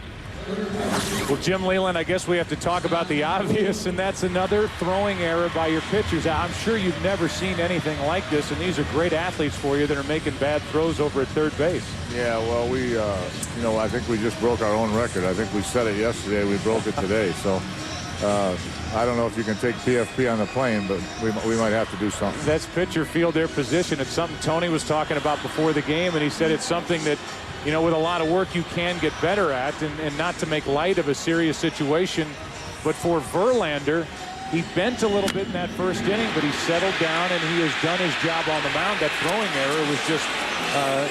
Well, Jim Leland, I guess we have to talk about the obvious, and that's another throwing error by your pitchers. I'm sure you've never seen anything like this, and these are great athletes for you that are making bad throws over at third base. Yeah, well, we, you know, I think we just broke our own record. I think we said it yesterday. We broke it today. So I don't know if you can take PFP on the plane, but we might have to do something. That's pitcher field their position. It's something Tony was talking about before the game, and he said it's something that, you know, with a lot of work you can get better at, and not to make light of a serious situation. But for Verlander, he bent a little bit in that 1st inning, but he settled down and he has done his job on the mound. That throwing error was just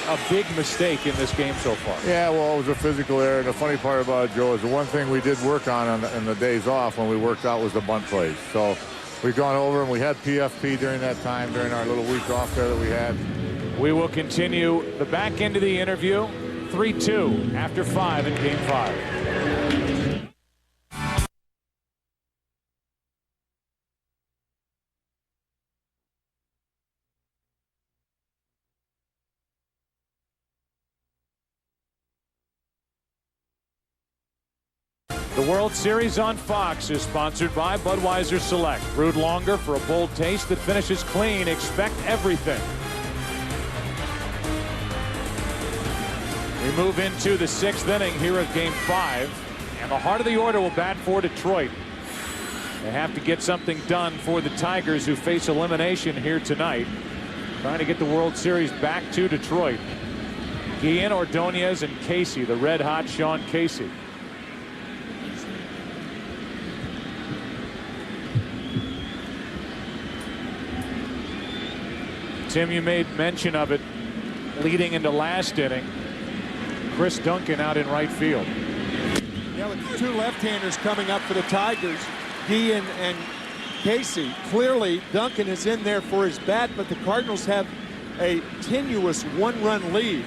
a big mistake in this game so far. Yeah, well, it was a physical error. And the funny part about it, Joe, is the one thing we did work on in the days off when we worked out was the bunt plays. So we've gone over and we had PFP during that time, during our little week off there that we had. We will continue the back end of the interview. 3-2 after 5 in Game 5. The World Series on Fox is sponsored by Budweiser Select. Brewed longer for a bold taste that finishes clean. Expect everything. We move into the 6th inning here of Game 5, and the heart of the order will bat for Detroit. They have to get something done for the Tigers, who face elimination here tonight, trying to get the World Series back to Detroit. Guillen, Ordonez, and Casey, the red-hot Sean Casey. Tim, you made mention of it leading into last inning. Chris Duncan out in right field. Yeah, with 2 left-handers coming up for the Tigers, Guillen and Casey. Clearly, Duncan is in there for his bat, but the Cardinals have a tenuous 1-run lead.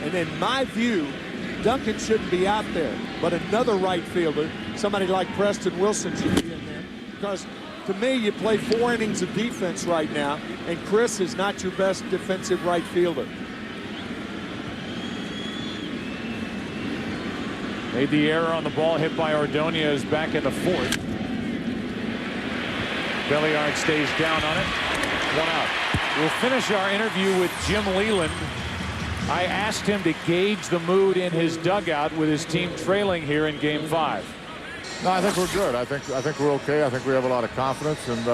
And in my view, Duncan shouldn't be out there, but another right fielder, somebody like Preston Wilson, should be in there, because To me, you play 4 innings of defense right now, and Chris is not your best defensive right fielder. Made the error on the ball hit by Ordonez back in the 4th. Belliard stays down on it. 1 out. We'll finish our interview with Jim Leyland. I asked him to gauge the mood in his dugout with his team trailing here in Game 5. No, I think we're good. I think we're okay. I think we have a lot of confidence, and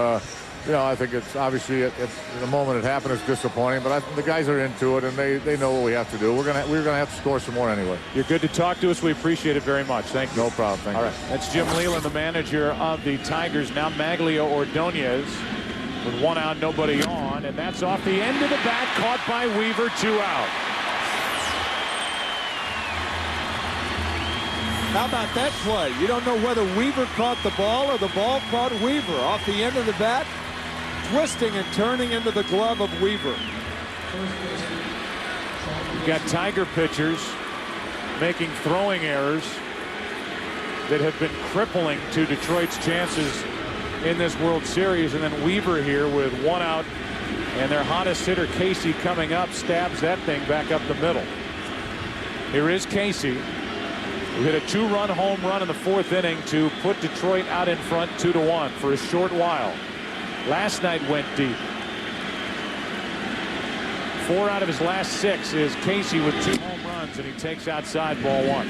you know, I think it's obviously at the moment it happened, it's disappointing, but the guys are into it, and they know what we have to do. We're gonna have to score some more anyway. You're good to talk to us. We appreciate it very much. Thank you. No problem. Thank you. All right. That's Jim Leyland, the manager of the Tigers. Now Maglio Ordonez with 1 out, nobody on, and that's off the end of the bat, caught by Weaver, 2 out. How about that play? You don't know whether Weaver caught the ball or the ball caught Weaver. Off the end of the bat, twisting and turning into the glove of Weaver. You've got Tiger pitchers making throwing errors that have been crippling to Detroit's chances in this World Series, and then Weaver here with 1 out, and their hottest hitter Casey coming up stabs that thing back up the middle. Here is Casey, who hit a 2-run home run in the 4th inning to put Detroit out in front 2-1 for a short while. Last night went deep. 4 out of his last 6 is Casey with 2 home runs, and he takes outside ball 1.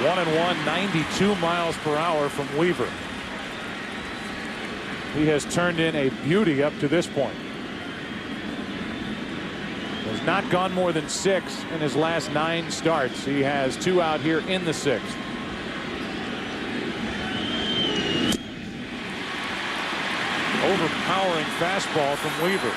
One and 1, 92 miles per hour from Weaver. He has turned in a beauty up to this point. Has not gone more than 6 in his last 9 starts. He has 2 out here in the 6th. Overpowering fastball from Weaver.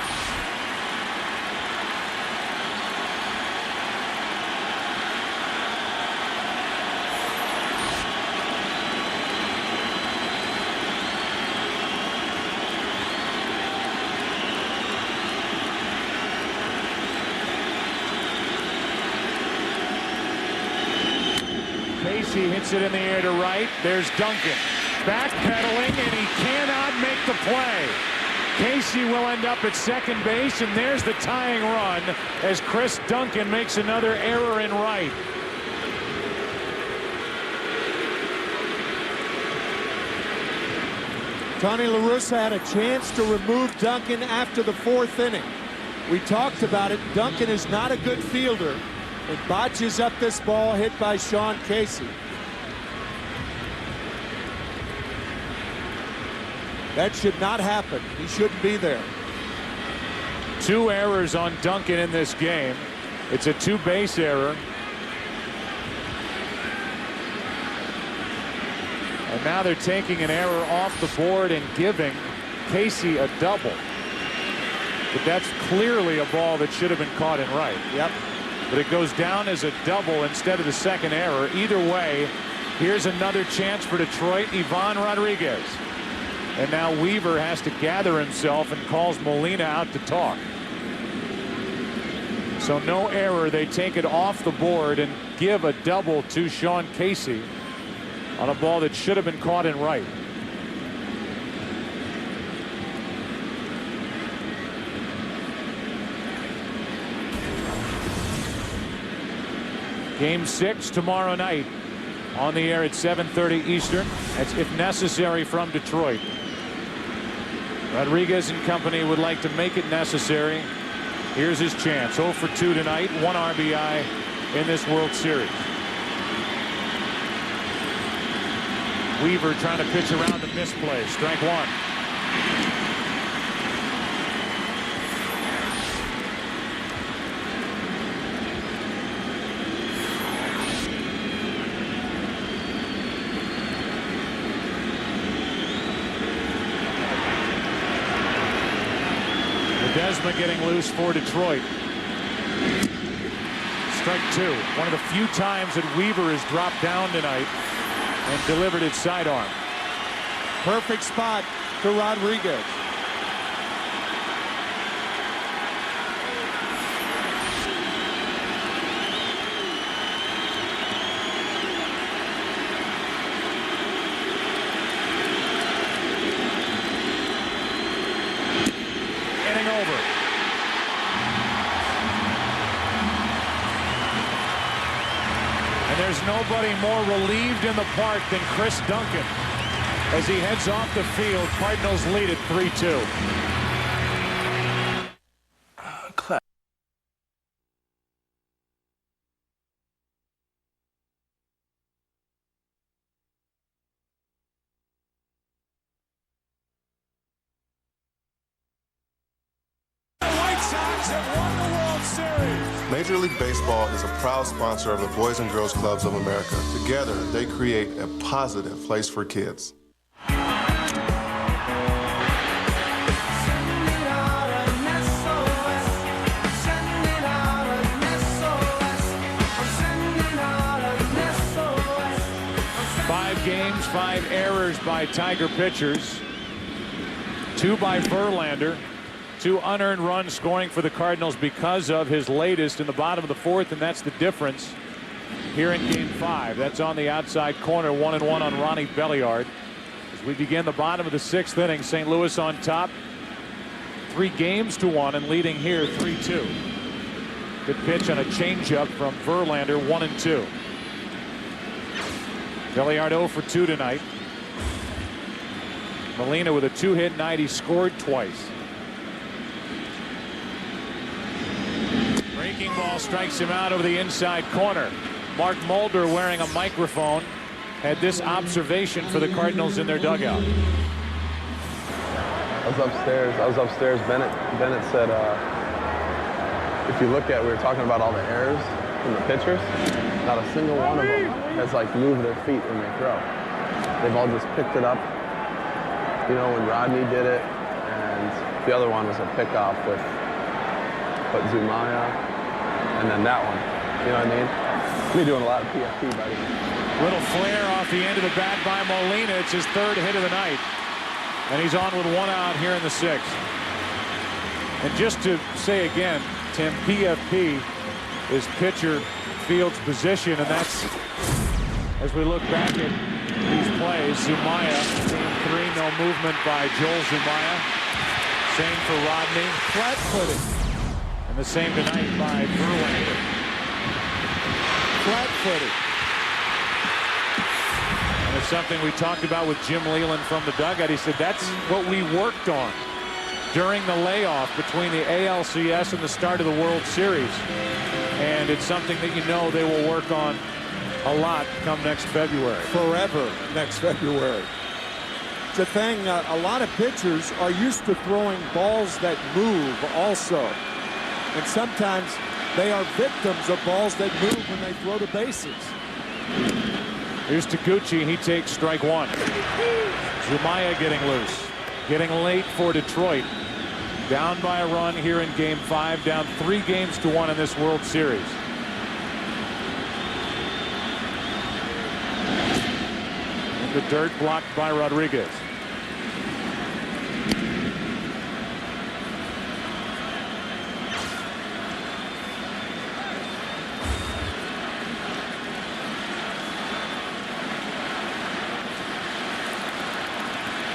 Casey hits it in the air to right. There's Duncan backpedaling, and he cannot make the play. Casey will end up at second base, and there's the tying run as Chris Duncan makes another error in right. Tony La Russa had a chance to remove Duncan after the 4th inning. We talked about it. Duncan is not a good fielder. It botches up this ball hit by Sean Casey. That should not happen. He shouldn't be there. 2 errors on Duncan in this game. It's a 2-base error. And now they're taking an error off the board and giving Casey a double. But that's clearly a ball that should have been caught in right. Yep. But it goes down as a double instead of the second error. Either way, here's another chance for Detroit. Ivan Rodriguez. And now Weaver has to gather himself and calls Molina out to talk. So no error. They take it off the board and give a double to Sean Casey on a ball that should have been caught in right. Game 6 tomorrow night on the air at 7:30 Eastern. That's if necessary from Detroit. Rodriguez and company would like to make it necessary. Here's his chance. 0 for 2 tonight. 1 RBI in this World Series. Weaver trying to pitch around the misplay. Strike 1. Desma getting loose for Detroit. Strike 2. One of the few times that Weaver has dropped down tonight and delivered it sidearm. Perfect spot to Rodriguez. Inning over. And there's nobody more relieved in the park than Chris Duncan. As he heads off the field, Cardinals lead at 3-2. White Sox have won the World Series. Major League Baseball is a proud sponsor of the Boys and Girls Clubs of America. Together, they create a positive place for kids. Five games, 5 errors by Tiger pitchers. 2 by Verlander. 2 unearned runs scoring for the Cardinals because of his latest in the bottom of the 4th, and that's the difference here in Game 5. That's on the outside corner, 1-1 on Ronnie Belliard. As we begin the bottom of the 6th inning, St. Louis on top, 3 games to 1, and leading here 3-2. Good pitch on a changeup from Verlander, 1-2. Belliard 0 for 2 tonight. Molina with a 2-hit night. He scored twice. Breaking ball strikes him out over the inside corner. Mark Mulder, wearing a microphone, had this observation for the Cardinals in their dugout. I was upstairs. Bennett said, if you look at, we were talking about all the errors from the pitchers. Not a single one of them has moved their feet when they throw. They've all just picked it up. You know, when Rodney did it, and the other one was a pickoff with Zumaya, and then that one. You know what I mean? Me doing a lot of PFP, buddy. Little flare off the end of the bat by Molina. It's his 3rd hit of the night. And he's on with 1 out here in the 6th. And just to say again, Tim, PFP is pitcher field's position, and that's, as we look back at these plays, Zumaya, Game 3, no movement by Joel Zumaya. Same for Rodney, flat-footed. And the same tonight by Verlander. Flat-footed. And it's something we talked about with Jim Leland from the dugout. He said that's what we worked on during the layoff between the ALCS and the start of the World Series. And it's something that you know they will work on a lot come next February. Forever next February. It's a thing, a lot of pitchers are used to throwing balls that move also. And sometimes they are victims of balls that move when they throw the bases. Here's Taguchi. He takes strike 1. Zumaya getting loose. Getting late for Detroit. Down by a run here in Game 5. Down 3 games to 1 in this World Series. In the dirt, blocked by Rodriguez.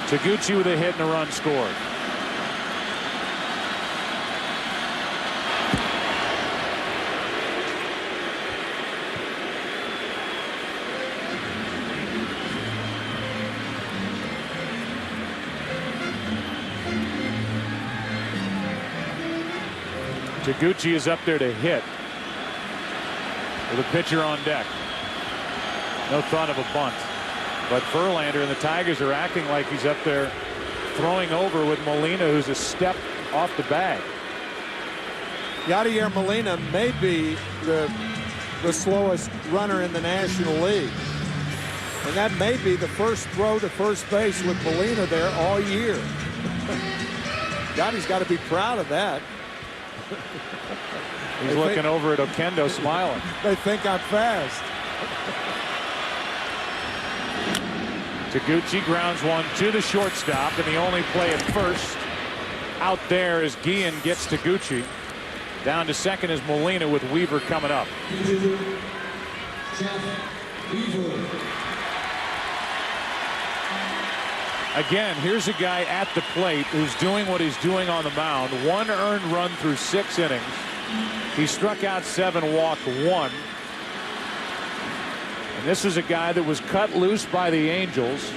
Taguchi with a hit and a run scored. Taguchi is up there to hit with a pitcher on deck. No thought of a bunt. But Verlander and the Tigers are acting like he's up there throwing over with Molina, who's a step off the bag. Yadier Molina may be the slowest runner in the National League. And that may be the first throw to first base with Molina there all year. Yadi's got to be proud of that. He's looking over at Oquendo smiling. They think I'm fast. Taguchi grounds one to the shortstop, and the only play at first out there as Guillen gets Taguchi. Down to second is Molina with Weaver coming up. Again, here's a guy at the plate who's doing what he's doing on the mound. 1 earned run through 6 innings. He struck out 7, walked 1. And this is a guy that was cut loose by the Angels,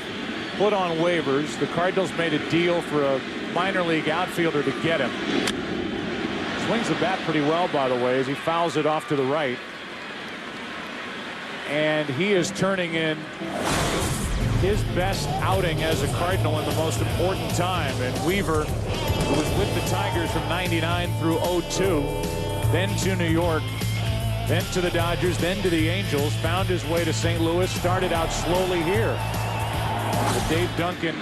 put on waivers. The Cardinals made a deal for a minor league outfielder to get him. Swings the bat pretty well, by the way, as he fouls it off to the right. And he is turning in his best outing as a Cardinal in the most important time. And Weaver, who was with the Tigers from '99 through '02, then to New York, then to the Dodgers, then to the Angels, found his way to St. Louis, started out slowly here. But Dave Duncan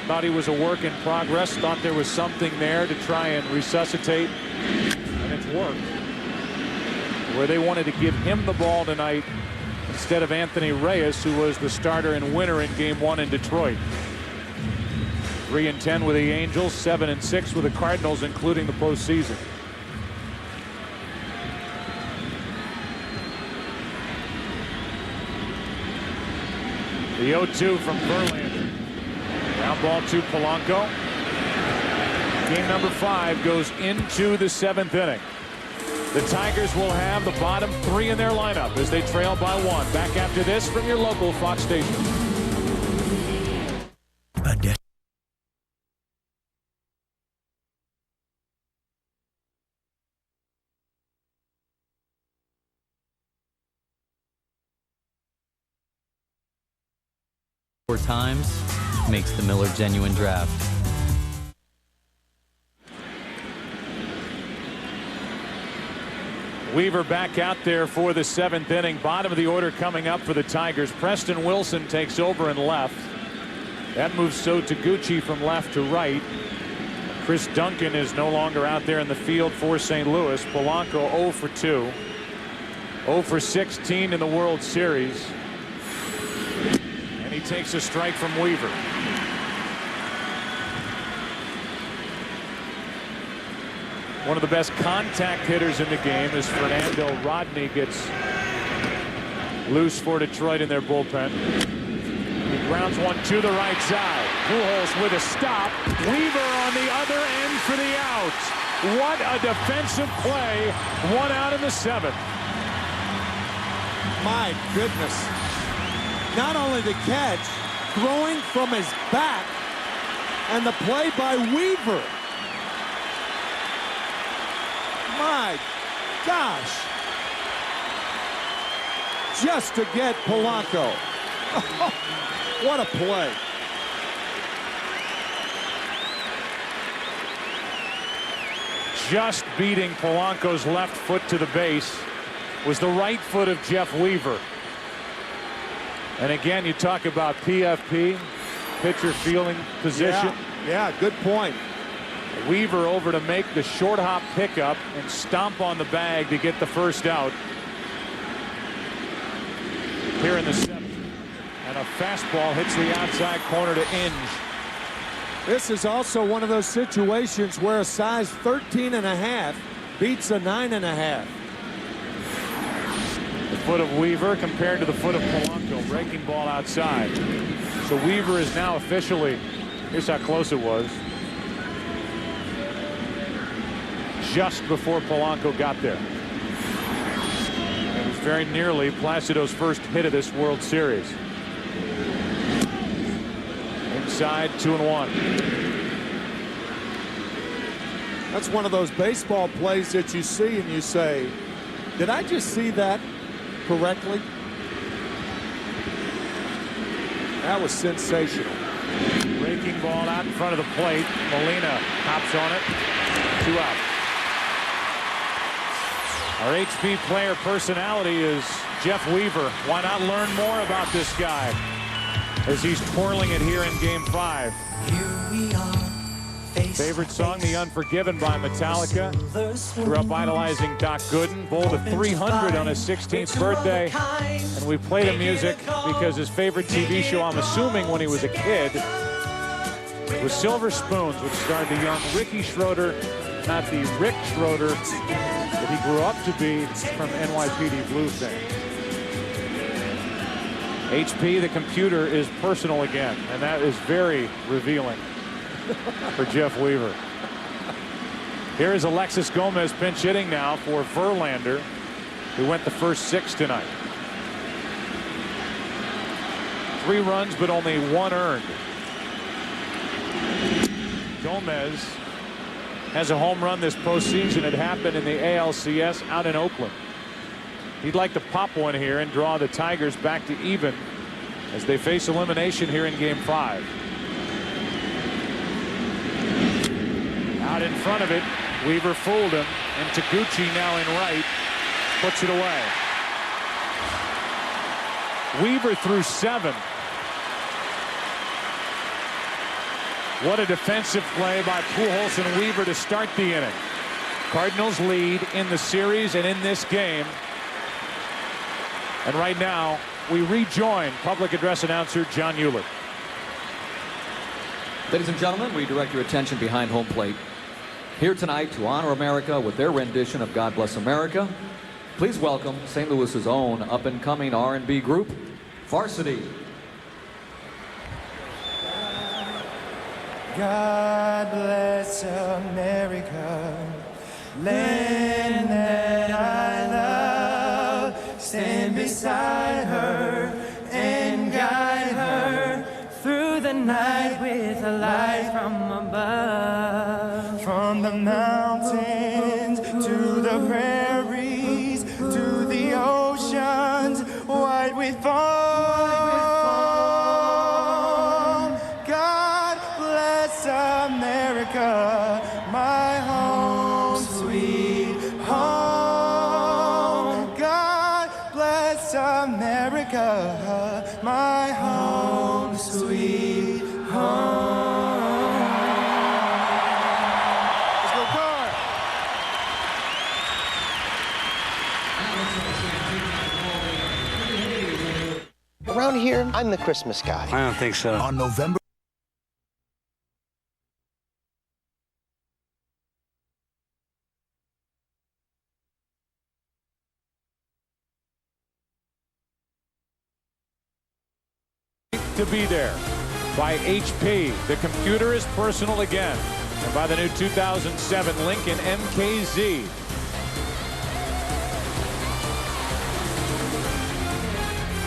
thought he was a work in progress, thought there was something there to try and resuscitate, and it's worked. Where they wanted to give him the ball tonight instead of Anthony Reyes, who was the starter and winner in Game 1 in Detroit. 3-10 with the Angels, 7-6 with the Cardinals, including the postseason. The 0-2 from Verlander. Ground ball to Polanco. Game number 5 goes into the 7th inning. The Tigers will have the bottom 3 in their lineup as they trail by 1. Back after this from your local Fox station. Four times makes the Miller Genuine Draft. Weaver back out there for the 7th inning. Bottom of the order coming up for the Tigers. Preston Wilson takes over in left. That moves So Taguchi from left to right. Chris Duncan is no longer out there in the field for St. Louis. Polanco 0 for 2. 0 for 16 in the World Series. And he takes a strike from Weaver. One of the best contact hitters in the game is Fernando Rodney. Gets loose for Detroit in their bullpen. He grounds one to the right side. Pujols with a stop. Weaver on the other end for the out. What a defensive play. 1 out in the 7th. My goodness. Not only the catch, throwing from his back, and the play by Weaver. My gosh. Just to get Polanco. What a play. Just beating Polanco's left foot to the base was the right foot of Jeff Weaver. And again, you talk about PFP, pitcher fielding position. Yeah, good point. Weaver over to make the short hop pickup and stomp on the bag to get the first out here in the 7th. And a fastball hits the outside corner to Inge. This is also one of those situations where a size 13.5 beats a 9.5. The foot of Weaver compared to the foot of Polanco. Breaking ball outside. So Weaver is now officially, here's how close it was, just before Polanco got there. It was very nearly Placido's first hit of this World Series. Inside, 2-1. That's one of those baseball plays that you see and you say, did I just see that correctly? That was sensational. Breaking ball out in front of the plate. Molina hops on it. 2 out. Our HP player personality is Jeff Weaver. Why not learn more about this guy as he's twirling it here in Game 5? Here we are, Favorite song, The Unforgiven by Metallica. Grew up idolizing Doc Gooden. Bowled a 300 on his 16th birthday. And we played the music because his favorite TV show, I'm assuming when he was a kid, was Silver Spoons, which starred the young Ricky Schroeder, not the Rick Schroeder that he grew up to be from NYPD Blue fame. HP, the computer, is personal again, and that is very revealing for Jeff Weaver. Here is Alexis Gomez pinch hitting now for Verlander, who went the first 6 tonight. 3 runs, but only 1 earned. Gomez has a home run this postseason. It happened in the ALCS out in Oakland. He'd like to pop one here and draw the Tigers back to even as they face elimination here in Game 5. Out in front of it, Weaver fooled him, and Taguchi now in right puts it away. Weaver threw 7. What a defensive play by Pujols and Weaver to start the inning. Cardinals lead in the series and in this game. And right now, we rejoin public address announcer John Hewlett. Ladies and gentlemen, we direct your attention behind home plate. Here tonight to honor America with their rendition of God Bless America, please welcome St. Louis's own up-and-coming R&B group, Varsity. God bless America, land that I love. Stand beside her and guide her through the night with a light from above. From the mountains to the prairies to the oceans white with foam. America, my home, sweet home. God bless America, my home, sweet home. Let's go, Card. Around here, I'm the Christmas guy. I don't think so. On November to be there by HP. The computer is personal again. And by the new 2007 Lincoln MKZ.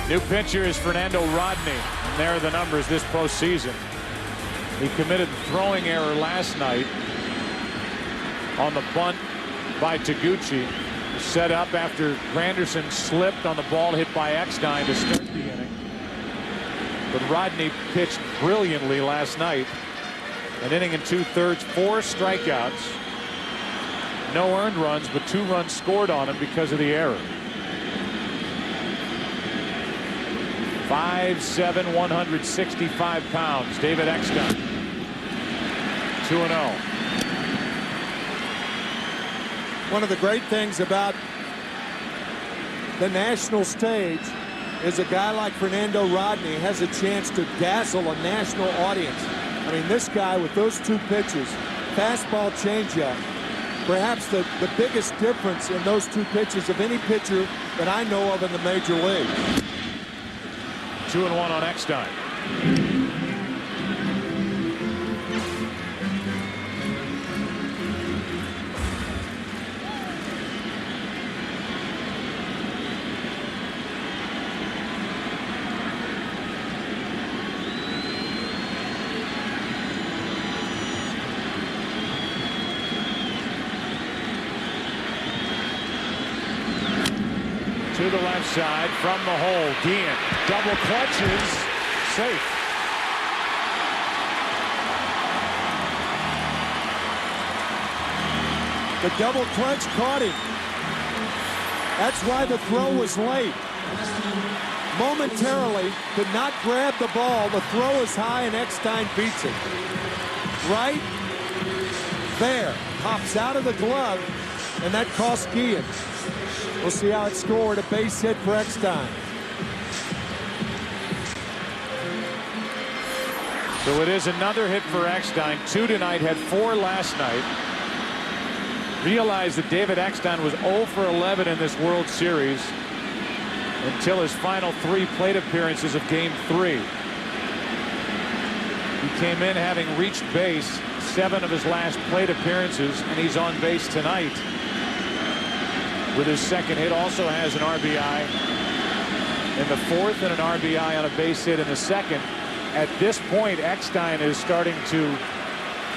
New pitcher is Fernando Rodney. And there are the numbers this postseason. He committed the throwing error last night on the bunt by Taguchi. Set up after Granderson slipped on the ball hit by Eckstein to start the inning. But Rodney pitched brilliantly last night. An inning and 2/3, 4 strikeouts. No earned runs, but 2 runs scored on him because of the error. 5'7", 165 pounds. David Eckstein. 2-0. One of the great things about the national stage is a guy like Fernando Rodney has a chance to dazzle a national audience. I mean, this guy with those 2 pitches, fastball, changeup, perhaps the biggest difference in those 2 pitches of any pitcher that I know of in the major league. 2-1 on Eckstein. To the left side from the hole. Guillen double clutches. Safe. The double clutch caught him. That's why the throw was late. Momentarily could not grab the ball. The throw is high and Eckstein beats it. Right, there. Pops out of the glove, and that costs Guillen. We'll see how it's scored. A base hit for Eckstein. So it is another hit for Eckstein. 2 tonight, had 4 last night. Realized that David Eckstein was 0 for 11 in this World Series until his final 3 plate appearances of Game 3. He came in having reached base 7 of his last plate appearances, and he's on base tonight with his second hit. Also has an RBI in the 4th and an RBI on a base hit in the 2nd. At this point, Eckstein is starting to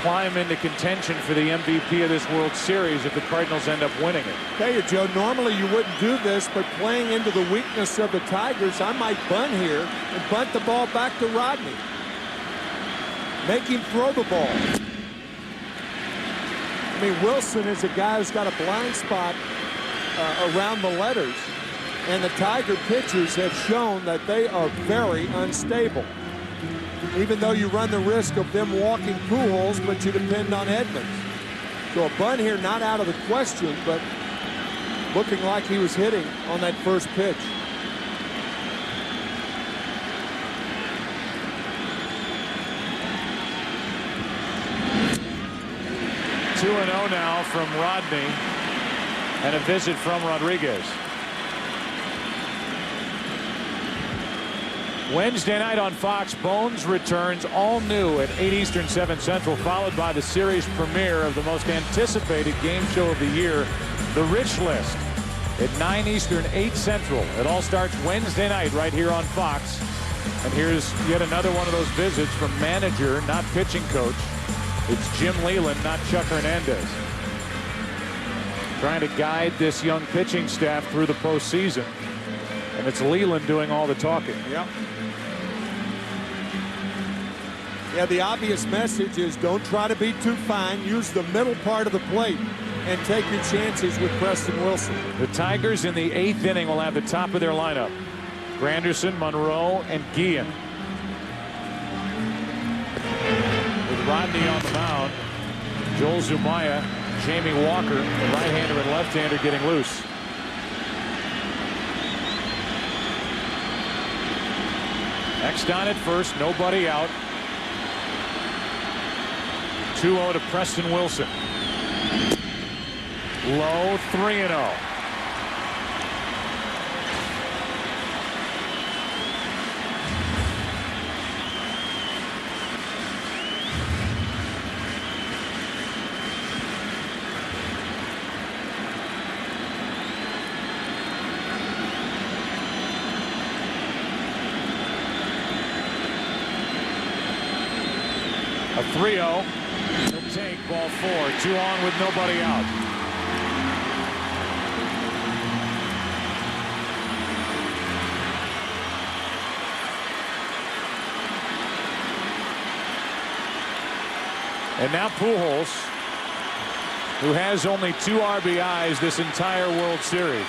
climb into contention for the MVP of this World Series if the Cardinals end up winning it. Tell you, Joe, normally you wouldn't do this, but playing into the weakness of the Tigers, I might bunt here and bunt the ball back to Rodney. Make him throw the ball. I mean, Wilson is a guy who's got a blind spot around the letters, and the Tiger pitchers have shown that they are very unstable. Even though you run the risk of them walking Pujols, but you depend on Edmonds. So a bunt here not out of the question, but looking like he was hitting on that first pitch. Two 2-0 now from Rodney, and a visit from Rodriguez. Wednesday night on Fox, Bones returns all new at 8 Eastern, 7 Central, followed by the series premiere of the most anticipated game show of the year, The Rich List, at 9 Eastern, 8 Central. It all starts Wednesday night right here on Fox. And here's yet another one of those visits from manager, not pitching coach. It's Jim Leland, not Chuck Hernandez. Trying to guide this young pitching staff through the postseason. And it's Leland doing all the talking. Yep. Yeah, the obvious message is don't try to be too fine. Use the middle part of the plate and take your chances with Preston Wilson. The Tigers in the 8th inning will have the top of their lineup. Granderson, Monroe, and Guillen. With Rodney on the mound, Joel Zumaya, Jamie Walker, the right-hander and left-hander getting loose. Eckstein at first, nobody out. 2-0 to Preston Wilson. Low, 3-0. A 3-0. He'll take ball 4. 2 on with nobody out. And now Pujols, who has only 2 RBIs this entire World Series.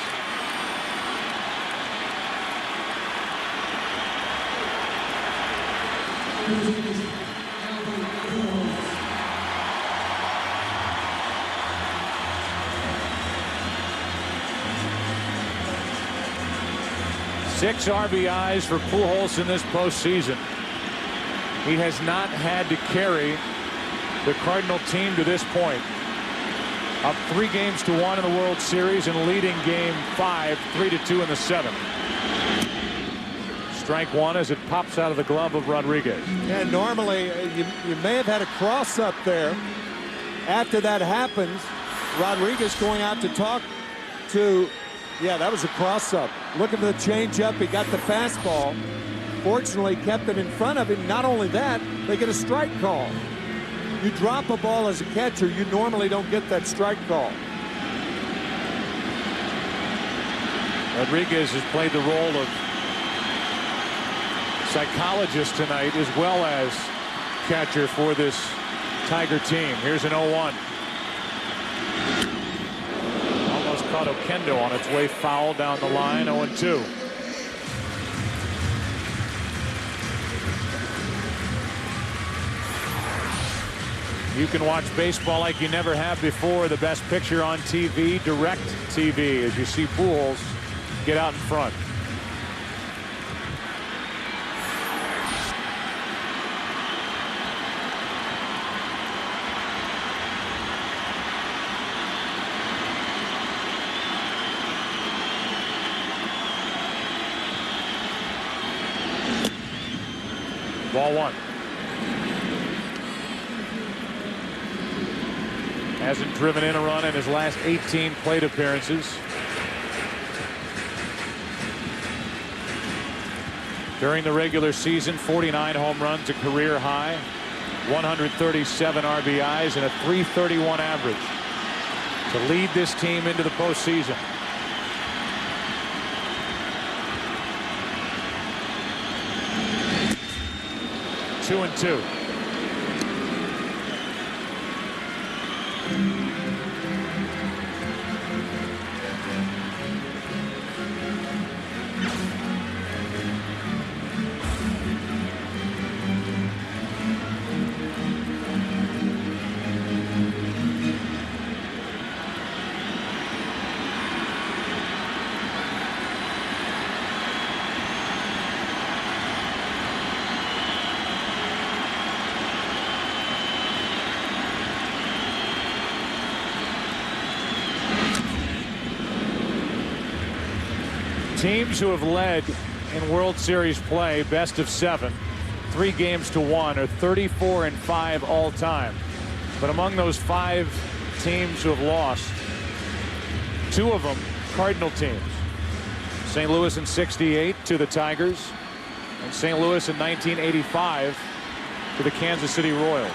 Six RBIs for Pujols in this postseason. He has not had to carry the Cardinal team to this point. Up 3-1 in the World Series and leading Game 5, 3-2 in the 7th. Strike 1 as it pops out of the glove of Rodriguez. Yeah, normally you may have had a cross up there. After that happens, Rodriguez going out to talk to, yeah, that was a cross up. Looking for the changeup, he got the fastball. Fortunately, kept it in front of him. Not only that, they get a strike call. You drop a ball as a catcher, you normally don't get that strike call. Rodriguez has played the role of psychologist tonight as well as catcher for this Tiger team. Here's an 0-1. Almost caught Oquendo on its way foul down the line. 0-2. You can watch baseball like you never have before. The best picture on TV, direct TV, as you see Pujols get out in front. Ball one. Hasn't driven in a run in his last 18 plate appearances. During the regular season, 49 home runs, a career high, 137 RBIs, and a .331 average to lead this team into the postseason. Two and two. Teams who have led in World Series play, best of 7, 3 games to 1, are 34-5 all time. But among those 5 teams who have lost, 2 of them Cardinal teams. St. Louis in '68 to the Tigers, and St. Louis in 1985 to the Kansas City Royals.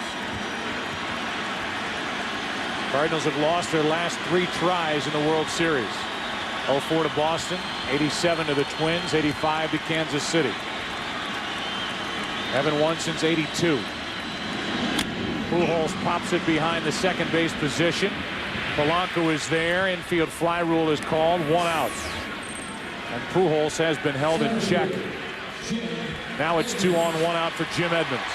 Cardinals have lost their last 3 tries in the World Series. 04 to Boston, 87 to the Twins, 85 to Kansas City. Haven't won since '82. Pujols pops it behind the second base position. Polanco is there. Infield fly rule is called. 1 out. And Pujols has been held in check. Now it's 2 on, 1 out for Jim Edmonds.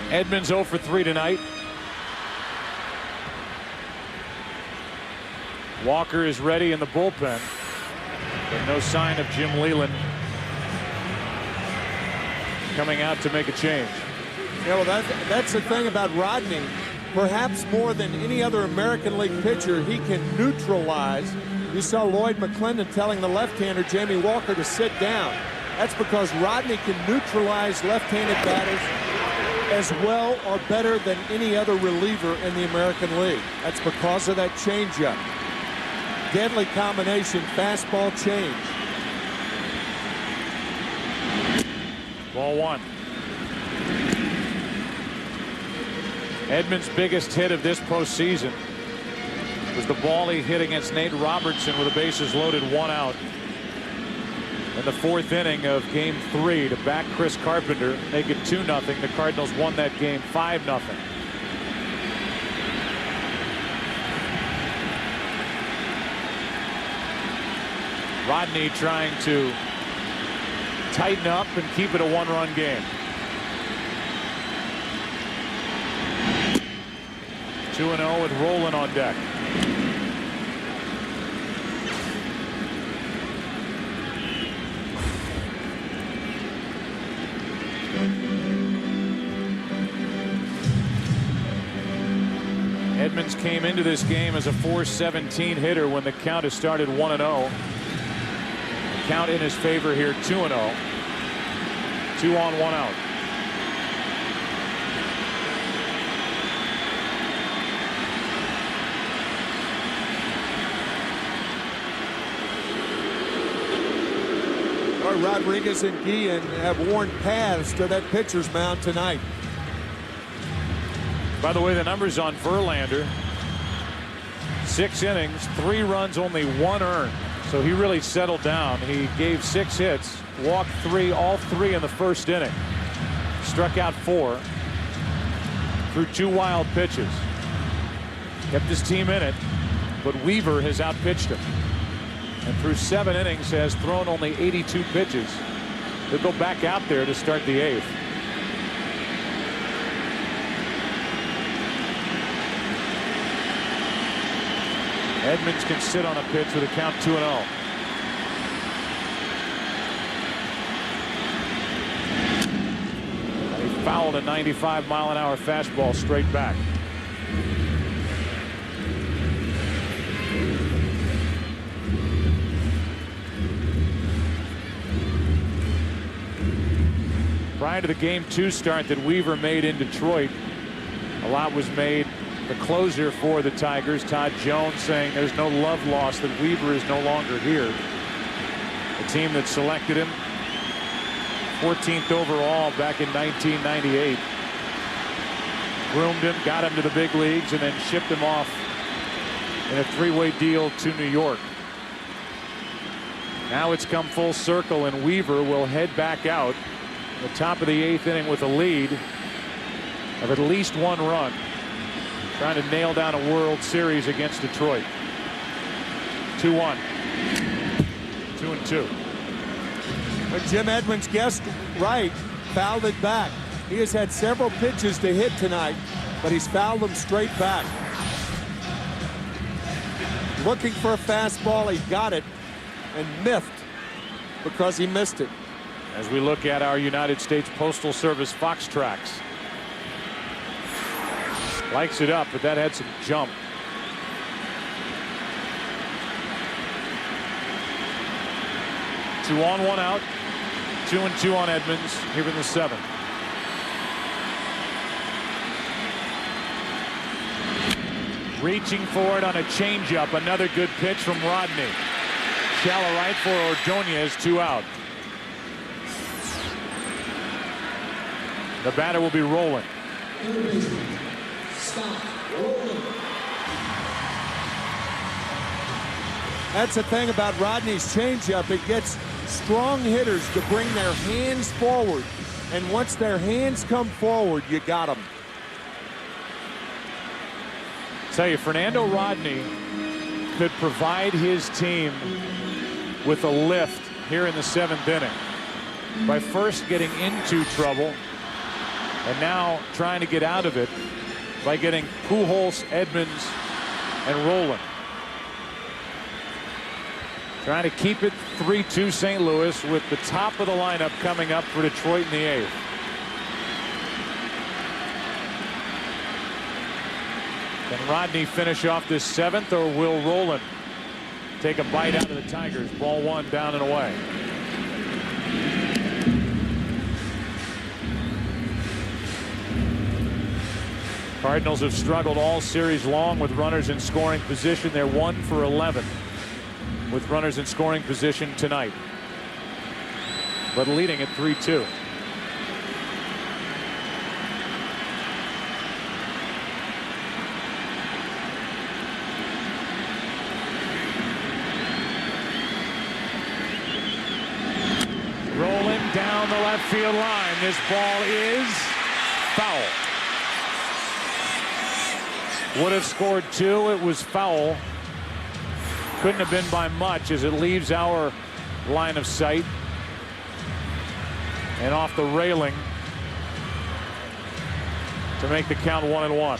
Edmonds 0 for 3 tonight. Walker is ready in the bullpen, but no sign of Jim Leyland coming out to make a change. Yeah, well, that's the thing about Rodney. Perhaps more than any other American League pitcher, he can neutralize. You saw Lloyd McClendon telling the left-hander Jamie Walker to sit down. That's because Rodney can neutralize left-handed batters as well or better than any other reliever in the American League. That's because of that changeup. Deadly combination, fastball change. Ball 1. Edmonds' biggest hit of this postseason was the ball he hit against Nate Robertson with the bases loaded, 1 out. In the 4th inning of Game 3 to back Chris Carpenter, make it 2-0. The Cardinals won that game 5-0. Rodney trying to tighten up and keep it a 1-run game. 2-0 with Rolen on deck. Edmonds came into this game as a .417 hitter when the count has started 1-0. The count in his favor here, 2-0. 2 on, 1 out. Rodriguez and Guillen have worn paths to that pitcher's mound tonight. By the way, the numbers on Verlander: 6 innings, 3 runs, only 1 earned. So he really settled down. He gave 6 hits, walked 3, all 3 in the 1st inning. Struck out 4, threw 2 wild pitches. Kept his team in it, but Weaver has outpitched him. and through 7 innings has thrown only 82 pitches. He'll go back out there to start the 8th. Edmonds can sit on a pitch with a count 2-0. He fouled a 95-mile-an-hour fastball straight back. Prior to the Game 2 start that Weaver made in Detroit, a lot was made. The closer for the Tigers, Todd Jones, saying there's no love lost, that Weaver is no longer here. The team that selected him 14th overall back in 1998. Groomed him, got him to the big leagues, and then shipped him off in a 3-way deal to New York. Now it's come full circle, and Weaver will head back out at the top of the 8th inning with a lead of at least 1 run, trying to nail down a World Series against Detroit. 2-1. 2-2. But Jim Edmonds guessed right, fouled it back. He has had several pitches to hit tonight, but he's fouled them straight back. Looking for a fastball, he got it and miffed because he missed it. As we look at our United States Postal Service Fox tracks. Likes it up, but that had some jump. Two on, 1 out. 2-2 on Edmonds here in the 7th. Reaching for it on a changeup. Another good pitch from Rodney. Shallow right for Ordonez. 2 out. The batter will be rolling. That's the thing about Rodney's changeup. It gets strong hitters to bring their hands forward. And once their hands come forward, you got them. Tell you, Fernando Rodney could provide his team with a lift here in the 7th inning by first getting into trouble and now trying to get out of it by getting Pujols, Edmonds, and Rolen. Trying to keep it 3-2 St. Louis with the top of the lineup coming up for Detroit in the 8th. Can Rodney finish off this 7th, or will Rolen take a bite out of the Tigers? Ball 1 down and away. Cardinals have struggled all series long with runners in scoring position. They're 1 for 11 with runners in scoring position tonight, but leading at 3-2. Rolling down the left field line. This ball is foul. Would have scored 2. It was foul. Couldn't have been by much as it leaves our line of sight and off the railing to make the count 1-1.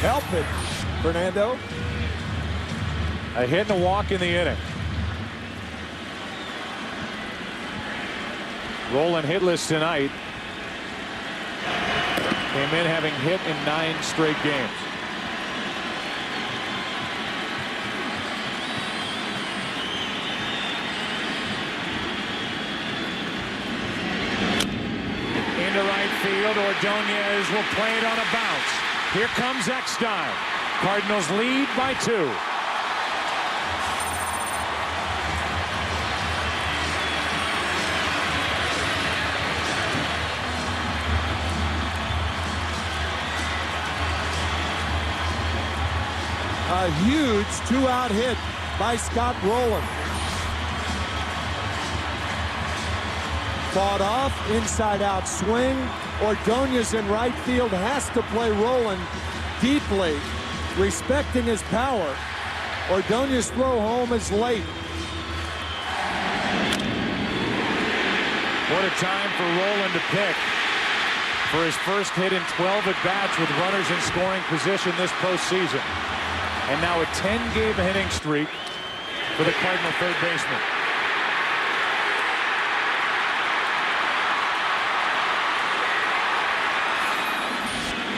Help it, Fernando. A hit and a walk in the inning. Rolen hitless tonight. Came in having hit in 9 straight games. Into right field. Ordonez will play it on a bounce. Here comes Eckstein. Cardinals lead by 2. A huge 2-out hit by Scott Rolen. Fought off, inside-out swing, Ordonez in right field has to play Rolen deeply, respecting his power. Ordonez throw home is late. What a time for Rolen to pick for his first hit in 12 at-bats with runners in scoring position this postseason. And now a 10-game hitting streak for the Cardinal third baseman.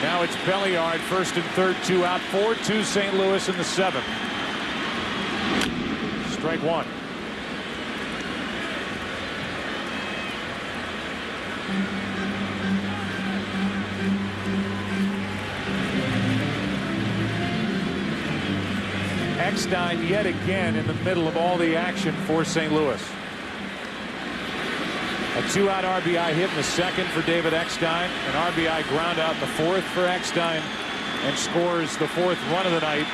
Now it's Belliard, first and third, 2 out, 4-2 St. Louis in the 7th. Strike one. Eckstein yet again in the middle of all the action for St. Louis. A 2-out RBI hit in the 2nd for David Eckstein. An RBI ground out in the 4th for Eckstein, and scores the 4th run of the night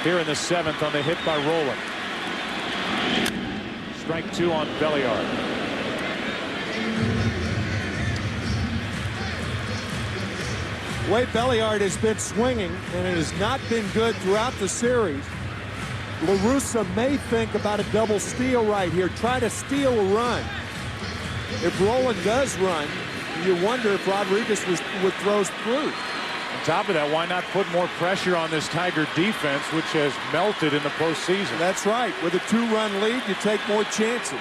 here in the 7th on the hit by Rolen. Strike 2 on Belliard. Way Belliard has been swinging, and it has not been good throughout the series. La Russa may think about a double steal right here, try to steal a run. If Rolen does run, you wonder if Rodriguez would throw through. On top of that, why not put more pressure on this Tiger defense, which has melted in the postseason? That's right. With a 2-run lead, you take more chances.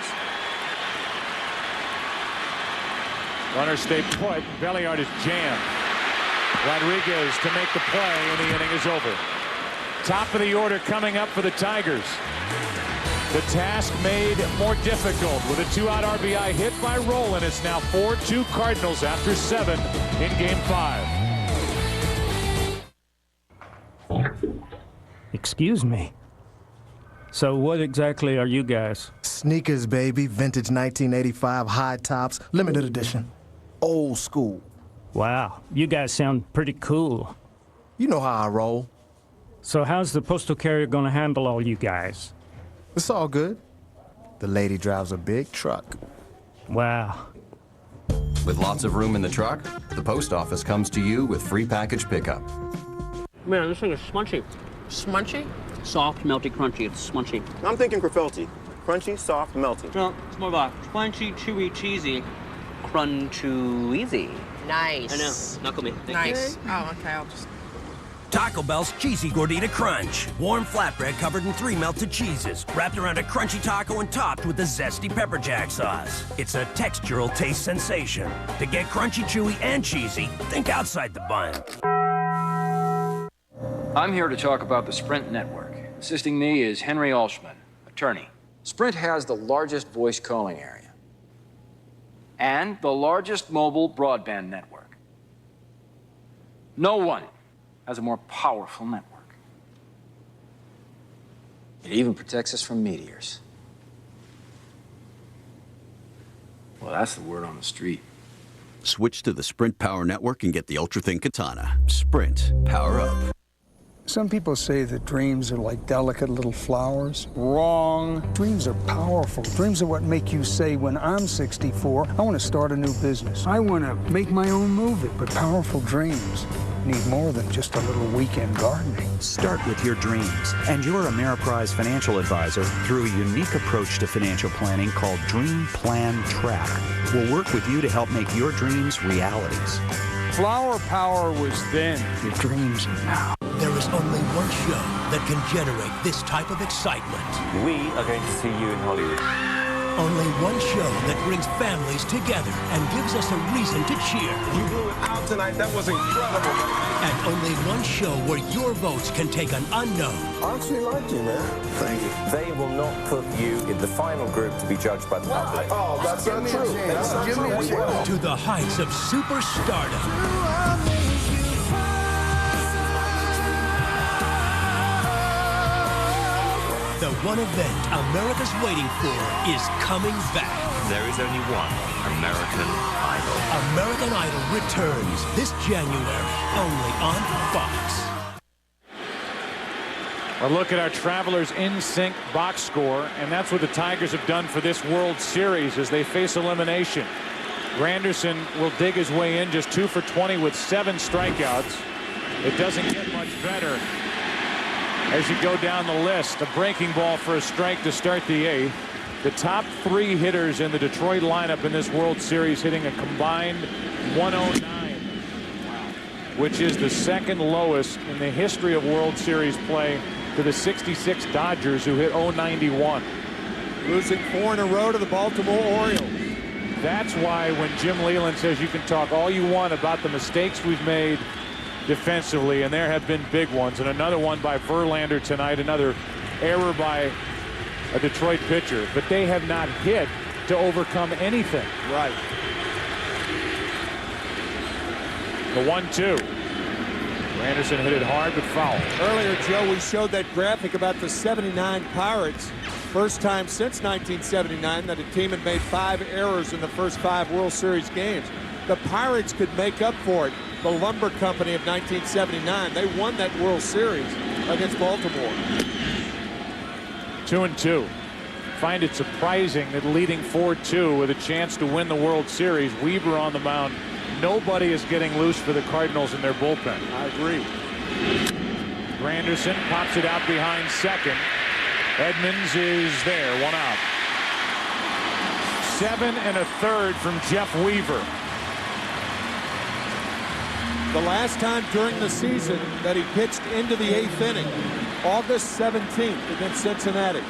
Runners stay put. Belliard is jammed. Rodriguez to make the play, and the inning is over. Top of the order coming up for the Tigers. The task made more difficult with a 2-out RBI hit by Rolen. It's now 4-2 Cardinals after 7 in Game 5. Excuse me. So what exactly are you guys? Sneakers, baby. Vintage 1985 high tops, limited edition. Old school. Wow, you guys sound pretty cool. You know how I roll. So how's the postal carrier going to handle all you guys? It's all good. The lady drives a big truck. Wow. With lots of room in the truck, the post office comes to you with free package pickup. Man, this thing is smunchy. Smunchy? Soft, melty, crunchy. It's smunchy. I'm thinking Craffelty. Crunchy, soft, melty. No, it's more about crunchy, chewy, cheesy, crunch-easy. Nice. I know. Knuckle me. Thank Nice. you. Oh, okay. I'll just... Taco Bell's Cheesy Gordita Crunch. Warm flatbread covered in 3 melted cheeses, wrapped around a crunchy taco and topped with a zesty pepper jack sauce. It's a textural taste sensation. To get crunchy, chewy, and cheesy, think outside the bun. I'm here to talk about the Sprint network. Assisting me is Henry Alshman, attorney. Sprint has the largest voice calling area and the largest mobile broadband network. No one has a more powerful network. It even protects us from meteors. Well, that's the word on the street. Switch to the Sprint Power Network and get the ultra-thin Katana. Sprint. Power up. Some people say that dreams are like delicate little flowers. Wrong. Dreams are powerful. Dreams are what make you say, when I'm 64, I want to start a new business. I want to make my own movie. But powerful dreams need more than just a little weekend gardening. Start with your dreams and your Ameriprise financial advisor through a unique approach to financial planning called Dream Plan Track. We'll work with you to help make your dreams realities. Flower power was then. Your dreams are now. There is only one show that can generate this type of excitement. We are going to see you in Hollywood. Only one show that brings families together and gives us a reason to cheer. You blew it out tonight. That was incredible. And only one show where your votes can take an unknown. I actually like you, man. Thank you. They will not put you in the final group to be judged by the public. Oh, that's not true. That's not true. To the heights of superstardom. The one event America's waiting for is coming back. There is only one American Idol. American Idol returns this January, only on Fox. A look at our Travelers in sync box score, and that's what the Tigers have done for this World Series as they face elimination. Granderson will dig his way in, just 2 for 20 with 7 strikeouts. It doesn't get much better as you go down the list. A breaking ball for a strike to start the 8th. The top 3 hitters in the Detroit lineup in this World Series hitting a combined 109, which is the second lowest in the history of World Series play, to the 66 Dodgers, who hit 091. Losing 4 in a row to the Baltimore Orioles. That's why when Jim Leyland says you can talk all you want about the mistakes we've made defensively, and there have been big ones, and another one by Verlander tonight, another error by a Detroit pitcher, but they have not hit to overcome anything. Right. The 1-2. Anderson hit it hard but foul. Earlier, Joe, we showed that graphic about the 79 Pirates. First time since 1979 that a team had made 5 errors in the first 5 World Series games. The Pirates could make up for it. The Lumber Company of 1979, they won that World Series against Baltimore. 2-2. Find it surprising that leading 4-2 with a chance to win the World Series, Weaver on the mound, nobody is getting loose for the Cardinals in their bullpen. I agree. Granderson pops it out behind second. Edmonds is there, 1 out. 7 1/3 from Jeff Weaver. The last time during the season that he pitched into the 8th inning, August 17th against Cincinnati.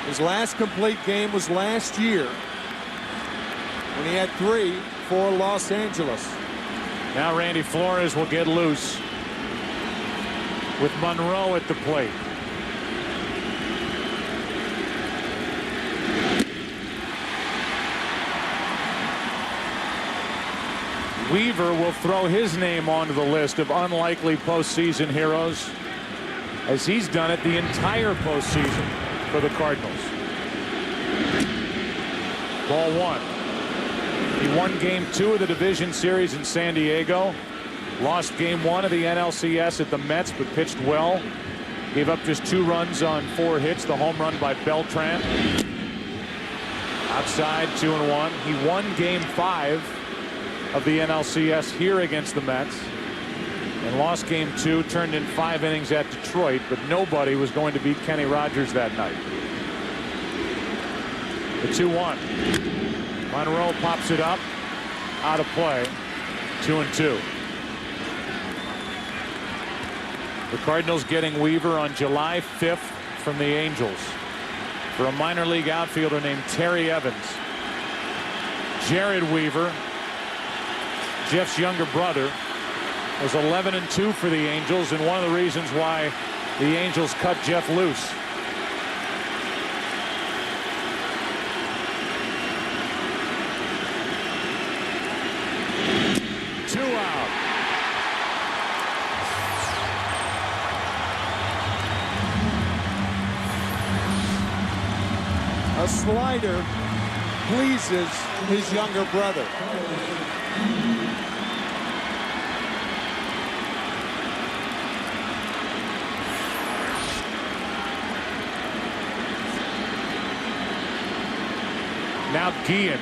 His last complete game was last year when he had 3 for Los Angeles. Now Randy Flores will get loose with Monroe at the plate. Weaver will throw his name onto the list of unlikely postseason heroes, as he's done it the entire postseason for the Cardinals. Ball 1. He won Game 2 of the division series in San Diego. Lost Game 1 of the NLCS at the Mets, but pitched well. Gave up just 2 runs on 4 hits. The home run by Beltran. Outside, 2-1. He won Game 5 of the NLCS here against the Mets, and lost Game 2, turned in 5 innings at Detroit, but nobody was going to beat Kenny Rogers that night. The 2-1. Monroe pops it up, out of play, 2-2. The Cardinals getting Weaver on July 5th from the Angels for a minor league outfielder named Terry Evans. Jared Weaver, Jeff's younger brother, was 11-2 for the Angels, and one of the reasons why the Angels cut Jeff loose. Two out. A slider pleases his younger brother. Now Guillen.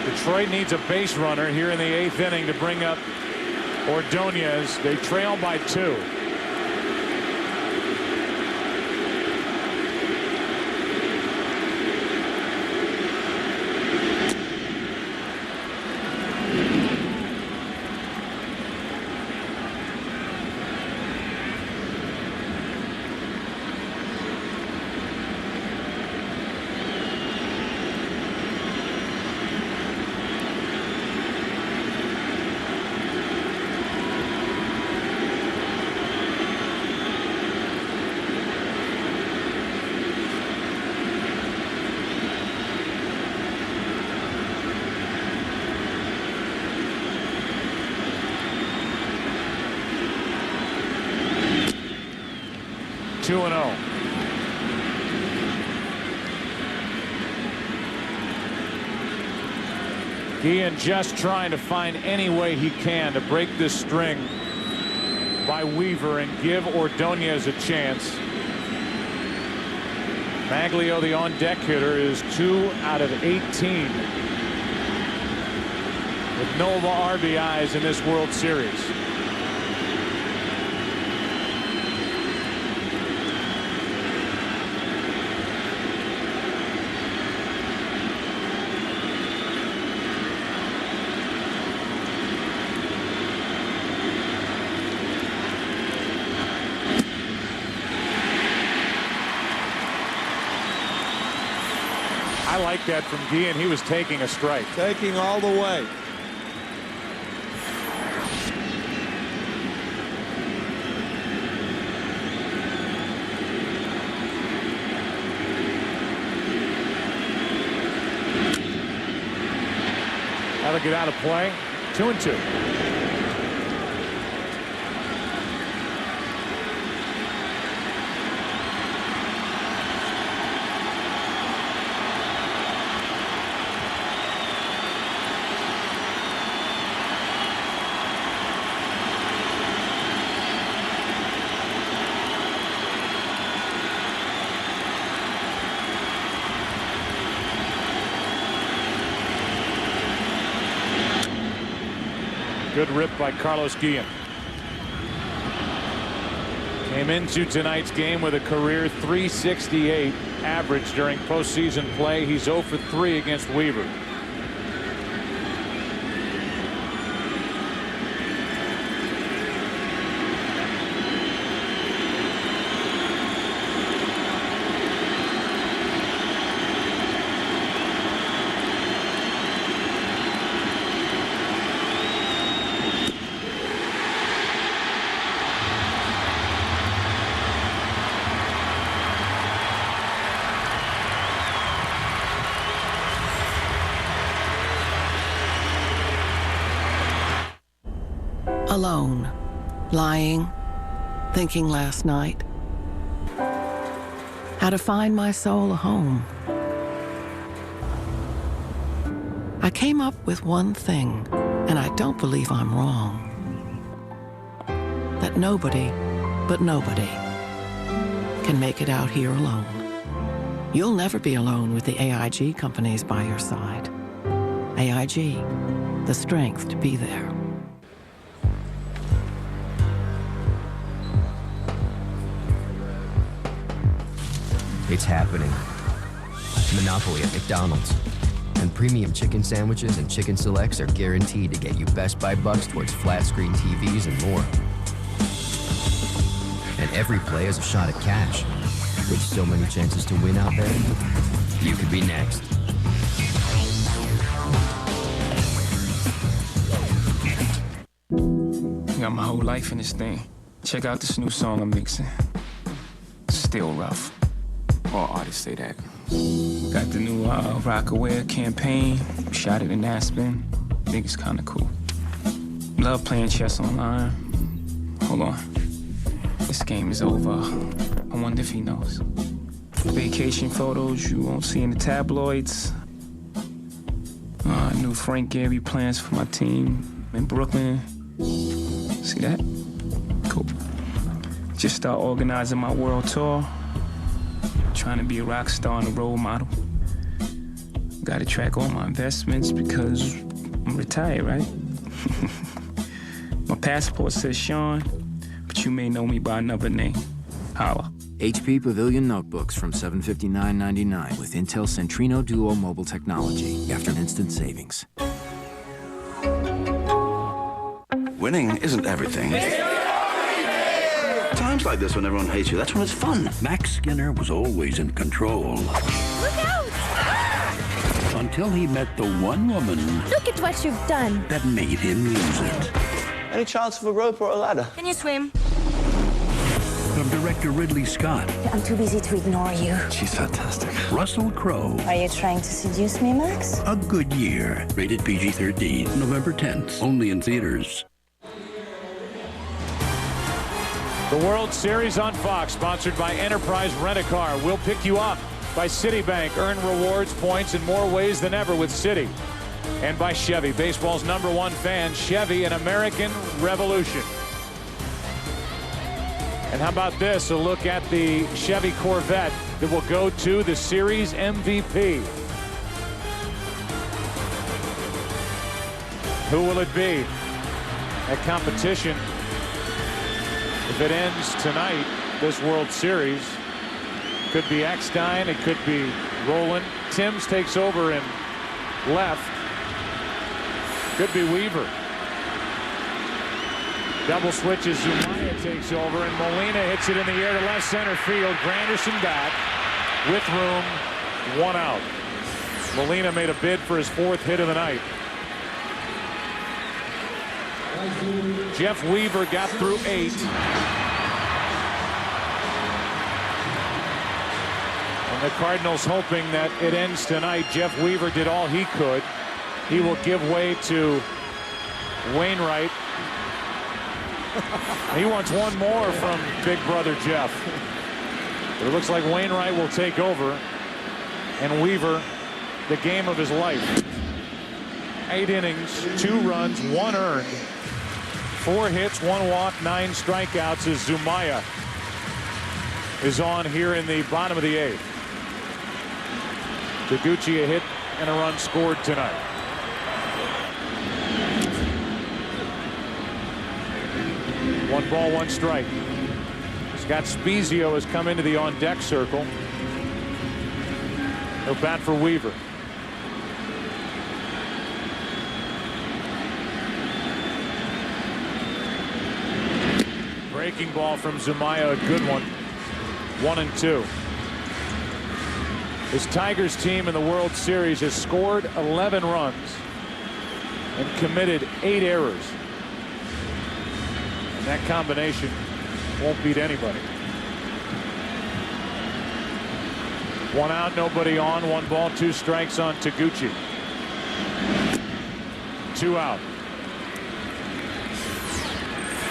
Detroit needs a base runner here in the 8th inning to bring up Ordonez. They trail by 2. Guillen just trying to find any way he can to break this string by Weaver and give Ordonez a chance. Maglio, the on-deck hitter, is 2 out of 18 with no RBIs in this World Series. I like that from Guillen. He was taking a strike. Taking all the way. That'll get out of play. 2-2. Good rip by Carlos Guillen. Came into tonight's game with a career .368 average during postseason play. He's 0 for 3 against Weaver. Alone, lying, thinking last night. How to find my soul a home. I came up with one thing, and I don't believe I'm wrong. That nobody, but nobody, can make it out here alone. You'll never be alone with the AIG companies by your side. AIG, the strength to be there. It's happening. Monopoly at McDonald's. And premium chicken sandwiches and chicken selects are guaranteed to get you Best Buy bucks towards flat screen TVs and more. And every play is a shot at cash. With so many chances to win out there, you could be next. Got my whole life in this thing. Check out this new song I'm mixing. Still rough. All artists say that. Got the new Rockaware campaign. Shot it in Aspen. Think it's kind of cool. Love playing chess online. Hold on. This game is over. I wonder if he knows. Vacation photos you won't see in the tabloids. New Frank Gehry plans for my team in Brooklyn. See that? Cool. Just start organizing my world tour. Trying to be a rock star and a role model. Gotta track all my investments because I'm retired, right? My passport says Sean, but you may know me by another name. Holla. HP Pavilion notebooks from $759.99 with Intel Centrino Duo mobile technology after instant savings. Winning isn't everything. Times like this when everyone hates you, that's when it's fun. Max Skinner was always in control. Look out! Until he met the one woman Look at what you've done. that made him lose it. Any chance of a rope or a ladder? Can you swim? From director Ridley Scott, I'm too busy to ignore you. She's fantastic. Russell Crowe. Are you trying to seduce me, Max? A Good Year. Rated PG-13. November 10th. Only in theaters. The World Series on Fox, sponsored by Enterprise Rent-A-Car. We'll pick you up by Citibank. Earn rewards, points in more ways than ever with Citi. And by Chevy, baseball's #1 fan. Chevy, an American revolution. And how about this? A look at the Chevy Corvette that will go to the series MVP. Who will it be? That competition, if it ends tonight, this World Series, could be Eckstein, it could be Roland. Timms takes over in left. Could be Weaver. Double switches, Zumaya takes over, and Molina hits it in the air to left center field. Granderson back with room, 1 out. Molina made a bid for his 4th hit of the night. Jeff Weaver got through 8. And the Cardinals hoping that it ends tonight. Jeff Weaver did all he could. He will give way to Wainwright. He wants one more from big brother Jeff. But it looks like Wainwright will take over. And Weaver, the game of his life. 8 innings, 2 runs, 1 earned. 4 hits, 1 walk, 9 strikeouts as Zumaya is on here in the bottom of the 8th. Taguchi a hit and a run scored tonight. One ball, 1 strike. Scott Spezio has come into the on-deck circle. He'll bat for Weaver. Breaking ball from Zumaya, a good one. 1-2. This Tigers team in the World Series has scored 11 runs and committed 8 errors. And that combination won't beat anybody. 1 out, nobody on. 1 ball, 2 strikes on Taguchi. 2 out.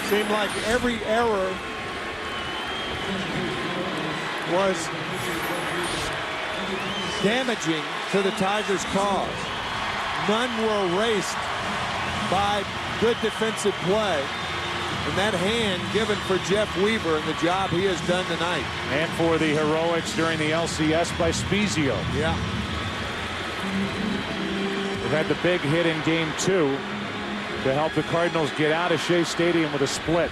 Seemed like every error was damaging to the Tigers' cause. None were erased by good defensive play. And that hand given for Jeff Weaver and the job he has done tonight. And for the heroics during the LCS by Spezio. Yeah. We've had the big hit in game 2 to help the Cardinals get out of Shea Stadium with a split.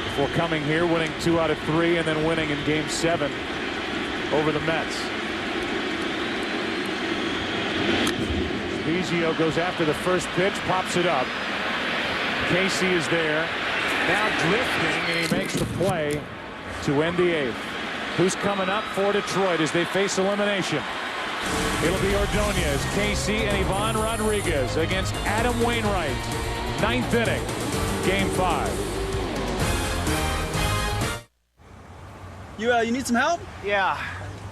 Before coming here, winning 2 out of 3, and then winning in game 7 over the Mets. Spezio goes after the first pitch, pops it up. Casey is there, now drifting, and he makes the play to end the 8th. Who's coming up for Detroit as they face elimination? It'll be Ordonez, Casey, and Ivan Rodriguez against Adam Wainwright. 9th inning, game 5. You need some help? Yeah.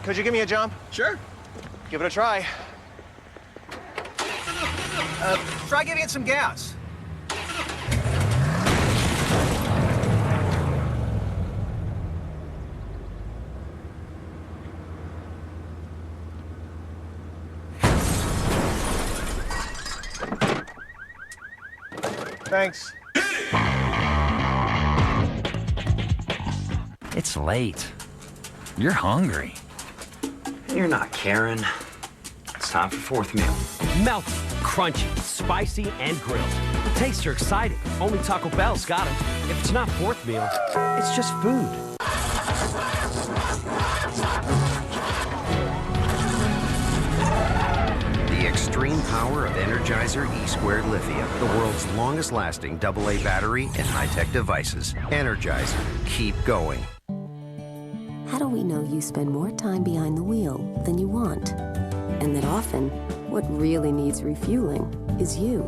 Could you give me a jump? Sure. Give it a try. Try giving it some gas. Thanks. It's late. You're hungry. You're not Karen. It's time for 4th meal. Melty, crunchy, spicy, and grilled. The tastes are exciting. Only Taco Bell's got them. If it's not 4th meal, it's just food. The extreme power of Energizer E-Squared Lithium, the world's longest lasting AA battery in high-tech devices. Energizer, keep going. How do we know you spend more time behind the wheel than you want? And that often, what really needs refueling is you.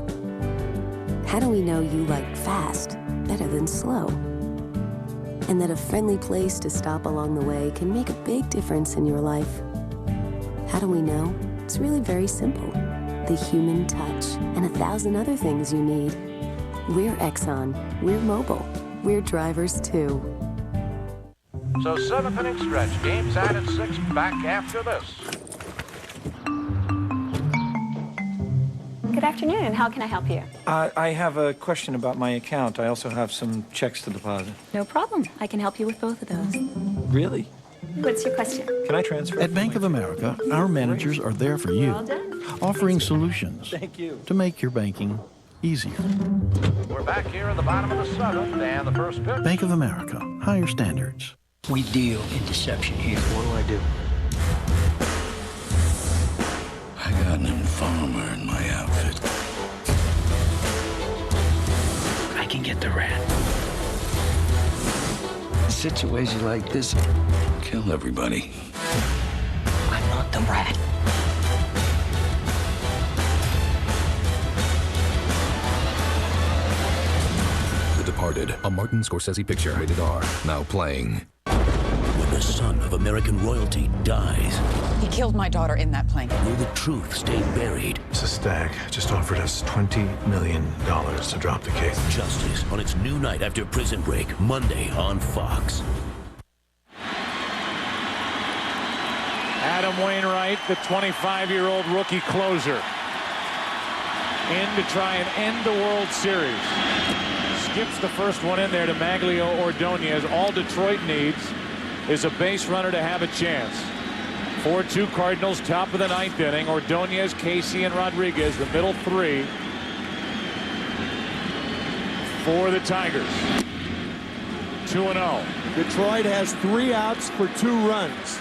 How do we know you like fast better than slow? And that a friendly place to stop along the way can make a big difference in your life? How do we know? It's really very simple. The human touch and 1,000 other things you need. We're Exxon. We're mobile. We're drivers too. So 7th inning stretch. Game tied at 6. Back after this. Good afternoon. How can I help you? I have a question about my account. I also have some checks to deposit. No problem. I can help you with both of those. Really? What's your question? Can I transfer? At Bank of America, our managers are there for you, All done. offering solutions Thank you. to make your banking easier. We're back here in the bottom of the seventh, and the first pitch. Bank of America, higher standards. We deal in deception here. What do I do? I got an informer in my outfit. I can get the rat. A situation like this, Kill everybody. I'm not the rat. The Departed, a Martin Scorsese picture, rated R, now playing. When the son of American royalty dies, He killed my daughter in that plane. will the truth stay buried? It's a stag. Just offered us $20 million to drop the case. Justice on its new night after Prison Break, Monday on Fox. Adam Wainwright, the 25-year-old rookie closer, in to try and end the World Series. Skips the first one in there to Maglio Ordonez. All Detroit needs is a base runner to have a chance. 4-2 Cardinals, top of the ninth inning. Ordonez, Casey, and Rodriguez, the middle three for the Tigers. 2-0. Detroit has 3 outs for 2 runs.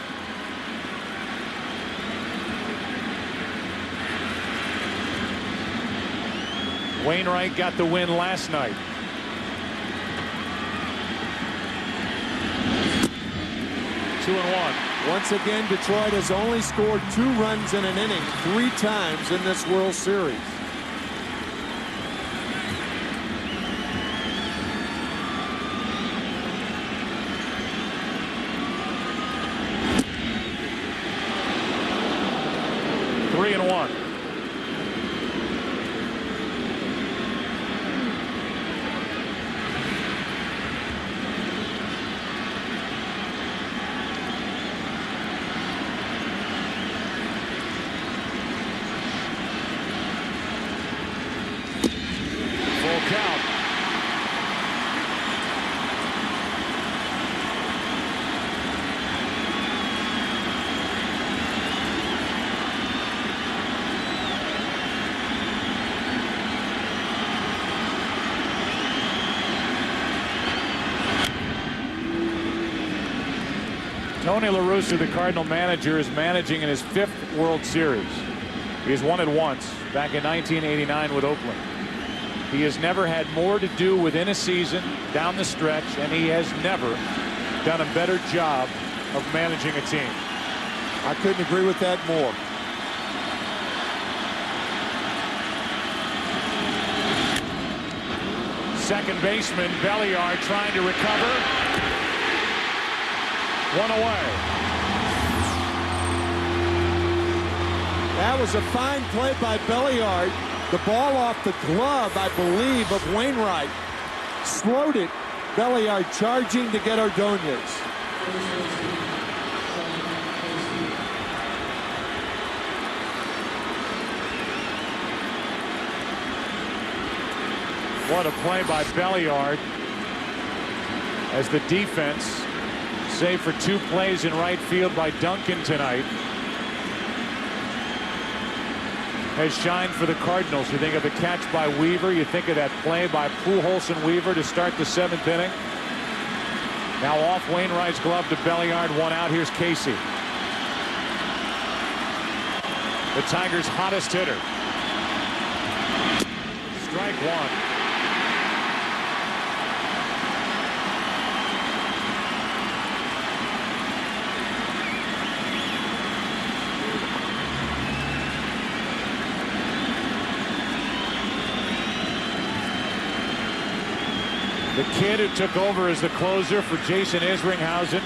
Wainwright got the win last night. Two and one. Once again, Detroit has only scored 2 runs in an inning 3 times in this World Series. Three and one. Tony La Russa, the Cardinal manager, is managing in his 5th World Series. He has won it once back in 1989 with Oakland. He has never had more to do within a season down the stretch, and he has never done a better job of managing a team. I couldn't agree with that more. Second baseman Belliard trying to recover. One away. That was a fine play by Belliard. The ball off the glove, I believe, of Wainwright. Slowed it. Belliard charging to get Ordonez. What a play by Belliard as the defense, save for 2 plays in right field by Duncan tonight, has shined for the Cardinals. You think of the catch by Weaver. You think of that play by Pujols and Weaver to start the 7th inning. Now off Wainwright's glove to Belliard. 1 out. Here's Casey, the Tigers' hottest hitter. Strike 1. The kid who took over as the closer for Jason Isringhausen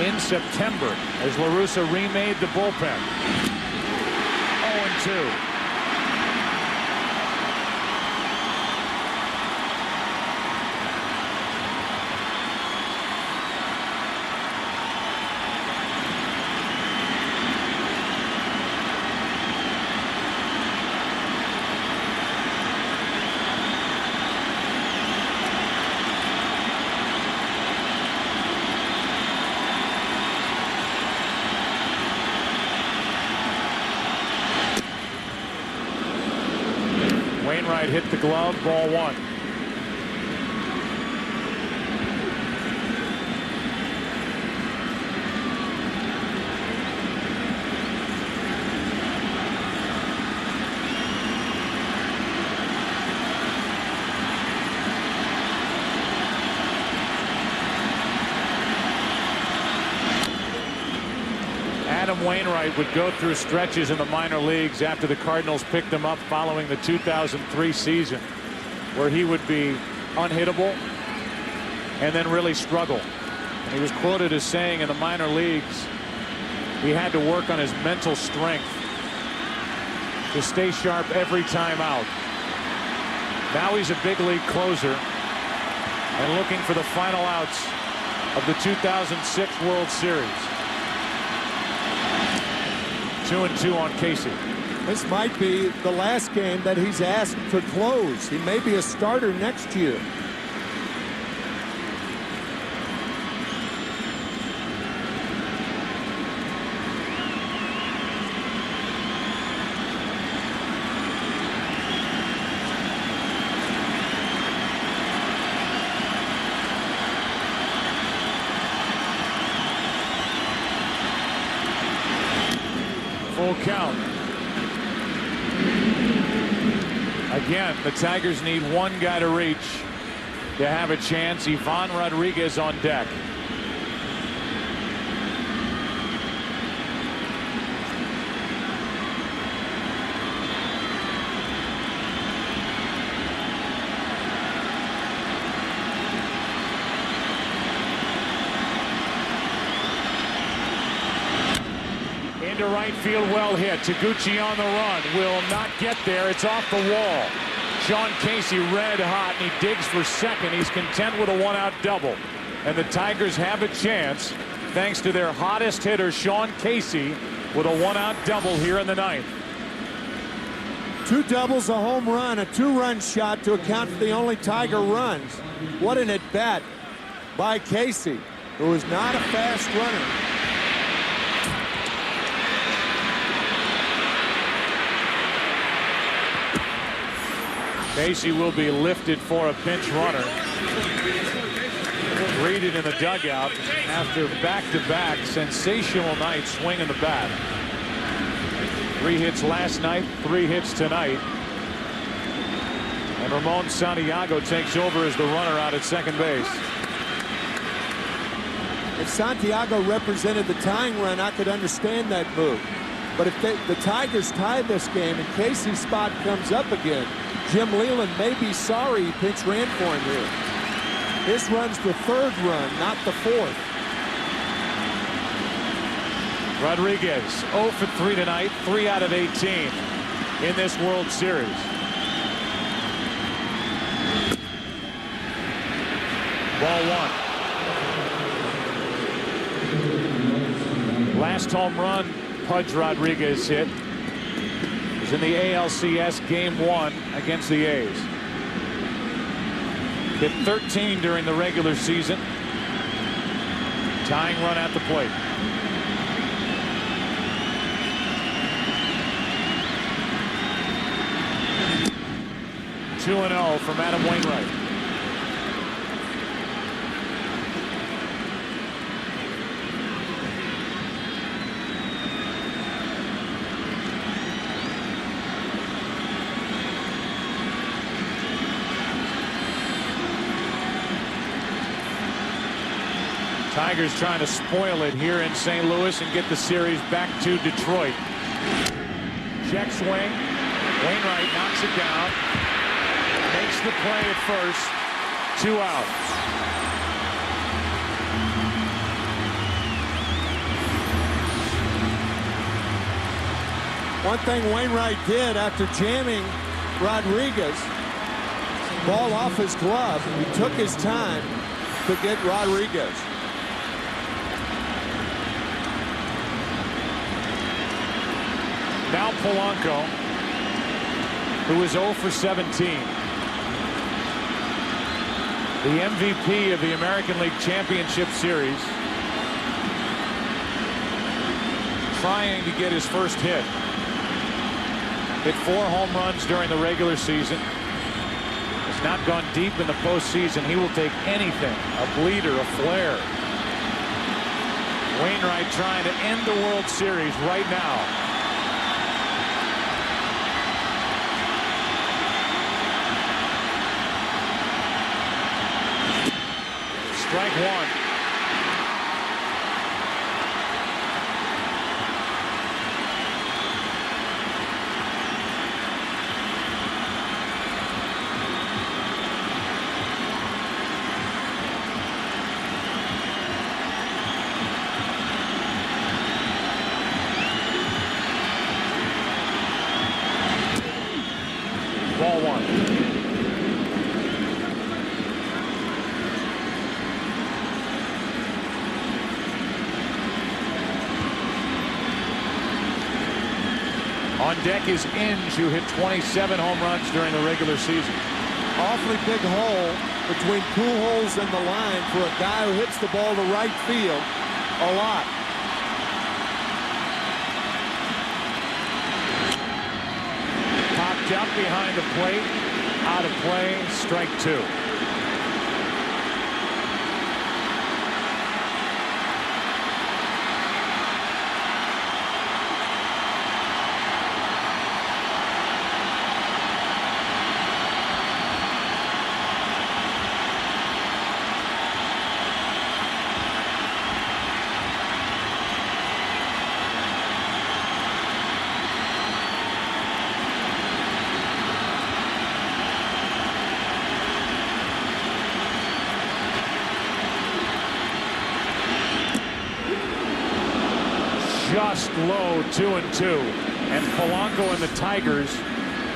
in September as La Russa remade the bullpen. 0-2. hit the glove, ball one. Adam Wainwright would go through stretches in the minor leagues after the Cardinals picked him up following the 2003 season, where he would be unhittable and then really struggle. And he was quoted as saying in the minor leagues he had to work on his mental strength to stay sharp every time out. Now he's a big league closer and looking for the final outs of the 2006 World Series. 2-2 on Casey. This might be the last game that he's asked to close. He may be a starter next year. Full count. Again, the Tigers need one guy to reach to have a chance. Ivan Rodriguez on deck. Into right field, well hit. Taguchi on the run, will not get there. It's off the wall. Sean Casey red hot, and he digs for second. He's content with a one-out double. And the Tigers have a chance thanks to their hottest hitter, Sean Casey, with a one-out double here in the ninth. 2 doubles, a home run, a 2-run shot to account for the only Tiger runs. What an at-bat by Casey, who is not a fast runner. Casey will be lifted for a pinch runner. Greeted in the dugout after back-to-back sensational nights swinging the bat. 3 hits last night, 3 hits tonight. And Ramon Santiago takes over as the runner out at second base. If Santiago represented the tying run, I could understand that move. But if the Tigers tie this game and Casey's spot comes up again, Jim Leland may be sorry he pinch ran for him here. This run's the 3rd run, not the 4th. Rodriguez 0 for 3 tonight, 3 out of 18 in this World Series. Ball 1. Last home run Pudge Rodriguez hit was in the ALCS Game 1 against the A's. Hit 13 during the regular season. Tying run at the plate. Two 2-0 from Adam Wainwright. Tigers trying to spoil it here in St. Louis and get the series back to Detroit. Check swing. Wainwright knocks it down. Makes the play at first. 2 out. One thing Wainwright did after jamming Rodriguez, ball off his glove, he took his time to get Rodriguez. Now Polanco, who is 0 for 17. The MVP of the American League Championship Series. Trying to get his first hit. Hit 4 home runs during the regular season. Has not gone deep in the postseason. He will take anything. A bleeder, a flare. Wainwright trying to end the World Series right now. Strike one. Ball one. On deck is Inge, who hit 27 home runs during the regular season. Awfully big hole between Pujols and the line for a guy who hits the ball to right field a lot. Popped up behind the plate, out of play, strike two. Just low, 2-2. And Polanco and the Tigers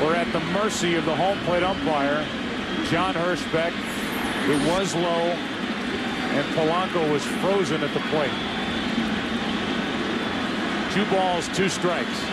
were at the mercy of the home plate umpire, John Hirschbeck. It was low, and Polanco was frozen at the plate. 2 balls, 2 strikes.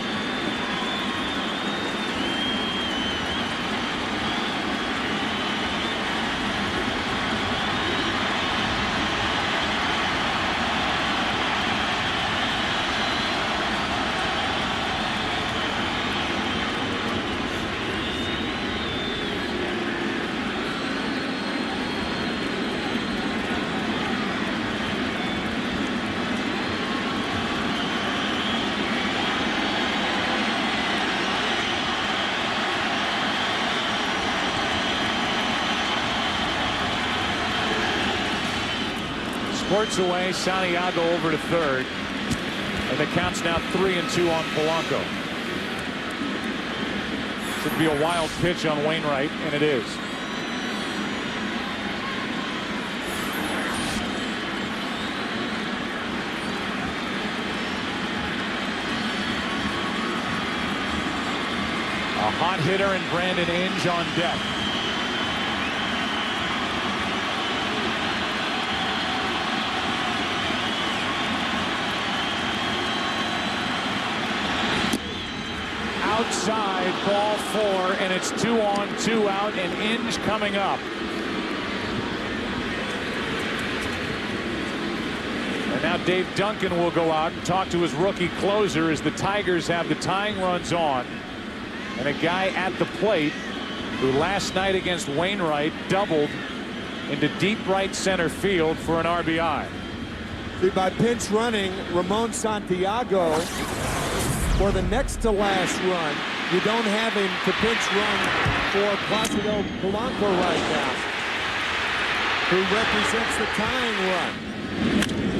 Squirts away, Santiago over to third, and the count's now 3-2 on Polanco. Should be a wild pitch on Wainwright, and it is. A hot hitter and Brandon Inge on deck. Outside, ball 4, and it's 2 on, 2 out, and Inge coming up. And now Dave Duncan will go out and talk to his rookie closer as the Tigers have the tying runs on. And a guy at the plate who last night against Wainwright doubled into deep right center field for an RBI. See, by pinch running Ramon Santiago for the next to last run, you don't have him to pinch run for Placido Polanco right now, who represents the tying run.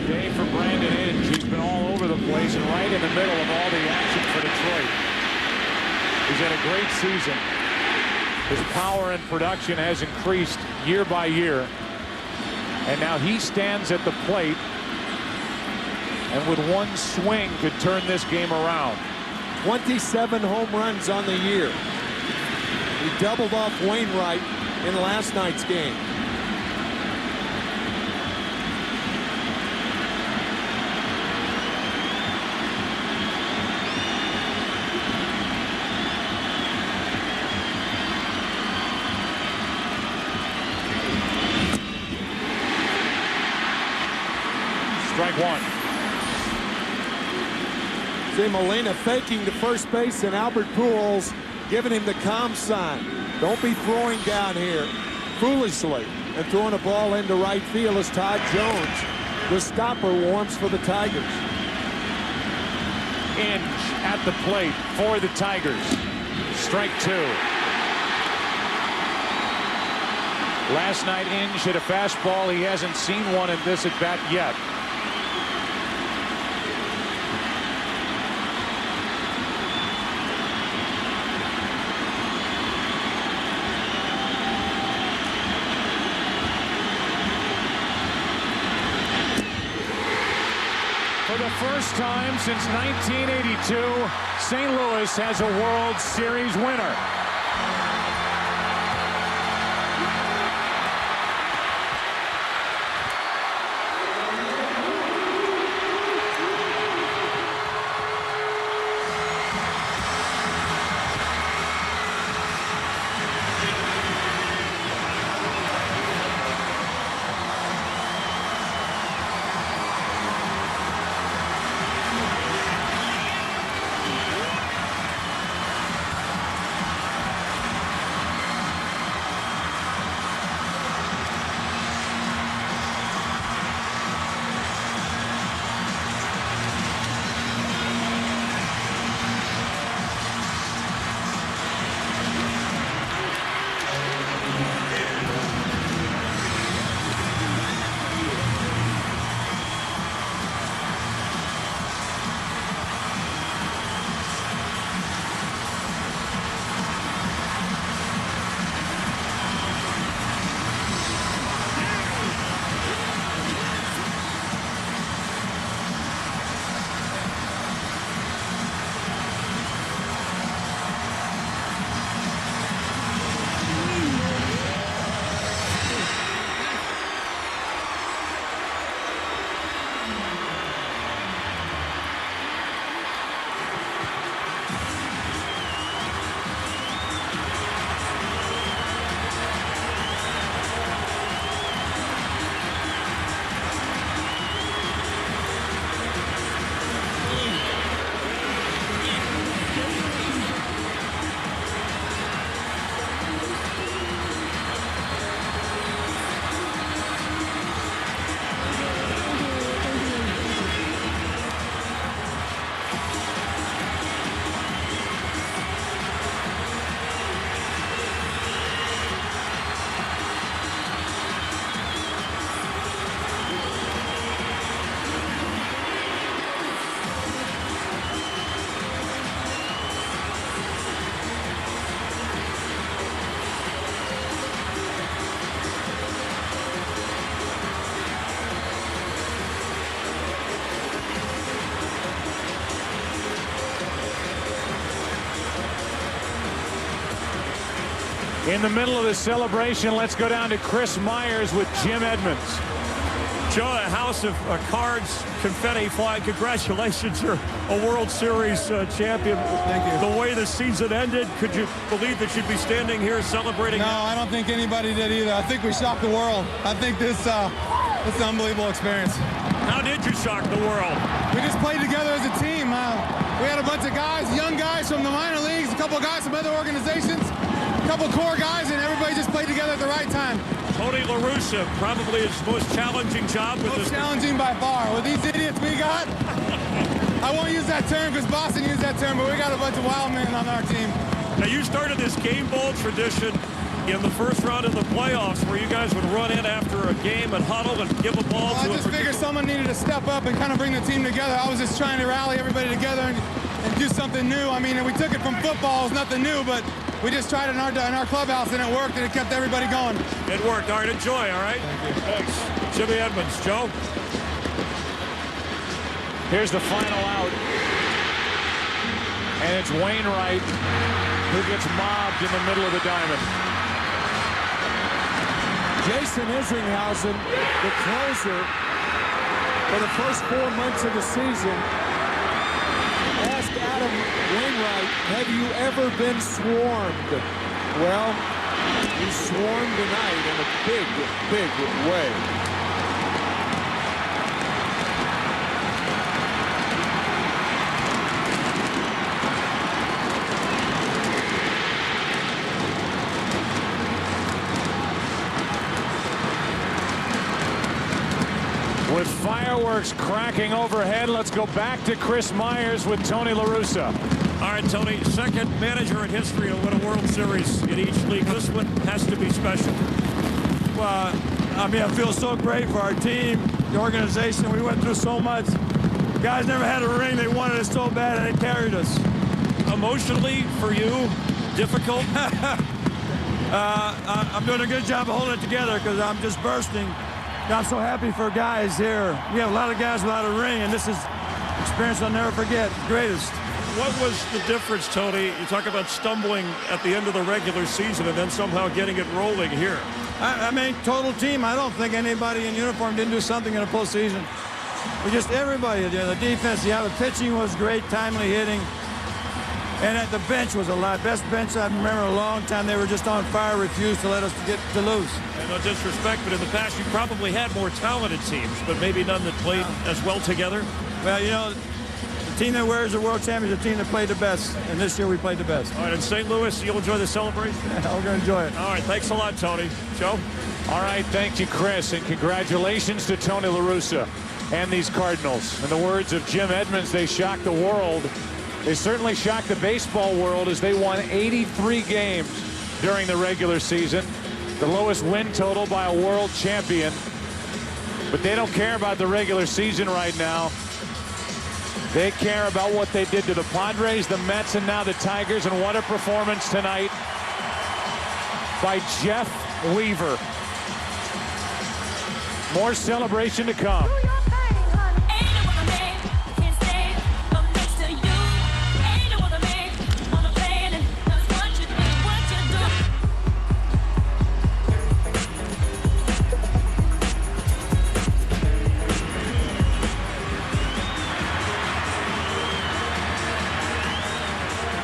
Day for Brandon Inge. He's been all over the place and right in the middle of all the action for Detroit. He's had a great season. His power and production has increased year by year. And now he stands at the plate and with one swing could turn this game around. 27 home runs on the year. He doubled off Wainwright in last night's game. Strike one. See Molina faking to first base and Albert Pujols giving him the calm sign. Don't be throwing down here foolishly and throwing a ball into right field as Todd Jones, the stopper, warms for the Tigers. Inge at the plate for the Tigers. Strike 2. Last night, Inge hit a fastball. He hasn't seen one in this at bat yet. For the first time since 1982, St. Louis has a World Series winner. In the middle of the celebration, let's go down to Chris Myers with Jim Edmonds. Joe, a house of cards, confetti flying. Congratulations, you're a World Series champion. Thank you. The way the season ended, could you believe that you'd be standing here celebrating? No, I don't think anybody did either. I think we shocked the world. I think this is an unbelievable experience. How did you shock the world? We just played together as a team. We had a bunch of guys, young guys from the minor leagues, a couple guys from other organizations, a couple core guys, and everybody just played together at the right time. Tony La Russa, probably his most challenging job with this. Most challenging by far. With these idiots we got, I won't use that term because Boston used that term, but we got a bunch of wild men on our team. Now, you started this game ball tradition in the first round of the playoffs where you guys would run in after a game and huddle and give a ball to I just figured someone needed to step up and kind of bring the team together. I was just trying to rally everybody together and do something new. I mean, we took it from football. It was nothing new, but we just tried it in our clubhouse, and it worked, and it kept everybody going. It worked. All right, enjoy, all right? Thank you. Thanks. Jimmy Edmonds. Joe? Here's the final out. And it's Wainwright who gets mobbed in the middle of the diamond. Jason Isringhausen, the closer for the first 4 months of the season, asked Adam Wainwright, have you ever been swarmed? Well, he swarmed tonight in a big, big way. With fireworks cracking overhead, let's go back to Chris Myers with Tony La Russa. All right, Tony, second manager in history to win a World Series in each league. This one has to be special. Well, I mean, I feel so great for our team, the organization. We went through so much. Guys never had a ring. They wanted us so bad, and they carried us. Emotionally, for you, difficult? I'm doing a good job of holding it together because I'm just bursting. I'm so happy for guys here. We have a lot of guys without a ring, and this is an experience I'll never forget. The greatest. What was the difference, Tony? You talk about stumbling at the end of the regular season and then somehow getting it rolling here. I mean, total team. I don't think anybody in uniform didn't do something in the postseason. We just everybody. The defense, the pitching was great, timely hitting. And at the bench was a lot. Best bench I remember in a long time. They were just on fire, refused to let us get to lose. And no disrespect, but in the past you probably had more talented teams, but maybe none that played as well together. Well, you know, the team that wears the world champion is the team that played the best. And this year we played the best. All right, in St. Louis, you'll enjoy the celebration? Yeah, we're going to enjoy it. All right, thanks a lot, Tony. Joe? All right, thank you, Chris, and congratulations to Tony La Russa and these Cardinals. In the words of Jim Edmonds, they shocked the world. They certainly shocked the baseball world as they won 83 games during the regular season, the lowest win total by a world champion. But they don't care about the regular season right now. They care about what they did to the Padres, the Mets, and now the Tigers. And what a performance tonight by Jeff Weaver. More celebration to come.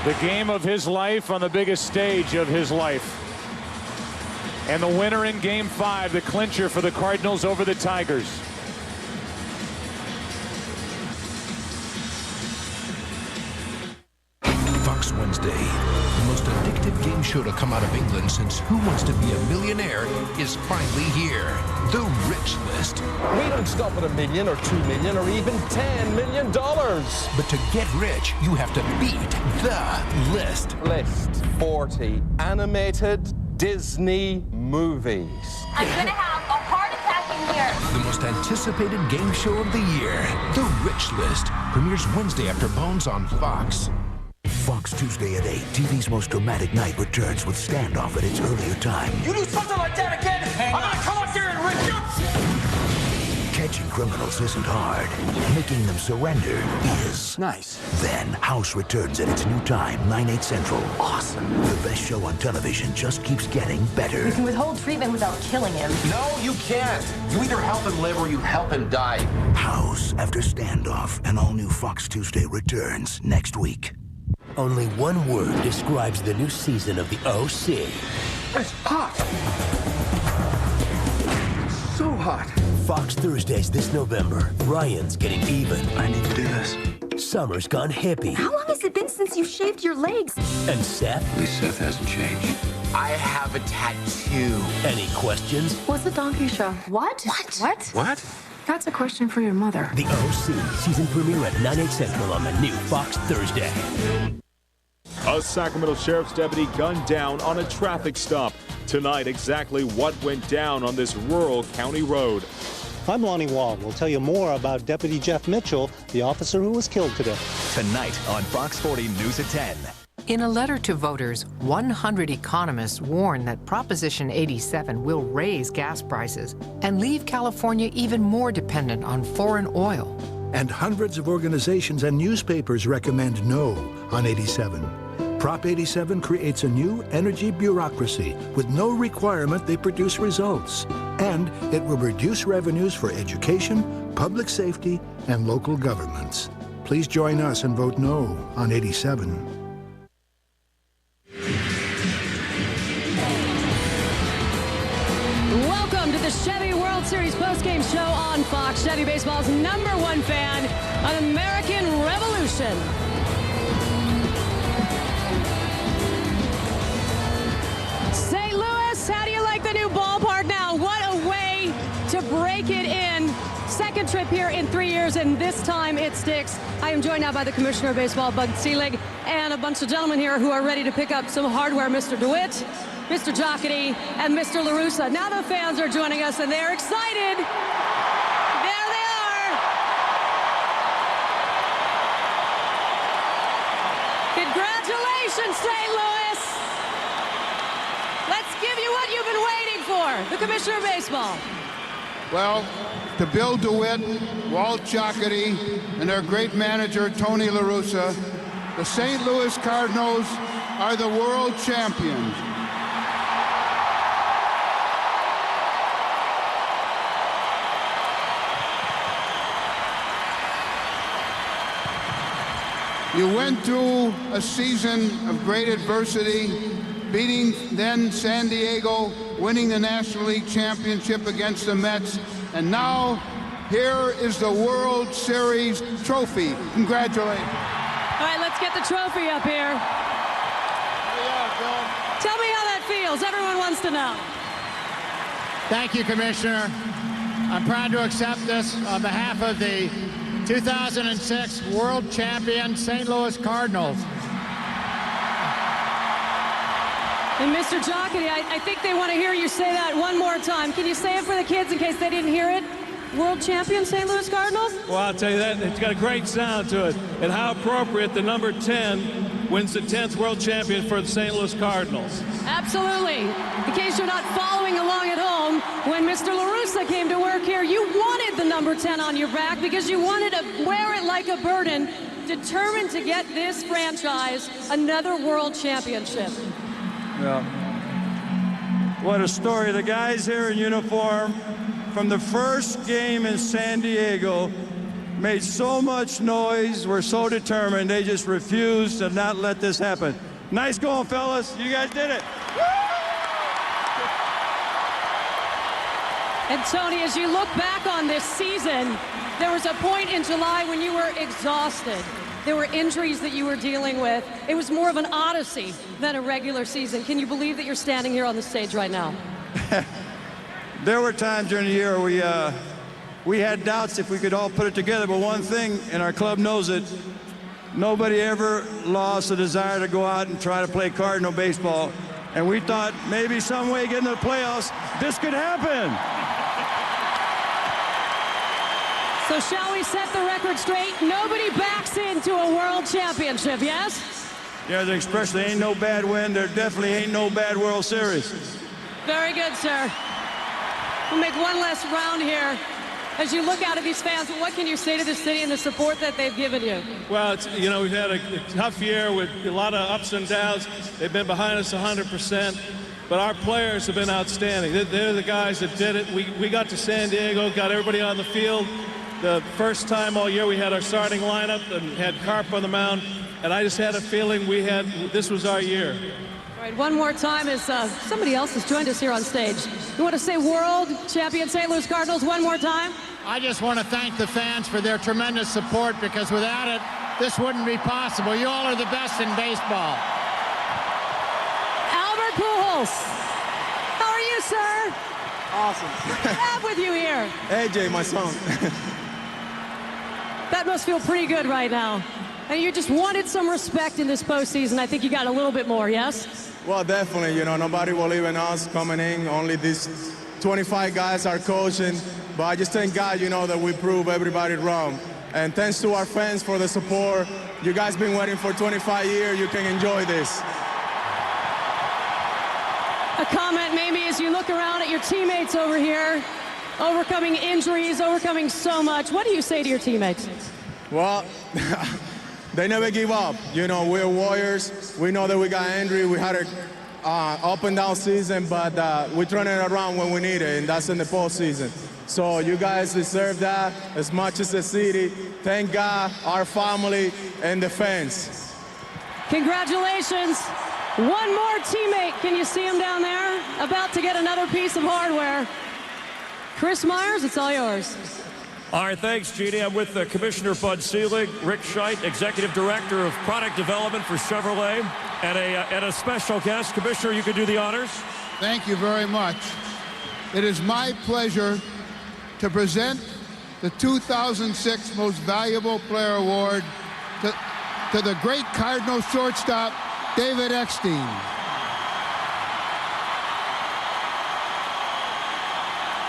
The game of his life on the biggest stage of his life. And the winner in Game 5, the clincher for the Cardinals over the Tigers. Fox Wednesday, the most addictive game show to come out of England since Who Wants to Be a Millionaire is finally here. The Rich List. We don't stop at $1 million or $2 million or even $10 million. But to get rich, you have to beat the list. List 40 animated Disney movies. I'm gonna have a heart attack in here. The most anticipated game show of the year. The Rich List premieres Wednesday after Bones on Fox. Fox Tuesday at 8. TV's most dramatic night returns with Standoff at its earlier time. You do something like that again, I'm gonna come up there and rip you. Catching criminals isn't hard. Making them surrender is. Nice. Then House returns at its new time, 9/8 Central. Awesome. The best show on television just keeps getting better. You can withhold treatment without killing him. No, you can't. You either help him live or you help him die. House after Standoff. An all-new Fox Tuesday returns next week. Only one word describes the new season of the OC. It's hot. So hot. Fox Thursdays this November. Ryan's getting even. I need to do this. Summer's gone hippie. How long has it been since you shaved your legs? And Seth? At least Seth hasn't changed. I have a tattoo. Any questions? What's the donkey show? What? What? What? That's a question for your mother. The OC season premiere at 9/8 Central on the new Fox Thursday. A Sacramento Sheriff's deputy gunned down on a traffic stop. Tonight, exactly what went down on this rural county road. I'm Lonnie Wong. We'll tell you more about Deputy Jeff Mitchell, the officer who was killed today. Tonight on Fox 40 News at 10. In a letter to voters, 100 economists warn that Proposition 87 will raise gas prices and leave California even more dependent on foreign oil. And hundreds of organizations and newspapers recommend no on 87. Prop 87 creates a new energy bureaucracy with no requirement they produce results. And it will reduce revenues for education, public safety, and local governments. Please join us and vote no on 87. Welcome to the Chevy World Series postgame show on Fox. Chevy Baseball's #1 fan, an American Revolution. St. Louis, how do you like the new ballpark now? What a way to break it in. Second second trip here in 3 years, and this time it sticks. I am joined now by the Commissioner of Baseball, Bud Selig, and a bunch of gentlemen here who are ready to pick up some hardware. Mr. DeWitt, Mr. Jockety, and Mr. LaRussa. Now the fans are joining us, and they're excited. There they are. Congratulations, St. Louis. Let's give you what you've been waiting for, the Commissioner of Baseball. Well, to Bill DeWitt, Walt Jockety, and their great manager, Tony La Russa, the St. Louis Cardinals are the world champions. You went through a season of great adversity, beating then San Diego, winning the National League Championship against the Mets, and now here is the World Series trophy. Congratulations. All right, let's get the trophy up here. Tell me how that feels. Everyone wants to know. Thank you, Commissioner. I'm proud to accept this on behalf of the 2006 World Champion St. Louis Cardinals. And Mr. Jockety, I think they want to hear you say that one more time. Can you say it for the kids in case they didn't hear it? World champion St. Louis Cardinals? Well, I'll tell you that. It's got a great sound to it. And how appropriate the number 10 wins the 10th world champion for the St. Louis Cardinals. Absolutely. In case you're not following along at home, when Mr. LaRussa came to work here, you wanted the number 10 on your back because you wanted to wear it like a burden, determined to get this franchise another world championship. Yeah. What a story. The guys here in uniform from the first game in San Diego made so much noise, were so determined, they just refused to not let this happen. Nice going, fellas. You guys did it. And Tony, as you look back on this season, there was a point in July when you were exhausted. There were injuries that you were dealing with. It was more of an odyssey than a regular season. Can you believe that you're standing here on the stage right now? There were times during the year we had doubts if we could all put it together, but one thing, and our club knows it, nobody ever lost the desire to go out and try to play Cardinal baseball. And we thought maybe some way getting to the playoffs, this could happen. So shall we set the record straight? Nobody backs into a world championship, yes? Yeah, the expression, there ain't no bad win. There definitely ain't no bad World Series. Very good, sir. We'll make one last round here. As you look out at these fans, what can you say to the city and the support that they've given you? Well, you know, we've had a tough year with a lot of ups and downs. They've been behind us 100%, but our players have been outstanding. They're the guys that did it. We got to San Diego, got everybody on the field. The first time all year we had our starting lineup and had Carp on the mound, and I just had a feeling this was our year. All right, one more time as somebody else has joined us here on stage. You want to say world champion St. Louis Cardinals one more time? I just want to thank the fans for their tremendous support, because without it, this wouldn't be possible. You all are the best in baseball. Albert Pujols, how are you, sir? Awesome. What do you have with you here? AJ, my son. That must feel pretty good right now. And you just wanted some respect in this postseason. I think you got a little bit more, yes? Well, definitely. You know, nobody believe in us coming in. Only these 25 guys are coaching. But I just thank God, you know, that we prove everybody wrong. And thanks to our fans for the support. You guys been waiting for 25 years. You can enjoy this. A comment maybe as you look around at your teammates over here, overcoming injuries, overcoming so much. What do you say to your teammates? Well, they never give up. You know, we're warriors. We know that we got injury. We had a up and down season, but we're turning it around when we need it, and that's in the postseason. So you guys deserve that as much as the city. Thank God, our family, and the fans. Congratulations. One more teammate. Can you see him down there? About to get another piece of hardware. Chris Myers, it's all yours. All right, thanks, Jeannie. I'm with Commissioner Bud Selig, Rick Scheit, Executive Director of Product Development for Chevrolet, and a special guest. Commissioner, you could do the honors. Thank you very much. It is my pleasure to present the 2006 Most Valuable Player Award to the great Cardinals shortstop, David Eckstein.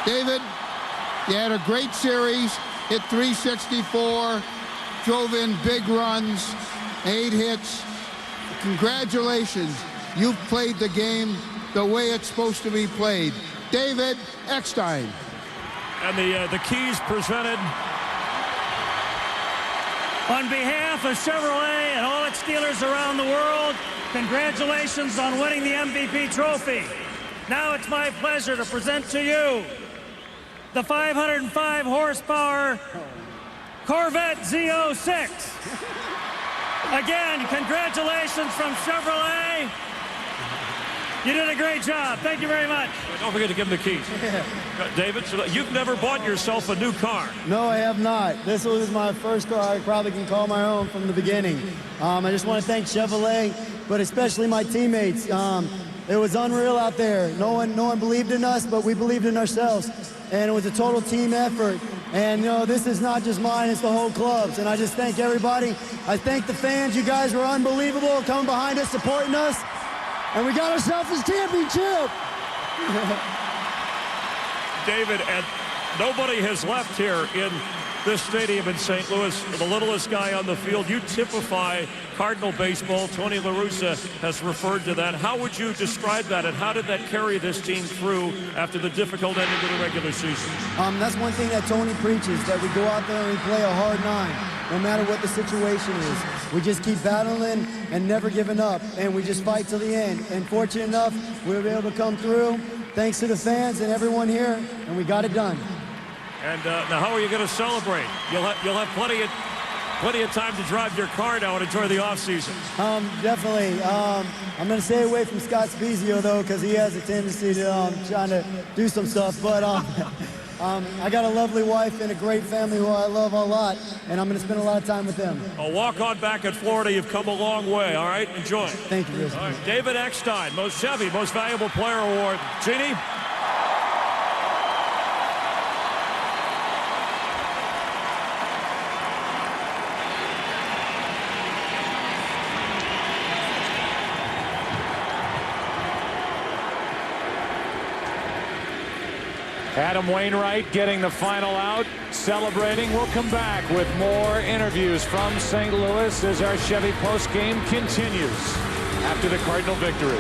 David, you had a great series, hit .364, drove in big runs, 8 hits. Congratulations, you've played the game the way it's supposed to be played. David Eckstein. And the keys presented. On behalf of Chevrolet and all its dealers around the world, congratulations on winning the MVP trophy. Now it's my pleasure to present to you the 505 horsepower Corvette Z06. Again, congratulations from Chevrolet. You did a great job. Thank you very much. Don't forget to give him the keys. David, so you've never bought yourself a new car. No, I have not. This was my first car I probably can call my own from the beginning. I just want to thank Chevrolet, but especially my teammates. It was unreal out there. No one believed in us, but we believed in ourselves. And it was a total team effort. And, you know, this is not just mine, it's the whole club's. And I just thank everybody. I thank the fans. You guys were unbelievable, coming behind us, supporting us. And we got ourselves a championship. David, and nobody has left here in this stadium in St. Louis, the littlest guy on the field. You typify Cardinal baseball. Tony La Russa has referred to that. How would you describe that, and how did that carry this team through after the difficult ending to the regular season? That's one thing that Tony preaches, that we go out there and we play a hard 9, no matter what the situation is. We just keep battling and never giving up, and we just fight till the end. And fortunate enough, we were able to come through, thanks to the fans and everyone here, and we got it done. And now, how are you going to celebrate? You'll have plenty of time to drive your car now and enjoy the offseason. Definitely. I'm going to stay away from Scott Spezio, though, because he has a tendency to trying to do some stuff. But I got a lovely wife and a great family who I love a lot, and I'm going to spend a lot of time with them. A walk on back at Florida. You've come a long way. All right, enjoy. Thank you, Chris. All right, David Eckstein, Most Valuable Player Award. Jeannie? Adam Wainwright getting the final out, celebrating. We'll come back with more interviews from St. Louis as our Chevy postgame continues after the Cardinal victory.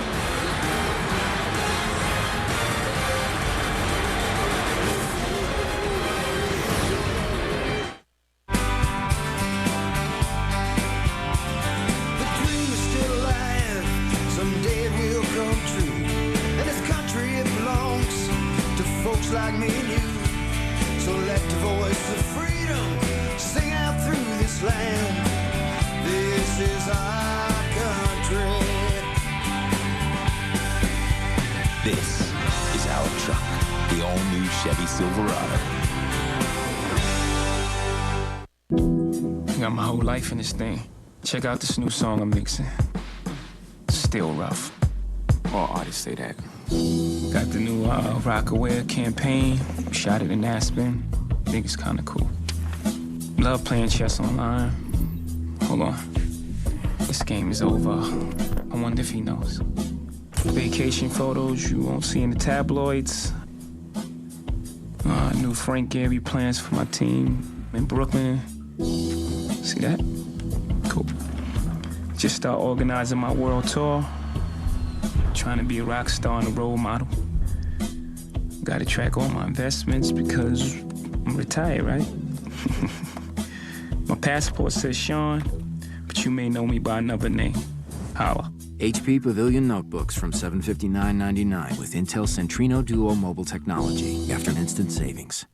Like me and you, so let the voice of freedom sing out through this land. This is our country. This is our truck, the all-new Chevy Silverado. I got my whole life in this thing. Check out this new song I'm mixing. Still rough. All artists say that. Got the new Rockaware campaign. Shot it in Aspen. I think it's kind of cool. Love playing chess online. Hold on. This game is over. I wonder if he knows. Vacation photos you won't see in the tabloids. New Frank Gehry plans for my team in Brooklyn. See that? Cool. Just start organizing my world tour. Trying to be a rock star and a role model. Got to track all my investments because I'm retired, right? My passport says Sean, but you may know me by another name. Holla. HP Pavilion notebooks from $759.99 with Intel Centrino Duo mobile technology after an instant savings.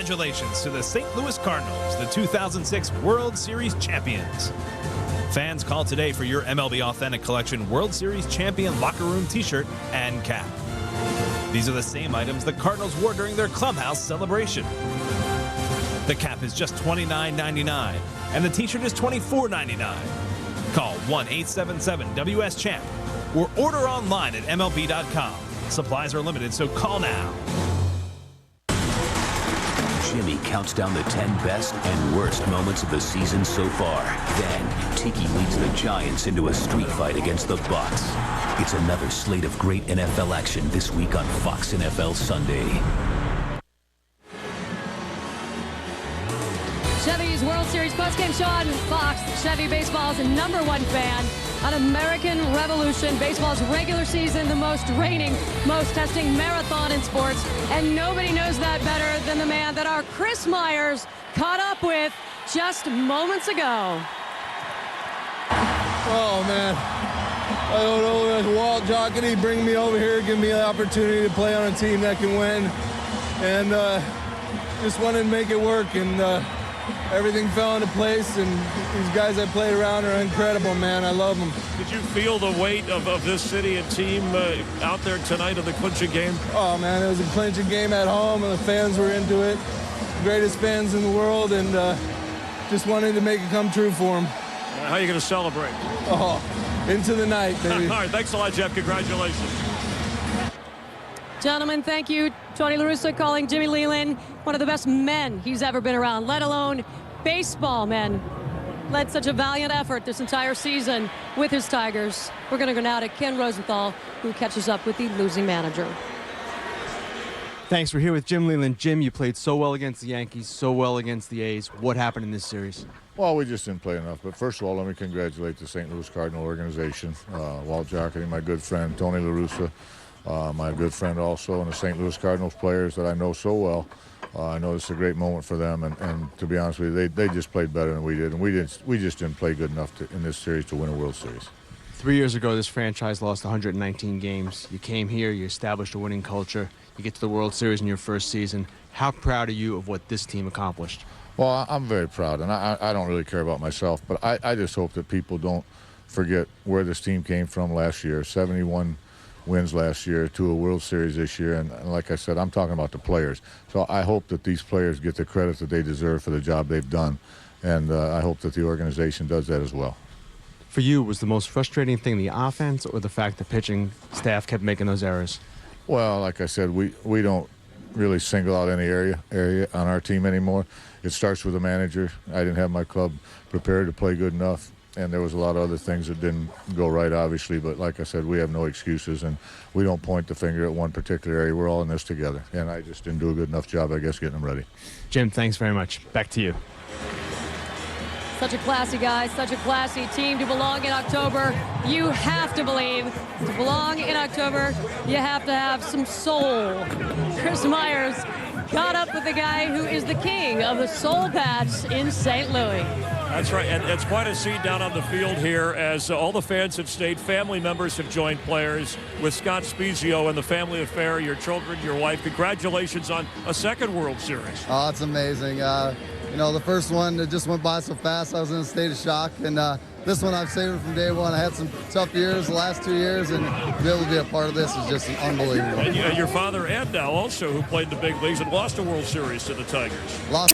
congratulations to the St. Louis Cardinals, the 2006 World Series champions. Fans, call today for your MLB Authentic Collection World Series champion locker room t-shirt and cap. These are the same items the Cardinals wore during their clubhouse celebration. The cap is just $29.99 and the t-shirt is $24.99. Call 1-877-WS-CHAMP or order online at MLB.com. Supplies are limited, so call now. Jimmy counts down the 10 best and worst moments of the season so far. Then, Tiki leads the Giants into a street fight against the Bucs. It's another slate of great NFL action this week on Fox NFL Sunday. Chevy's World Series postgame show on Fox. Chevy Baseball's #1 fan on American Revolution. Baseball's regular season, the most reigning, most testing marathon in sports. And nobody knows that better than the man that our Chris Myers caught up with just moments ago. Oh, man. I don't know. It's Walt Jocketty bringing me over here, giving me the opportunity to play on a team that can win. And just wanted to make it work. And everything fell into place, and these guys I played around are incredible, man. I love them. Did you feel the weight of this city and team out there tonight in the Clincher game? Oh, man, it was a Clincher game at home, and the fans were into it. The greatest fans in the world, and just wanted to make it come true for them. How are you going to celebrate? Oh, into the night, baby. All right, thanks a lot, Jeff. Congratulations. Gentlemen, thank you. Tony La Russa calling Jimmy Leland one of the best men he's ever been around, let alone baseball men. Led such a valiant effort this entire season with his Tigers. We're going to go now to Ken Rosenthal, who catches up with the losing manager. Thanks. We're here with Jim Leland. Jim, you played so well against the Yankees, so well against the A's. What happened in this series? Well, we just didn't play enough. But first of all, let me congratulate the St. Louis Cardinal organization, Walt Jocketty, my good friend, Tony La Russa, my good friend also, and the St. Louis Cardinals players that I know so well. I know it's a great moment for them, and to be honest with you, they just played better than we did, and we just didn't play good enough in this series to win a World Series. 3 years ago, this franchise lost 119 games. You came here, you established a winning culture, you get to the World Series in your first season. How proud are you of what this team accomplished? Well, I'm very proud, and I don't really care about myself, but I just hope that people don't forget where this team came from last year. 71 wins last year to a World Series this year, and like I said, I'm talking about the players. So I hope that these players get the credit that they deserve for the job they've done, and I hope that the organization does that as well. For you, was the most frustrating thing the offense or the fact the pitching staff kept making those errors? Well, like I said, we don't really single out any area on our team anymore. It starts with the manager. I didn't have my club prepared to play good enough, and there was a lot of other things that didn't go right, obviously. But like I said, we have no excuses, and we don't point the finger at one particular area. We're all in this together, and I just didn't do a good enough job, I guess, getting them ready. Jim, thanks very much. Back to you. Such a classy guy, such a classy team to belong in October. You have to believe to belong in October, you have to have some soul. Chris Myers got up with the guy who is the king of the soul patch in St. Louis. That's right, and it's quite a scene down on the field here as all the fans have stayed. Family members have joined players with Scott Spezio and the family affair, your children, your wife. Congratulations on a second World Series. Oh, it's amazing. You know, the first one, it just went by so fast, I was in a state of shock. And this one, I've saved it from day one. I had some tough years the last 2 years, and to be able to be a part of this is just unbelievable. And your father, Ed, now also, who played in the big leagues and lost a World Series to the Tigers. Lost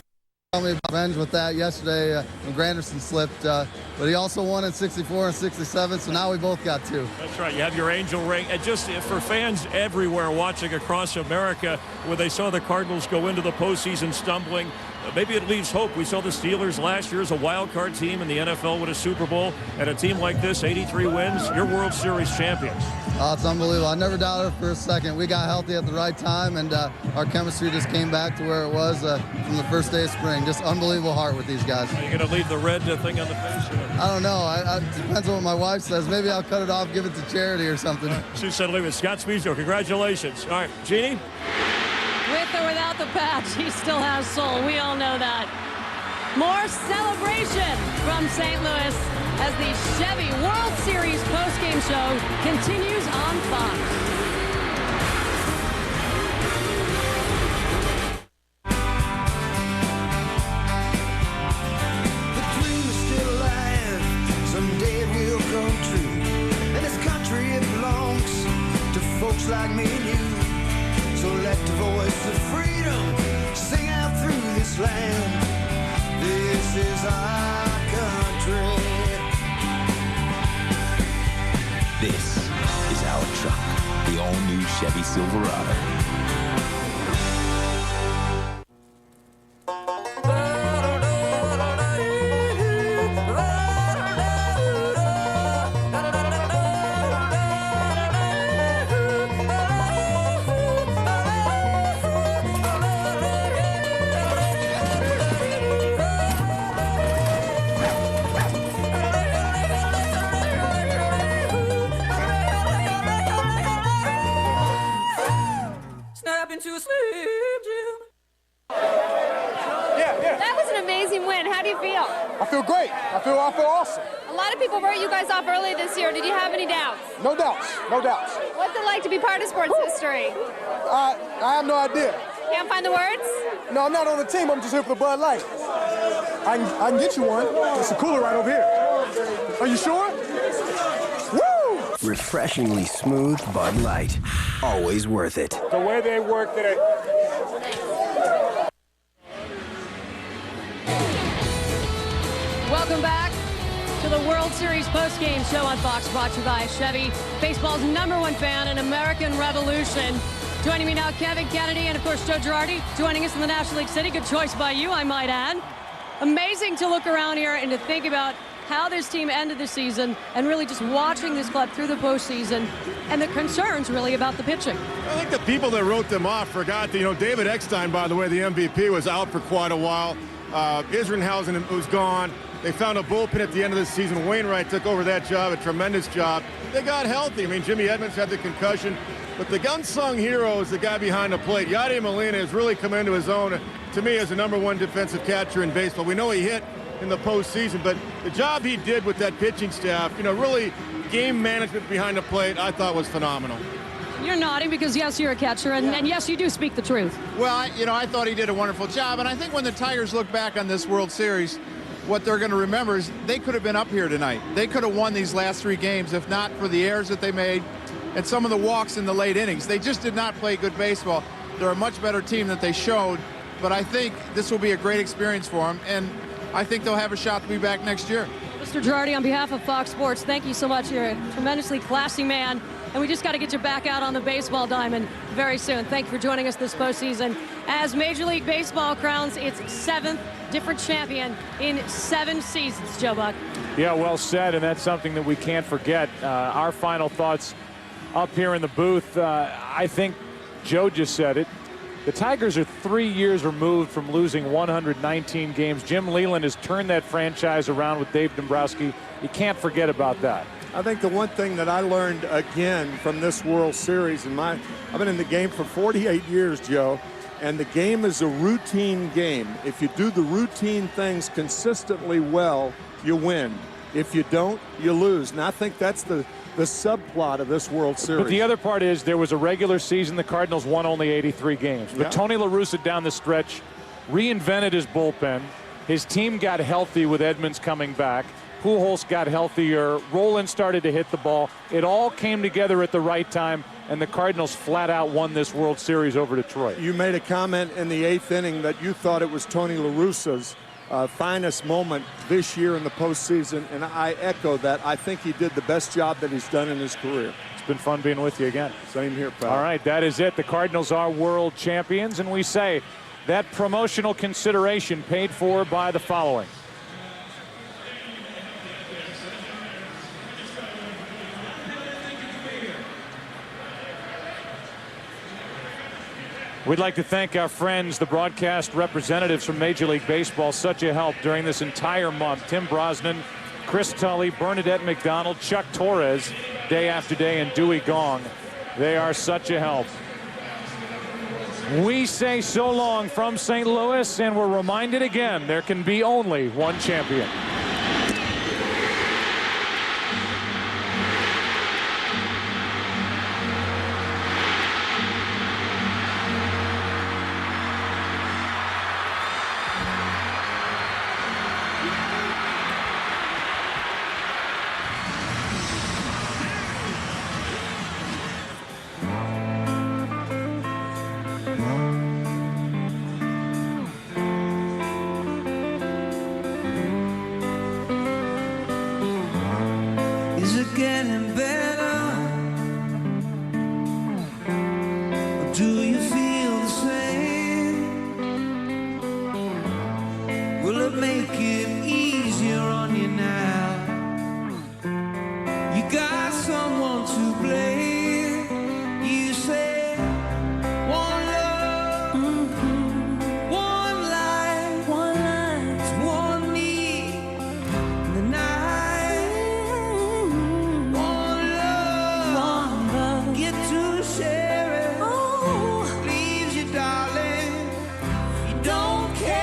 me revenge with that yesterday when Granderson slipped, but he also won in 64 and 67, so now we both got two. That's right. You have your angel ring. And just for fans everywhere watching across America, where they saw the Cardinals go into the postseason stumbling, maybe it leaves hope. We saw the Steelers last year as a wild card team in the NFL with a Super Bowl, and a team like this, 83 wins, you're World Series champions. Oh, it's unbelievable. I never doubted it for a second. We got healthy at the right time, and our chemistry just came back to where it was from the first day of spring. Just unbelievable heart with these guys. Are you going to leave the red thing on the face? I don't know. It depends on what my wife says. Maybe I'll cut it off, give it to charity or something. She said leave it. Scott Spezio, congratulations. All right, Jeannie? With or without the patch, he still has soul. We all know that. More celebration from St. Louis as the Chevy World Series postgame show continues on Fox. folks like me and you. So let the voice of freedom sing out through this land. This is our country. This is our truck, the all-new Chevy Silverado. Into a Slim Jim. That was an amazing win. How do you feel? I feel great. I feel awesome. A lot of people wrote you guys off early this year. Did you have any doubts? No doubts. No doubts. What's it like to be part of sports history? I have no idea. Can't find the words? No, I'm not on the team. I'm just here for the Bud Light. I can get you one. It's a cooler right over here. Are you sure? Woo! Refreshingly smooth Bud Light. Always worth it. The way they work today. Welcome back to the World Series postgame show on Fox, brought to you by Chevy, baseball's #1 fan in American Revolution. Joining me now, Kevin Kennedy and, of course, Joe Girardi, joining us in the National League City. Good choice by you, I might add. Amazing to look around here and to think about how this team ended the season and really just watching this club through the postseason and the concerns really about the pitching. I think the people that wrote them off forgot that, David Eckstein, by the way, the MVP, was out for quite a while. Isringhausen was gone. They found a bullpen at the end of the season. Wainwright took over that job, a tremendous job. They got healthy. I mean, Jimmy Edmonds had the concussion. But the unsung hero is the guy behind the plate. Yadier Molina has really come into his own, to me, as the #1 defensive catcher in baseball. We know he hit in the postseason, but the job he did with that pitching staff, really game management behind the plate, I thought was phenomenal. You're nodding because, yes, you're a catcher, and yes, you do speak the truth. Well, I thought he did a wonderful job, and I think when the Tigers look back on this World Series, what they're going to remember is they could have been up here tonight. They could have won these last 3 games if not for the errors that they made and some of the walks in the late innings. They just did not play good baseball. They're a much better team than they showed, but I think this will be a great experience for them, and I think they'll have a shot to be back next year. Mr. Girardi, on behalf of Fox Sports, thank you so much. You're a tremendously classy man, and we just got to get you back out on the baseball diamond very soon. Thank you for joining us this postseason. As Major League Baseball crowns its 7th different champion in 7 seasons, Joe Buck. Yeah, well said, and that's something that we can't forget. Our final thoughts up here in the booth, I think Joe just said it. The Tigers are 3 years removed from losing 119 games. Jim Leyland has turned that franchise around with Dave Dombrowski. You can't forget about that. I think the one thing that I learned again from this World Series, I've been in the game for 48 years, Joe, and the game is a routine game. If you do the routine things consistently well, you win. If you don't, you lose. And I think that's the subplot of this World Series. But the other part is there was a regular season. The Cardinals won only 83 games. But Tony La Russa down the stretch reinvented his bullpen. His team got healthy with Edmonds coming back. Pujols got healthier. Roland started to hit the ball. It all came together at the right time, and the Cardinals flat out won this World Series over Detroit. You made a comment in the 8th inning that you thought it was Tony La Russa's finest moment this year in the postseason, and I echo that. I think he did the best job that he's done in his career. It's been fun being with you again. Same here, pal. All right, that is it. The Cardinals are world champions, and we say that promotional consideration paid for by the following. We'd like to thank our friends, the broadcast representatives from Major League Baseball, such a help during this entire month. Tim Brosnan, Chris Tully, Bernadette McDonald, Chuck Torres, day after day, and Dewey Gong. They are such a help. We say so long from St. Louis, and we're reminded again, there can be only one champion. Do you feel the same? Will it make it easier on you now? You got someone to blame. You say one love, one life, one me in the night. One love, get to share it. Leaves you, darling. You don't care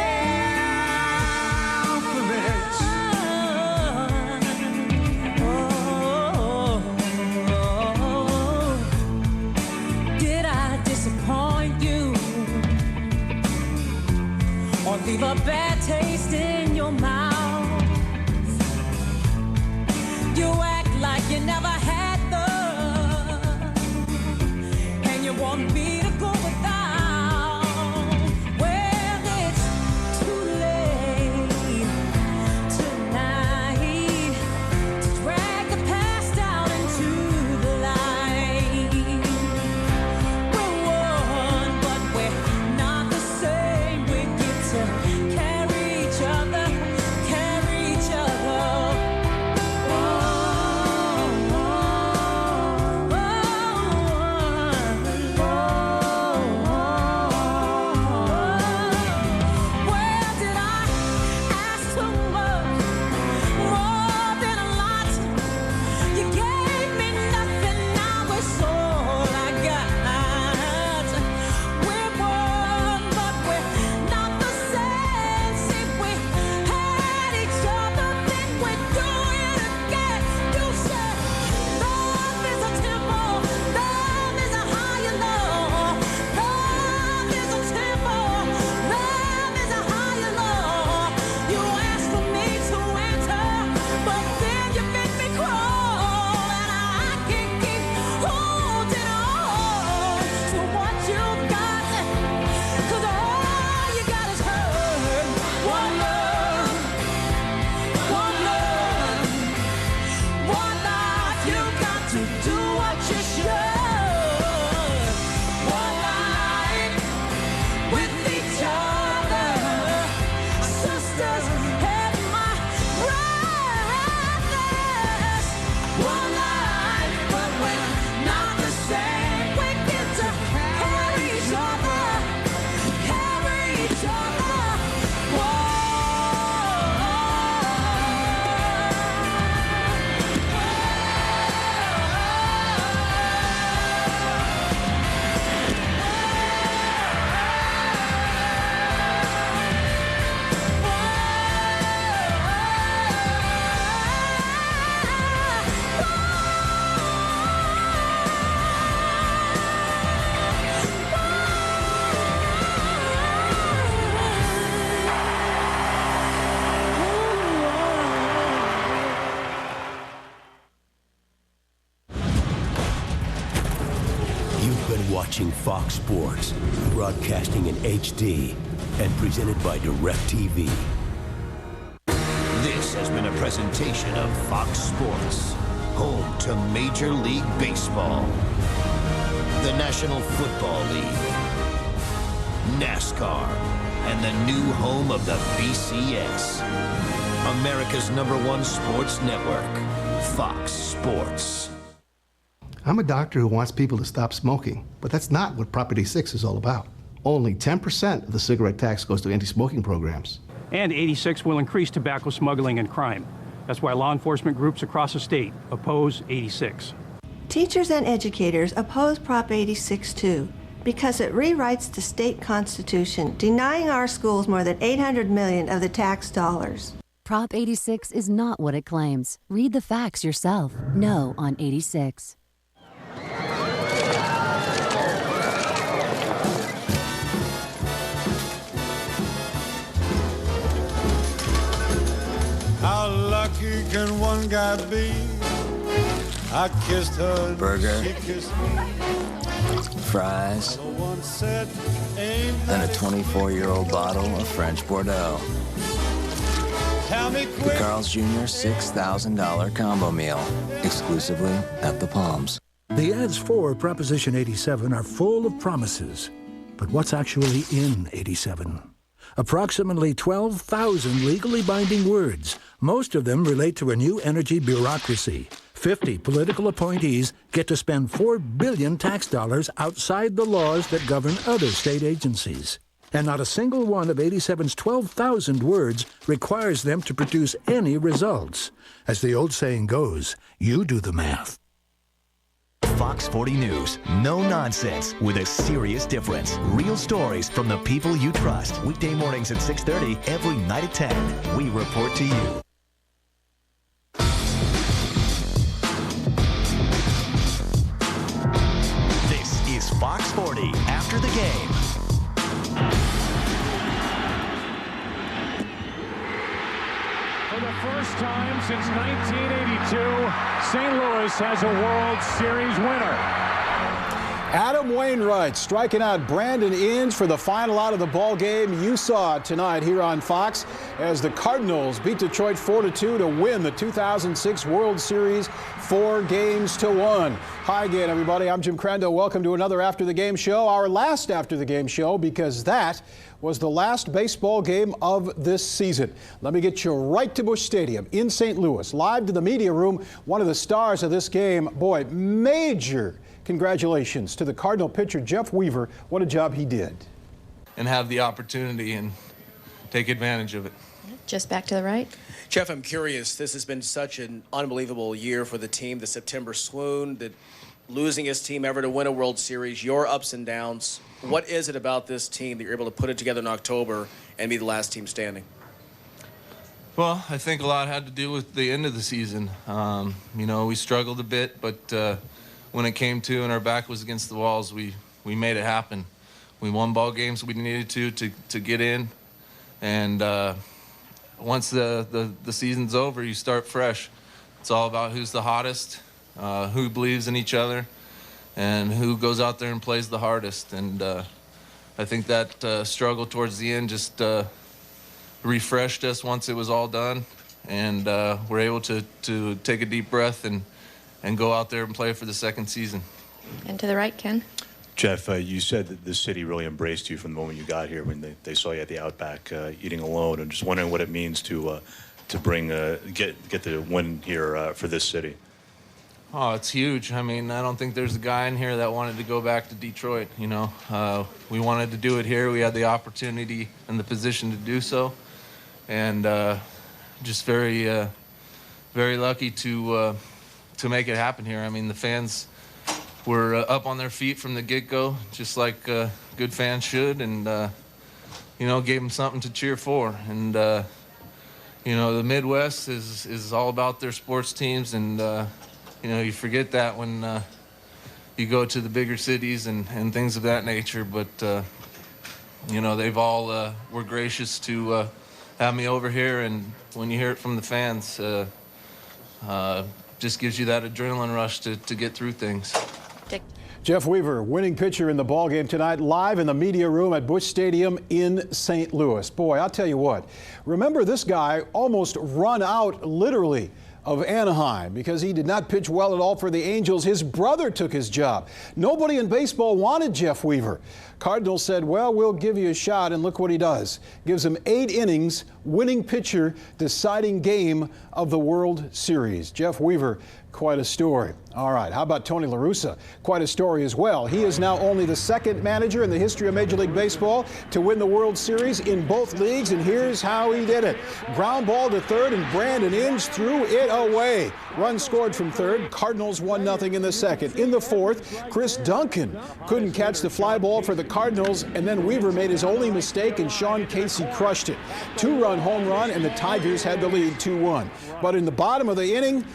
for it. Did I disappoint you or leave a bad taste in your mouth? You act like you never had love, and you want me to go without. Well, it's too late tonight to drag the past out into the light. We're one, but we're not the same. We get to carry each other, carry each other. Where did I ask too much? More than a lot. You gave me nothing, now it's all I got. We're one, but we're not the same. See, we had each other, then we do it again. You said love is a temple, love is a higher law. Love is a temple, love is a higher law. You asked for me to enter, but then you made me crawl, and I can't keep holding on to what you got, 'cause all you got is hurt. One love, one love, one life. You got to do what you should. One life with each other, sisters and my brothers. One life, but we're not the same. We get to carry each other, carry each other. You've been watching Fox Sports, broadcasting in HD and presented by DirecTV. This has been a presentation of Fox Sports, home to Major League Baseball, the National Football League, NASCAR, and the new home of the BCS, America's #1 sports network, Fox Sports. I'm a doctor who wants people to stop smoking, but that's not what Prop 86 is all about. Only 10% of the cigarette tax goes to anti-smoking programs. And 86 will increase tobacco smuggling and crime. That's why law enforcement groups across the state oppose 86. Teachers and educators oppose Prop 86 too, because it rewrites the state constitution, denying our schools more than $800 million of the tax dollars. Prop 86 is not what it claims. Read the facts yourself. No on 86. How lucky can one guy be? I kissed her, Burger. she kissed me. Fries. One said, ain't And a 24-year-old bottle of French Bordeaux. tell me The Carl's Jr. $6,000 combo meal, exclusively at the Palms. The ads for Proposition 87 are full of promises. But what's actually in 87? Approximately 12,000 legally binding words. Most of them relate to a new energy bureaucracy. 50 political appointees get to spend $4 billion tax dollars outside the laws that govern other state agencies. And not a single one of 87's 12,000 words requires them to produce any results. As the old saying goes, you do the math. Fox 40 News. No nonsense with a serious difference. Real stories from the people you trust. Weekday mornings at 6:30, every night at 10. We report to you. This is Fox 40 After the Game. For the first time since 1982, St. Louis has a World Series winner. Adam Wainwright striking out Brandon Inge for the final out of the ball game. You saw it tonight here on Fox as the Cardinals beat Detroit 4-2 to win the 2006 World Series 4-1. Hi again, everybody. I'm Jim Crandall. Welcome to another After the Game show, our last After the Game show, because that was the last baseball game of this season. Let me get you right to Busch Stadium in St. Louis, live to the media room. One of the stars of this game, boy, major congratulations to the Cardinal pitcher, Jeff Weaver. What a job he did. And have the opportunity and take advantage of it. Just back to the right. Jeff, I'm curious. This has been such an unbelievable year for the team. The September swoon, the losingest team ever to win a World Series, your ups and downs. What is it about this team that you're able to put it together in October and be the last team standing? Well, I think a lot had to do with the end of the season. You know, we struggled a bit, but when it came to and our back was against the walls, we made it happen. We won ball games we needed to get in, and once the season's over, you start fresh. It's all about who's the hottest, who believes in each other, and who goes out there and plays the hardest. And I think that struggle towards the end just refreshed us once it was all done, and we're able to take a deep breath and go out there and play for the second season. And to the right, Ken. Jeff, you said that the city really embraced you from the moment you got here when they saw you at the Outback eating alone. I'm just wondering what it means to bring get the win here for this city. Oh, it's huge. I mean, I don't think there's a guy in here that wanted to go back to Detroit. You know, we wanted to do it here. We had the opportunity and the position to do so, and just very lucky to make it happen here. I mean, the fans were up on their feet from the get-go, just like good fans should, and you know, gave them something to cheer for. And you know, the Midwest is all about their sports teams, and you know, you forget that when you go to the bigger cities and things of that nature. But you know, they've all were gracious to have me over here, and when you hear it from the fans, just gives you that adrenaline rush to get through things. Jeff Weaver, winning pitcher in the ballgame tonight, live in the media room at Busch Stadium in St. Louis. Boy, I'll tell you what, remember this guy almost run out literally of Anaheim because he did not pitch well at all for the Angels. His brother took his job. Nobody in baseball wanted Jeff Weaver. Cardinals said, well, we'll give you a shot, and look what he does. Gives him 8 innings, winning pitcher, deciding game of the World Series. Jeff Weaver, quite a story. All right, how about Tony La Russa? Quite a story as well. He is now only the second manager in the history of Major League Baseball to win the World Series in both leagues, and here's how he did it. Ground ball to third, and Brandon Inge threw it away. Run scored from third. Cardinals 1-0 in the second. In the fourth, Chris Duncan couldn't catch the fly ball for the Cardinals, and then Weaver made his only mistake, and Sean Casey crushed it. 2-run home run, and the Tigers had the lead 2-1. But in the bottom of the inning,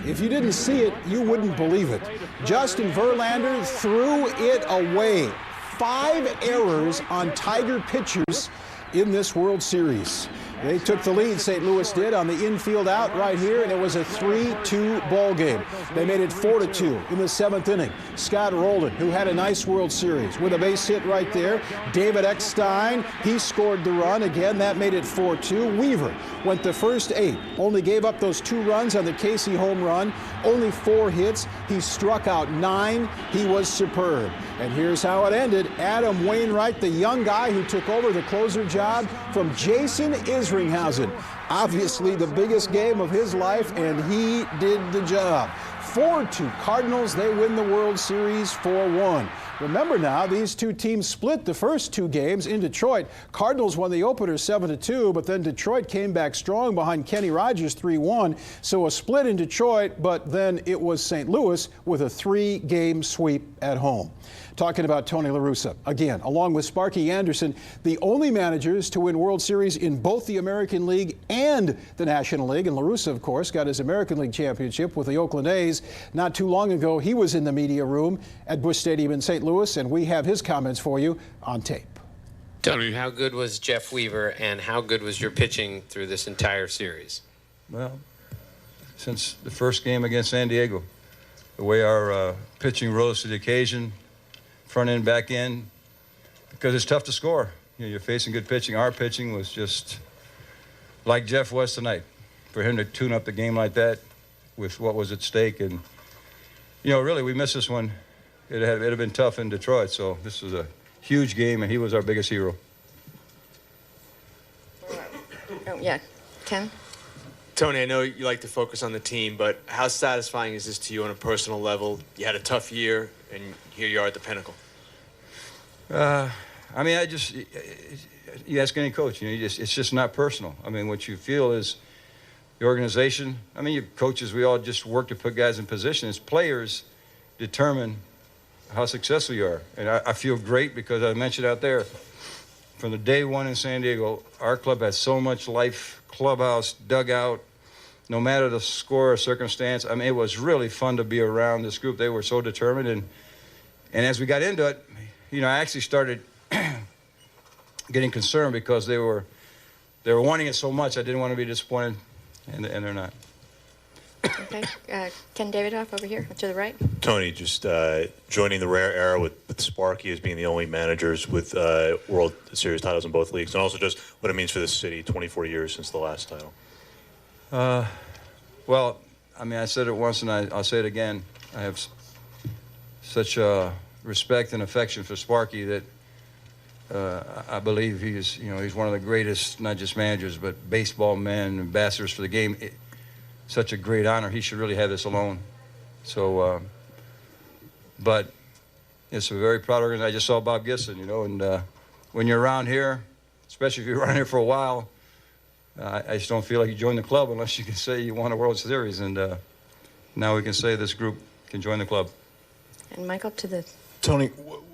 if you didn't see it, you wouldn't believe it. Justin Verlander threw it away. 5 errors on Tiger pitchers in this World Series. They took the lead, St. Louis did, on the infield out right here, and it was a 3-2 ball game. They made it 4-2 in the 7th inning. Scott Roldan, who had a nice World Series, with a base hit right there. David Eckstein, he scored the run. Again, that made it 4-2. Weaver went the first 8, only gave up those 2 runs on the Casey home run, only 4 hits. He struck out 9. He was superb. And here's how it ended. Adam Wainwright, the young guy who took over the closer job from Jason Isringhausen. Obviously the biggest game of his life, and he did the job. 4-2 Cardinals. They win the World Series 4-1. Remember now, these two teams split the first 2 games in Detroit. Cardinals won the opener 7-2, but then Detroit came back strong behind Kenny Rogers 3-1. So a split in Detroit, but then it was St. Louis with a 3-game sweep at home. Talking about Tony La Russa, again, along with Sparky Anderson, the only managers to win World Series in both the American League and the National League. And La Russa, of course, got his American League championship with the Oakland A's. Not too long ago, he was in the media room at Busch Stadium in St. Louis, and we have his comments for you on tape. Tony, how good was Jeff Weaver, and how good was your pitching through this entire series? Well, since the first game against San Diego, the way our pitching rose to the occasion, front end, back end, because it's tough to score. You know, you're facing good pitching. Our pitching was just like Jeff was tonight. For him to tune up the game like that with what was at stake, and you know, really, we missed this one. It'd have been tough in Detroit, so this was a huge game, and he was our biggest hero. Oh, yeah. Ken? Tony, I know you like to focus on the team, but how satisfying is this to you on a personal level? You had a tough year, and here you are at the pinnacle. I mean, you ask any coach, you know, it's just not personal. I mean, what you feel is the organization. I mean, you coaches, we all just work to put guys in position. As players determine how successful you are. And I feel great because I mentioned out there, from the day one in San Diego, our club has so much life, clubhouse, dugout, no matter the score or circumstance. I mean, it was really fun to be around this group. They were so determined. And as we got into it, you know, I actually started getting concerned because they were wanting it so much. I didn't want to be disappointed, and they're not. Okay. Ken Davidoff over here to the right. Tony, just joining the rare era with Sparky as being the only managers with World Series titles in both leagues, and also just what it means for the city, 24 years since the last title. Well, I mean, I said it once, and I'll say it again. I have such respect and affection for Sparky that I believe he's one of the greatest, not just managers, but baseball men, ambassadors for the game. Such a great honor. He should really have this alone. So, but it's a very proud organization. I just saw Bob Gibson, you know, and when you're around here, especially if you're around here for a while, I just don't feel like you join the club unless you can say you won a World Series. And now we can say this group can join the club. And Michael to the... Tony,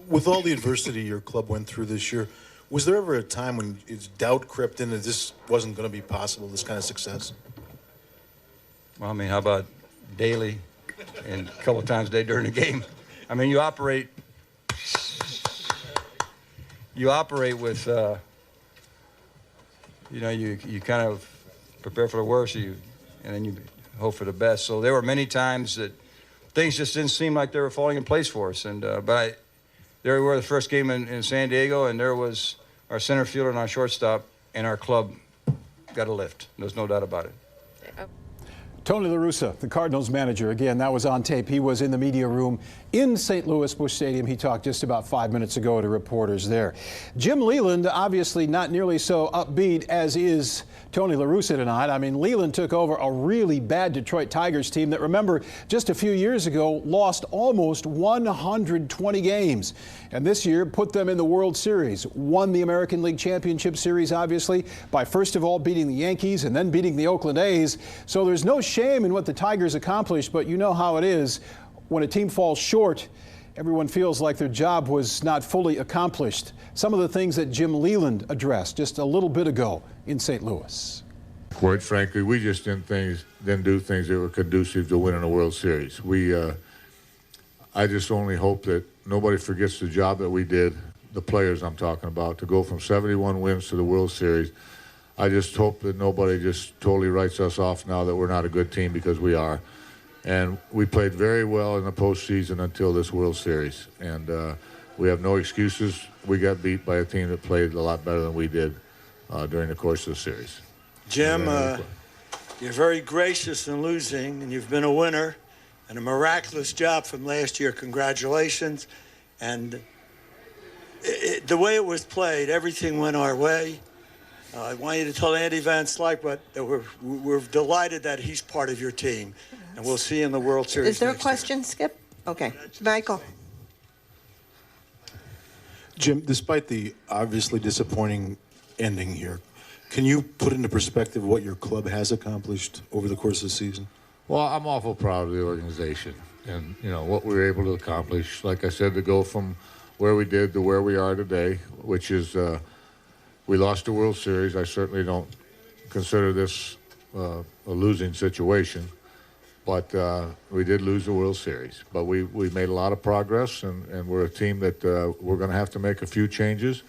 with all the adversity your club went through this year, was there ever a time when doubt crept in that this wasn't going to be possible, this kind of success? Well, I mean, how about daily and a couple of times a day during the game? I mean, you operate with, you know, you kind of prepare for the worst, and then you hope for the best. So there were many times that things just didn't seem like they were falling in place for us. And but there we were, the first game in San Diego, and there was our center fielder and our shortstop, and our club got a lift. There's no doubt about it. Tony La Russa, the Cardinals manager. Again, that was on tape. He was in the media room in St. Louis Busch Stadium. He talked just about 5 minutes ago to reporters there. Jim Leyland, obviously not nearly so upbeat as is Tony La Russa tonight. I mean, Leyland took over a really bad Detroit Tigers team that, remember, just a few years ago lost almost 120 games. And this year put them in the World Series. Won the American League Championship Series, obviously, by first of all beating the Yankees and then beating the Oakland A's. So there's no shame in what the Tigers accomplished, but you know how it is. When a team falls short, everyone feels like their job was not fully accomplished. Some of the things that Jim Leyland addressed just a little bit ago in St. Louis. Quite frankly, we just didn't do things that were conducive to winning a World Series. I just only hope that nobody forgets the job that we did, the players I'm talking about, to go from 71 wins to the World Series. I just hope that nobody just totally writes us off now that we're not a good team, because we are. And we played very well in the postseason until this World Series. And we have no excuses. We got beat by a team that played a lot better than we did during the course of the series. Jim, you're very gracious in losing, and you've been a winner, and a miraculous job from last year. Congratulations. And the way it was played, everything went our way. I want you to tell Andy Van Slyke that we're delighted that he's part of your team, and we'll see you in the World Series. Is there a next question, year. Skip? Okay. Michael. Jim, despite the obviously disappointing ending here, can you put into perspective what your club has accomplished over the course of the season? Well, I'm awful proud of the organization and, what we were able to accomplish. Like I said, to go from where we did to where we are today, which is we lost the World Series. I certainly don't consider this a losing situation, but we did lose the World Series. But we made a lot of progress, and we're a team that we're going to have to make a few changes.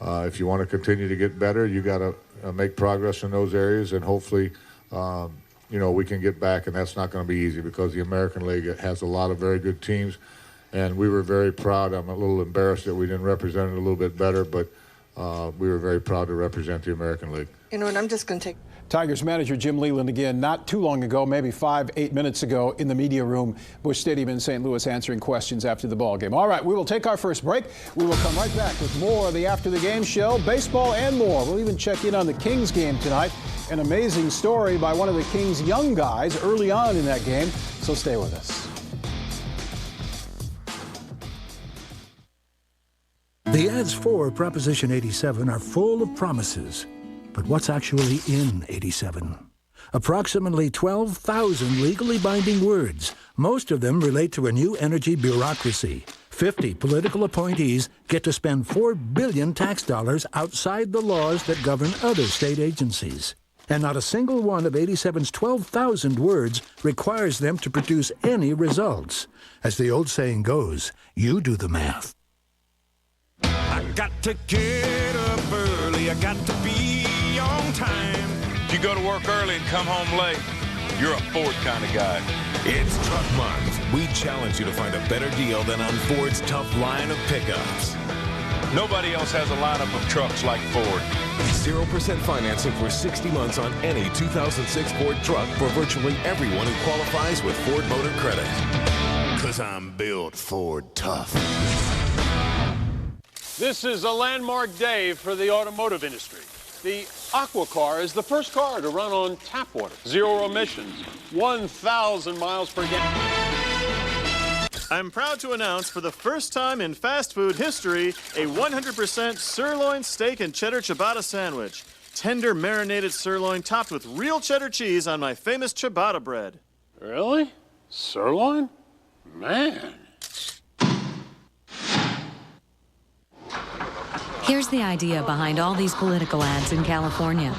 If you want to continue to get better, you got to make progress in those areas, and hopefully, we can get back. And that's not going to be easy, because the American League has a lot of very good teams, and we were very proud. I'm a little embarrassed that we didn't represent it a little bit better, but we were very proud to represent the American League. And I'm just going to take... Tigers manager Jim Leyland again, not too long ago, maybe 8 minutes ago, in the media room, Busch Stadium in St. Louis, answering questions after the ball game. All right, we will take our first break. We will come right back with more of the After the Game show, baseball and more. We'll even check in on the Kings game tonight. An amazing story by one of the Kings' young guys early on in that game, so stay with us. The ads for Proposition 87 are full of promises. But what's actually in 87? Approximately 12,000 legally binding words. Most of them relate to a new energy bureaucracy. 50 political appointees get to spend $4 billion tax dollars outside the laws that govern other state agencies. And not a single one of 87's 12,000 words requires them to produce any results. As the old saying goes, you do the math. I got to get up early, I got to be on time. If you go to work early and come home late, you're a Ford kind of guy. It's Truck Month. We challenge you to find a better deal than on Ford's tough line of pickups. Nobody else has a lineup of trucks like Ford. 0% financing for 60 months on any 2006 Ford truck for virtually everyone who qualifies with Ford Motor Credit. 'Cause I'm built Ford tough. This is a landmark day for the automotive industry. The Aqua car is the first car to run on tap water. 0 emissions, 1,000 miles per gallon. I'm proud to announce for the first time in fast food history a 100% sirloin steak and cheddar ciabatta sandwich. Tender marinated sirloin topped with real cheddar cheese on my famous ciabatta bread. Really? Sirloin? Man. Here's the idea behind all these political ads in California.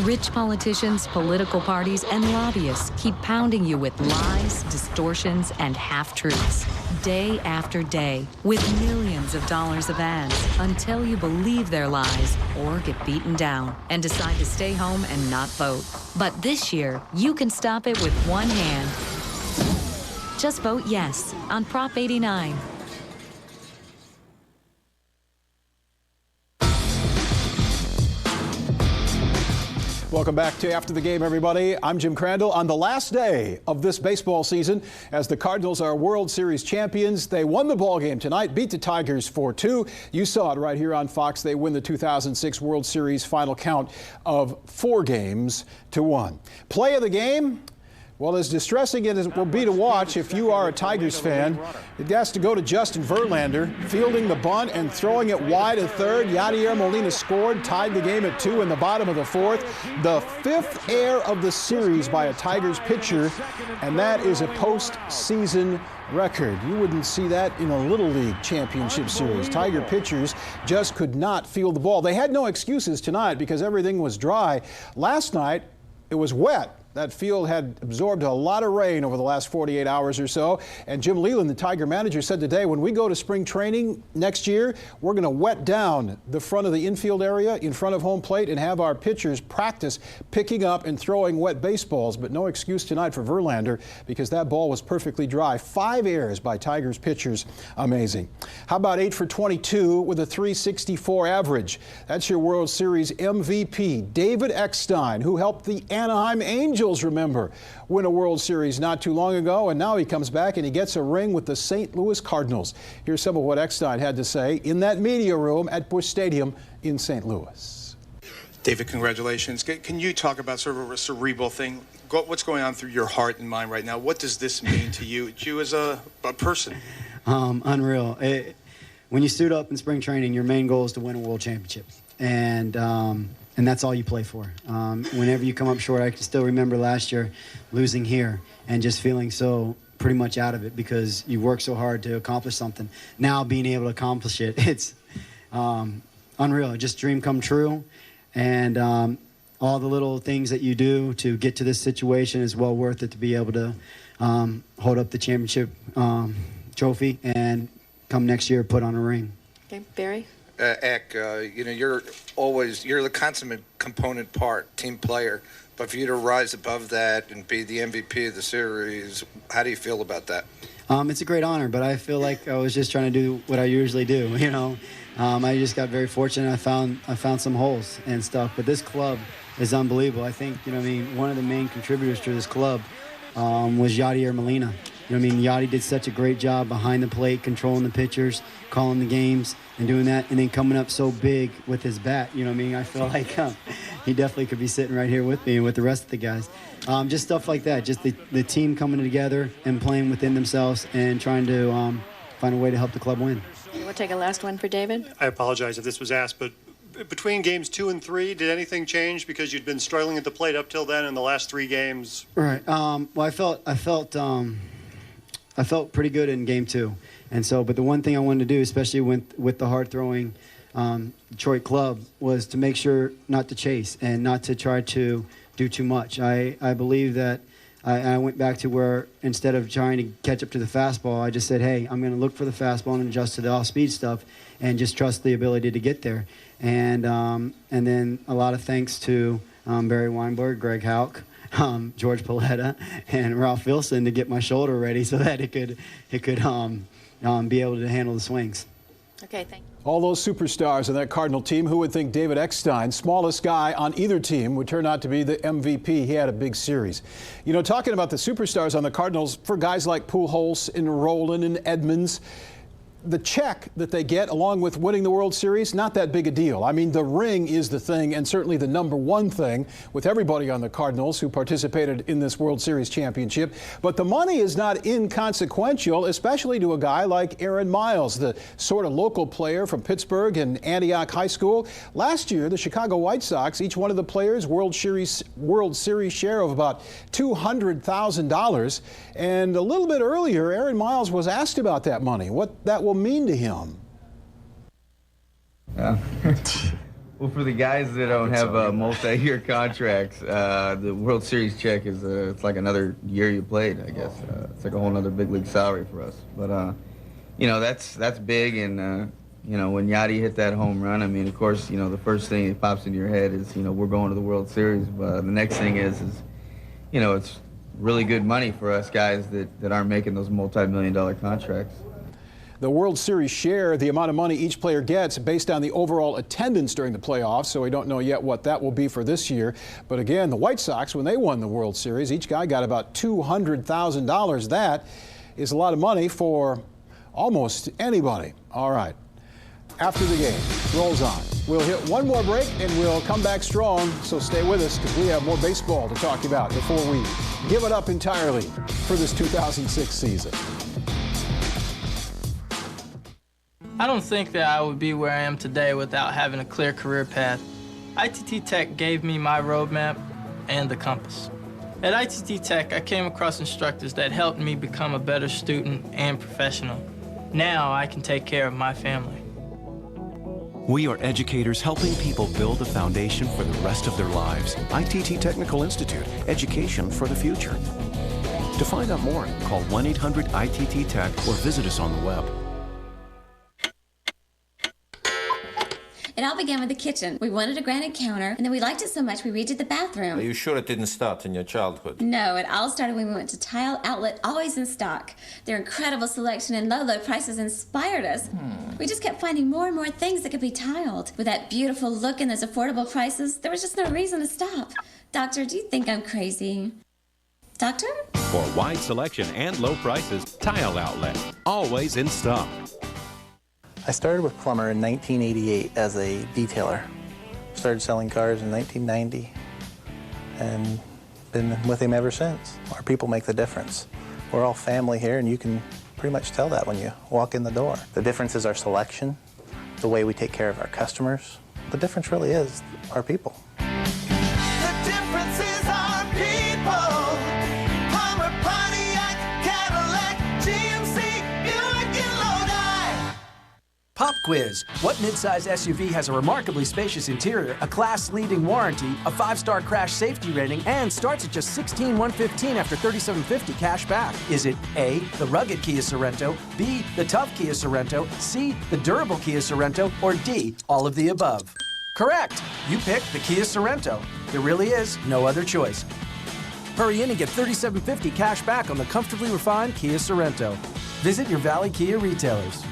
Rich politicians, political parties, and lobbyists keep pounding you with lies, distortions, and half-truths, day after day, with millions of dollars of ads, until you believe their lies or get beaten down and decide to stay home and not vote. But this year, you can stop it with one hand. Just vote yes on Prop 89. Welcome back to After the Game, everybody. I'm Jim Crandall. On the last day of this baseball season, as the Cardinals are World Series champions, they won the ball game tonight, beat the Tigers 4-2. You saw it right here on Fox. They win the 2006 World Series final count of 4-1. Play of the game? Well, as distressing as it will be to watch if you are a Tigers fan, it has to go to Justin Verlander, fielding the bunt and throwing it wide at third. Yadier Molina scored, tied the game at 2 in the bottom of the 4th. The 5th error of the series by a Tigers pitcher, and that is a postseason record. You wouldn't see that in a Little League championship series. Tiger pitchers just could not field the ball. They had no excuses tonight because everything was dry. Last night, it was wet. That field had absorbed a lot of rain over the last 48 hours or so. And Jim Leland, the Tiger manager, said today, when we go to spring training next year, we're going to wet down the front of the infield area in front of home plate and have our pitchers practice picking up and throwing wet baseballs. But no excuse tonight for Verlander because that ball was perfectly dry. 5 errors by Tigers pitchers. Amazing. How about 8 for 22 with a .364 average? That's your World Series MVP, David Eckstein, who helped the Anaheim Angels, remember, win a World Series not too long ago, and now he comes back and he gets a ring with the St. Louis Cardinals. Here's some of what Eckstein had to say in that media room at Busch Stadium in St. Louis. David, congratulations. Can you talk about sort of a cerebral thing? What's going on through your heart and mind right now? What does this mean to you as a person? Unreal. When you suit up in spring training, your main goal is to win a world championship. And that's all you play for. Whenever you come up short, I can still remember last year losing here and just feeling so pretty much out of it because you work so hard to accomplish something. Now being able to accomplish it, it's unreal. Just dream come true. And all the little things that you do to get to this situation is well worth it to be able to hold up the championship trophy and come next year put on a ring. Okay, Barry? Eck, you're the consummate component part, team player. But for you to rise above that and be the MVP of the series, how do you feel about that? It's a great honor, but I feel like I was just trying to do what I usually do. I just got very fortunate. I found some holes and stuff. But this club is unbelievable. I think one of the main contributors to this club was Yadier Molina. Yachty did such a great job behind the plate, controlling the pitchers, calling the games, and doing that, and then coming up so big with his bat. I feel like he definitely could be sitting right here with me and with the rest of the guys. Just stuff like that, just the team coming together and playing within themselves and trying to find a way to help the club win. We'll take a last one for David. I apologize if this was asked, but between games 2 and 3, did anything change because you'd been struggling at the plate up till then in the last 3 games? Right. Well, I felt pretty good in game 2. And so, but the one thing I wanted to do, especially with the hard-throwing Detroit club, was to make sure not to chase and not to try to do too much. I believe that I went back to where instead of trying to catch up to the fastball, I just said, hey, I'm going to look for the fastball and adjust to the off-speed stuff and just trust the ability to get there. And then a lot of thanks to Barry Weinberg, Greg Houck, George Paletta, and Ralph Wilson to get my shoulder ready so that it could be able to handle the swings. Okay, thank you. All those superstars in that Cardinal team, who would think David Eckstein, smallest guy on either team, would turn out to be the MVP? He had a big series. Talking about the superstars on the Cardinals, for guys like Pujols and Rolen and Edmonds, the check that they get along with winning the World Series, not that big a deal. The ring is the thing, and certainly the #1 thing with everybody on the Cardinals who participated in this World Series championship. But the money is not inconsequential, especially to a guy like Aaron Miles, the sort of local player from Pittsburgh and Antioch High School. Last year, the Chicago White Sox, each one of the players, World Series share of about $200,000. And a little bit earlier, Aaron Miles was asked about that money, what that will mean to him. Well, for the guys that don't have multi-year contracts, the World Series check is it's like another year you played, I guess. It's like a whole other big league salary for us. But that's big, and when Yachty hit that home run, of course, the first thing that pops into your head is we're going to the World Series. But the next thing is it's really good money for us guys that aren't making those multi-million-dollar contracts. The World Series share, the amount of money each player gets based on the overall attendance during the playoffs, so we don't know yet what that will be for this year. But again, the White Sox, when they won the World Series, each guy got about $200,000. That is a lot of money for almost anybody. All right. After the game rolls on, we'll hit one more break and we'll come back strong, so stay with us because we have more baseball to talk about before we give it up entirely for this 2006 season. I don't think that I would be where I am today without having a clear career path. ITT Tech gave me my roadmap and the compass. At ITT Tech, I came across instructors that helped me become a better student and professional. Now I can take care of my family. We are educators helping people build a foundation for the rest of their lives. ITT Technical Institute, education for the future. To find out more, call 1-800-ITT-TECH or visit us on the web. It all began with the kitchen. We wanted a granite counter, and then we liked it so much we redid the bathroom. Are you sure it didn't start in your childhood? No, it all started when we went to Tile Outlet, always in stock. Their incredible selection and low, low prices inspired us. We just kept finding more and more things that could be tiled. With that beautiful look and those affordable prices, there was just no reason to stop. Doctor, do you think I'm crazy? Doctor? For wide selection and low prices, Tile Outlet, always in stock. I started with Plumber in 1988 as a detailer. Started selling cars in 1990 and been with him ever since. Our people make the difference. We're all family here, and you can pretty much tell that when you walk in the door. The difference is our selection, the way we take care of our customers. The difference really is our people. The difference is our people. Hummer, Pontiac, Cadillac, GMC, Buick, and Lodi. Pop quiz. What midsize SUV has a remarkably spacious interior, a class-leading warranty, a 5-star crash safety rating, and starts at just $16,115 after $3,750 cash back? Is it A, the rugged Kia Sorento, B, the tough Kia Sorento, C, the durable Kia Sorento, or D, all of the above? Correct. You picked the Kia Sorento. There really is no other choice. Hurry in and get $3,750 cash back on the comfortably refined Kia Sorento. Visit your Valley Kia retailers.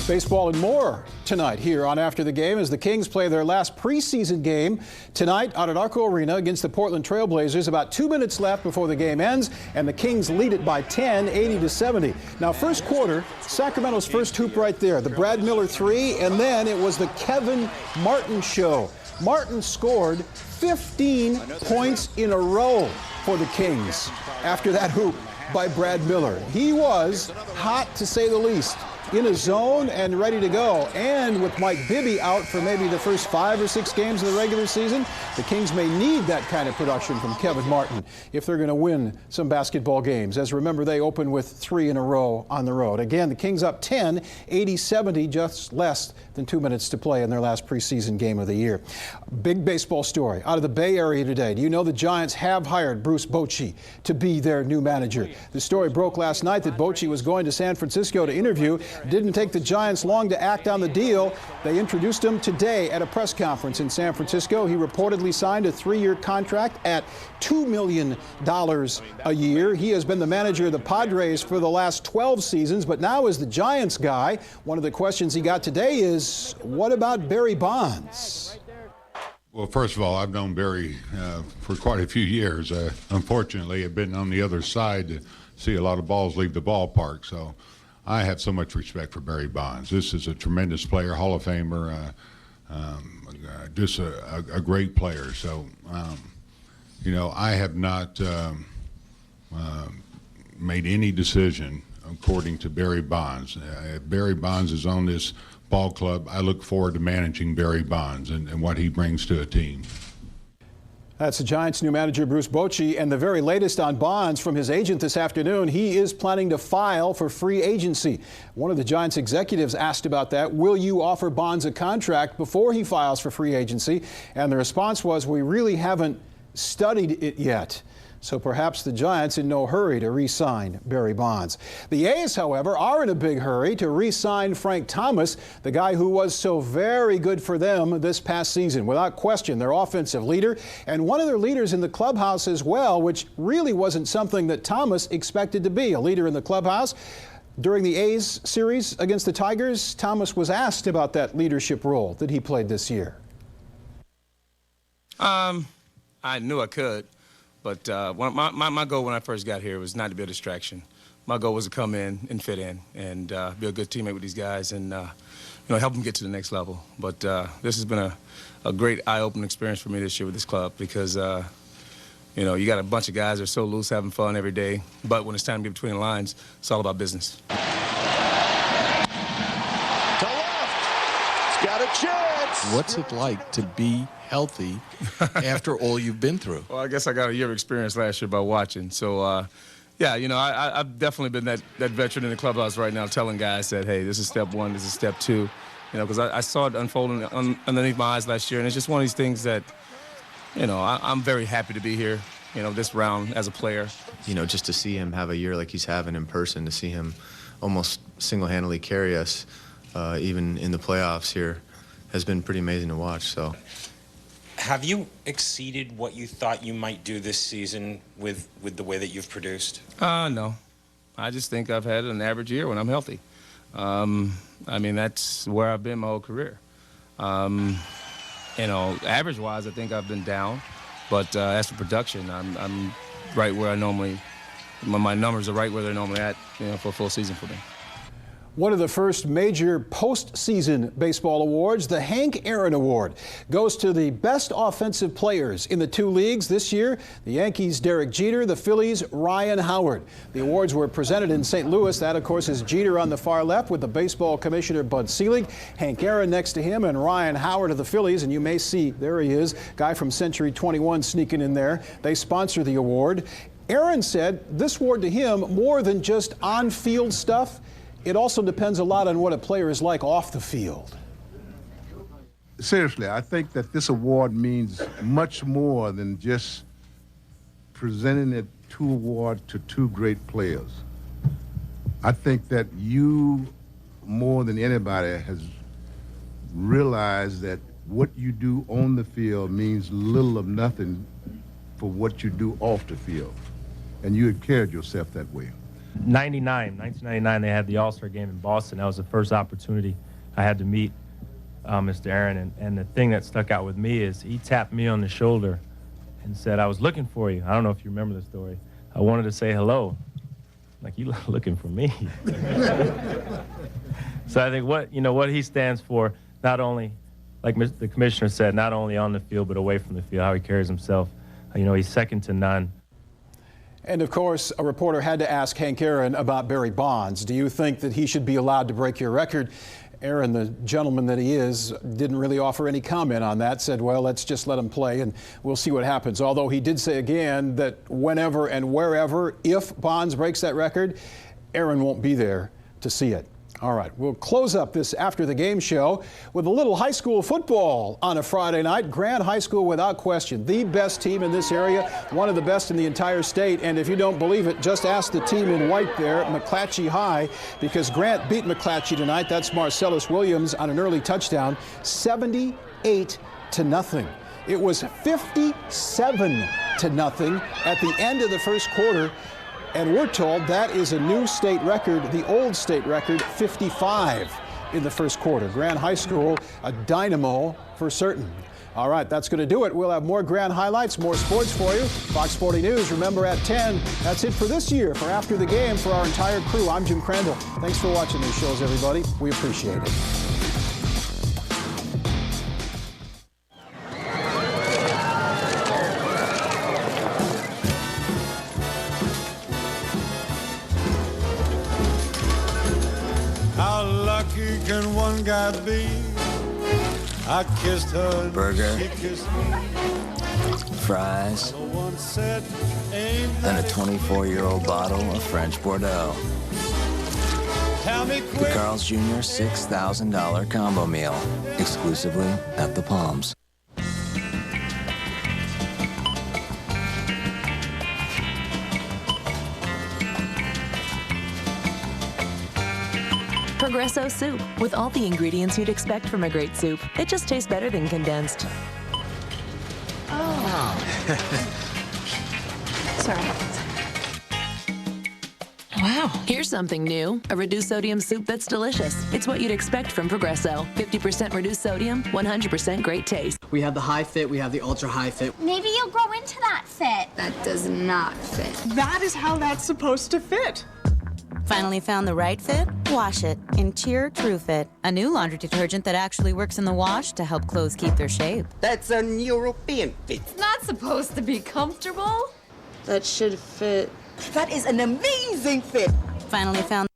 Baseball and more tonight here on After the Game as the Kings play their last preseason game tonight out at Arco Arena against the Portland Trail Blazers. About 2 minutes left before the game ends, and the Kings lead it by 10, 80-70. Now, first quarter, Sacramento's first hoop right there, the Brad Miller three, and then it was the Kevin Martin show. Martin scored 15 points in a row for the Kings after that hoop by Brad Miller. He was hot, to say the least, in a zone and ready to go. And with Mike Bibby out for maybe the first 5 or 6 games of the regular season, the Kings may need that kind of production from Kevin Martin if they're going to win some basketball games. As remember, they opened with 3 in a row on the road. Again, the Kings up 10, 80-70, just less than 2 minutes to play in their last preseason game of the year. Big baseball story out of the Bay Area today. Do you know the Giants have hired Bruce Bochy to be their new manager? The story broke last night that Bochy was going to San Francisco to interview. Didn't take the Giants long to act on the deal. They introduced him today at a press conference in San Francisco. He reportedly signed a 3-year contract at $2 million a year. He has been the manager of the Padres for the last 12 seasons, but now is the Giants guy. One of the questions he got today is, what about Barry Bonds? Well, first of all, I've known Barry for quite a few years. Unfortunately, I've been on the other side to see a lot of balls leave the ballpark, so I have so much respect for Barry Bonds. This is a tremendous player, Hall of Famer, just a great player. So, you know, I have not made any decision according to Barry Bonds. If Barry Bonds is on this ball club, I look forward to managing Barry Bonds and what he brings to a team. That's the Giants' new manager, Bruce Bochy, and the very latest on Bonds from his agent this afternoon. He is planning to file for free agency. One of the Giants executives asked about that. Will you offer Bonds a contract before he files for free agency? And the response was, we really haven't studied it yet. So perhaps the Giants in no hurry to re-sign Barry Bonds. The A's, however, are in a big hurry to re-sign Frank Thomas, the guy who was so very good for them this past season. Without question, their offensive leader and one of their leaders in the clubhouse as well, which really wasn't something that Thomas expected to be, a leader in the clubhouse. During the A's series against the Tigers, Thomas was asked about that leadership role that he played this year. I knew I could. But my goal when I first got here was not to be a distraction. My goal was to come in and fit in and be a good teammate with these guys and you know, help them get to the next level. But this has been a great eye-opening experience for me this year with this club because you know, you got a bunch of guys that are so loose, having fun every day. But when it's time to get between the lines, it's all about business. To left. It's got a chance. What's it like to be healthy after all you've been through? Well, I guess I got a year of experience last year by watching. So, Yeah, you know, I've definitely been that veteran in the clubhouse right now telling guys that, hey, this is step one, this is step two. You know, because I saw it unfolding underneath my eyes last year, and it's just one of these things that, you know, I'm very happy to be here, you know, this round as a player. You know, just to see him have a year like he's having in person, to see him almost single-handedly carry us, even in the playoffs here, has been pretty amazing to watch. So, have you exceeded what you thought you might do this season with the way that you've produced? No. I just think I've had an average year when I'm healthy. I mean, that's where I've been my whole career. You know, average-wise, I think I've been down. But as for production, I'm right where I normally, my numbers are right where they're normally at, you know, for a full season for me. One of the first major postseason baseball awards, the Hank Aaron Award, goes to the best offensive players in the two leagues this year. The Yankees' Derek Jeter, the Phillies' Ryan Howard. The awards were presented in St. Louis. That, of course, is Jeter on the far left with the baseball commissioner Bud Selig, Hank Aaron next to him, and Ryan Howard of the Phillies. And you may see, there he is, guy from Century 21 sneaking in there. They sponsor the award. Aaron said this award to him, more than just on-field stuff, it also depends a lot on what a player is like off the field. Seriously, I think that this award means much more than just presenting it two awards to two great players. I think that you, more than anybody, has realized that what you do on the field means little of nothing for what you do off the field. And you had carried yourself that way. 1999, they had the All-Star game in Boston. That was the first opportunity I had to meet Mr. Aaron. And the thing that stuck out with me is he tapped me on the shoulder and said, "I was looking for you." I don't know if you remember the story. I wanted to say hello. Like, you looking for me? So I think what he stands for, not only, like the commissioner said, not only on the field but away from the field, how he carries himself. You know, he's second to none. And of course, a reporter had to ask Hank Aaron about Barry Bonds. Do you think that he should be allowed to break your record? Aaron, the gentleman that he is, didn't really offer any comment on that, said, well, let's just let him play and we'll see what happens. Although he did say again that whenever and wherever, if Bonds breaks that record, Aaron won't be there to see it. All right, we'll close up this After the Game show with a little high school football on a Friday night. Grant High School, without question, the best team in this area, one of the best in the entire state. And if you don't believe it, just ask the team in white there, McClatchy High, because Grant beat McClatchy tonight. That's Marcellus Williams on an early touchdown, 78-0. It was 57-0 at the end of the first quarter. And we're told that is a new state record, the old state record, 55 in the first quarter. Grant High School, a dynamo for certain. All right, that's going to do it. We'll have more Grant highlights, more sports for you. Fox 40 News, remember at 10. That's it for this year, for After the Game, for our entire crew. I'm Jim Crandall. Thanks for watching these shows, everybody. We appreciate it. Can one guy be? I kissed her. Burger. She kissed me. Fries. No one said, ain't Then a 24-year-old bottle of French Bordeaux. Tell me The quick. Carl's Jr. $6,000 combo meal, exclusively at the Palms. Progresso soup, with all the ingredients you'd expect from a great soup. It just tastes better than condensed. Sorry. Wow. Here's something new, a reduced sodium soup that's delicious. It's what you'd expect from Progresso. 50% reduced sodium, 100% great taste. We have the high fit, we have the ultra high fit. Maybe you'll grow into that fit. That does not fit. That is how that's supposed to fit. Finally found the right fit? Wash it in Cheer True Fit, a new laundry detergent that actually works in the wash to help clothes keep their shape. That's an European fit. It's not supposed to be comfortable. That should fit. That is an amazing fit. Finally found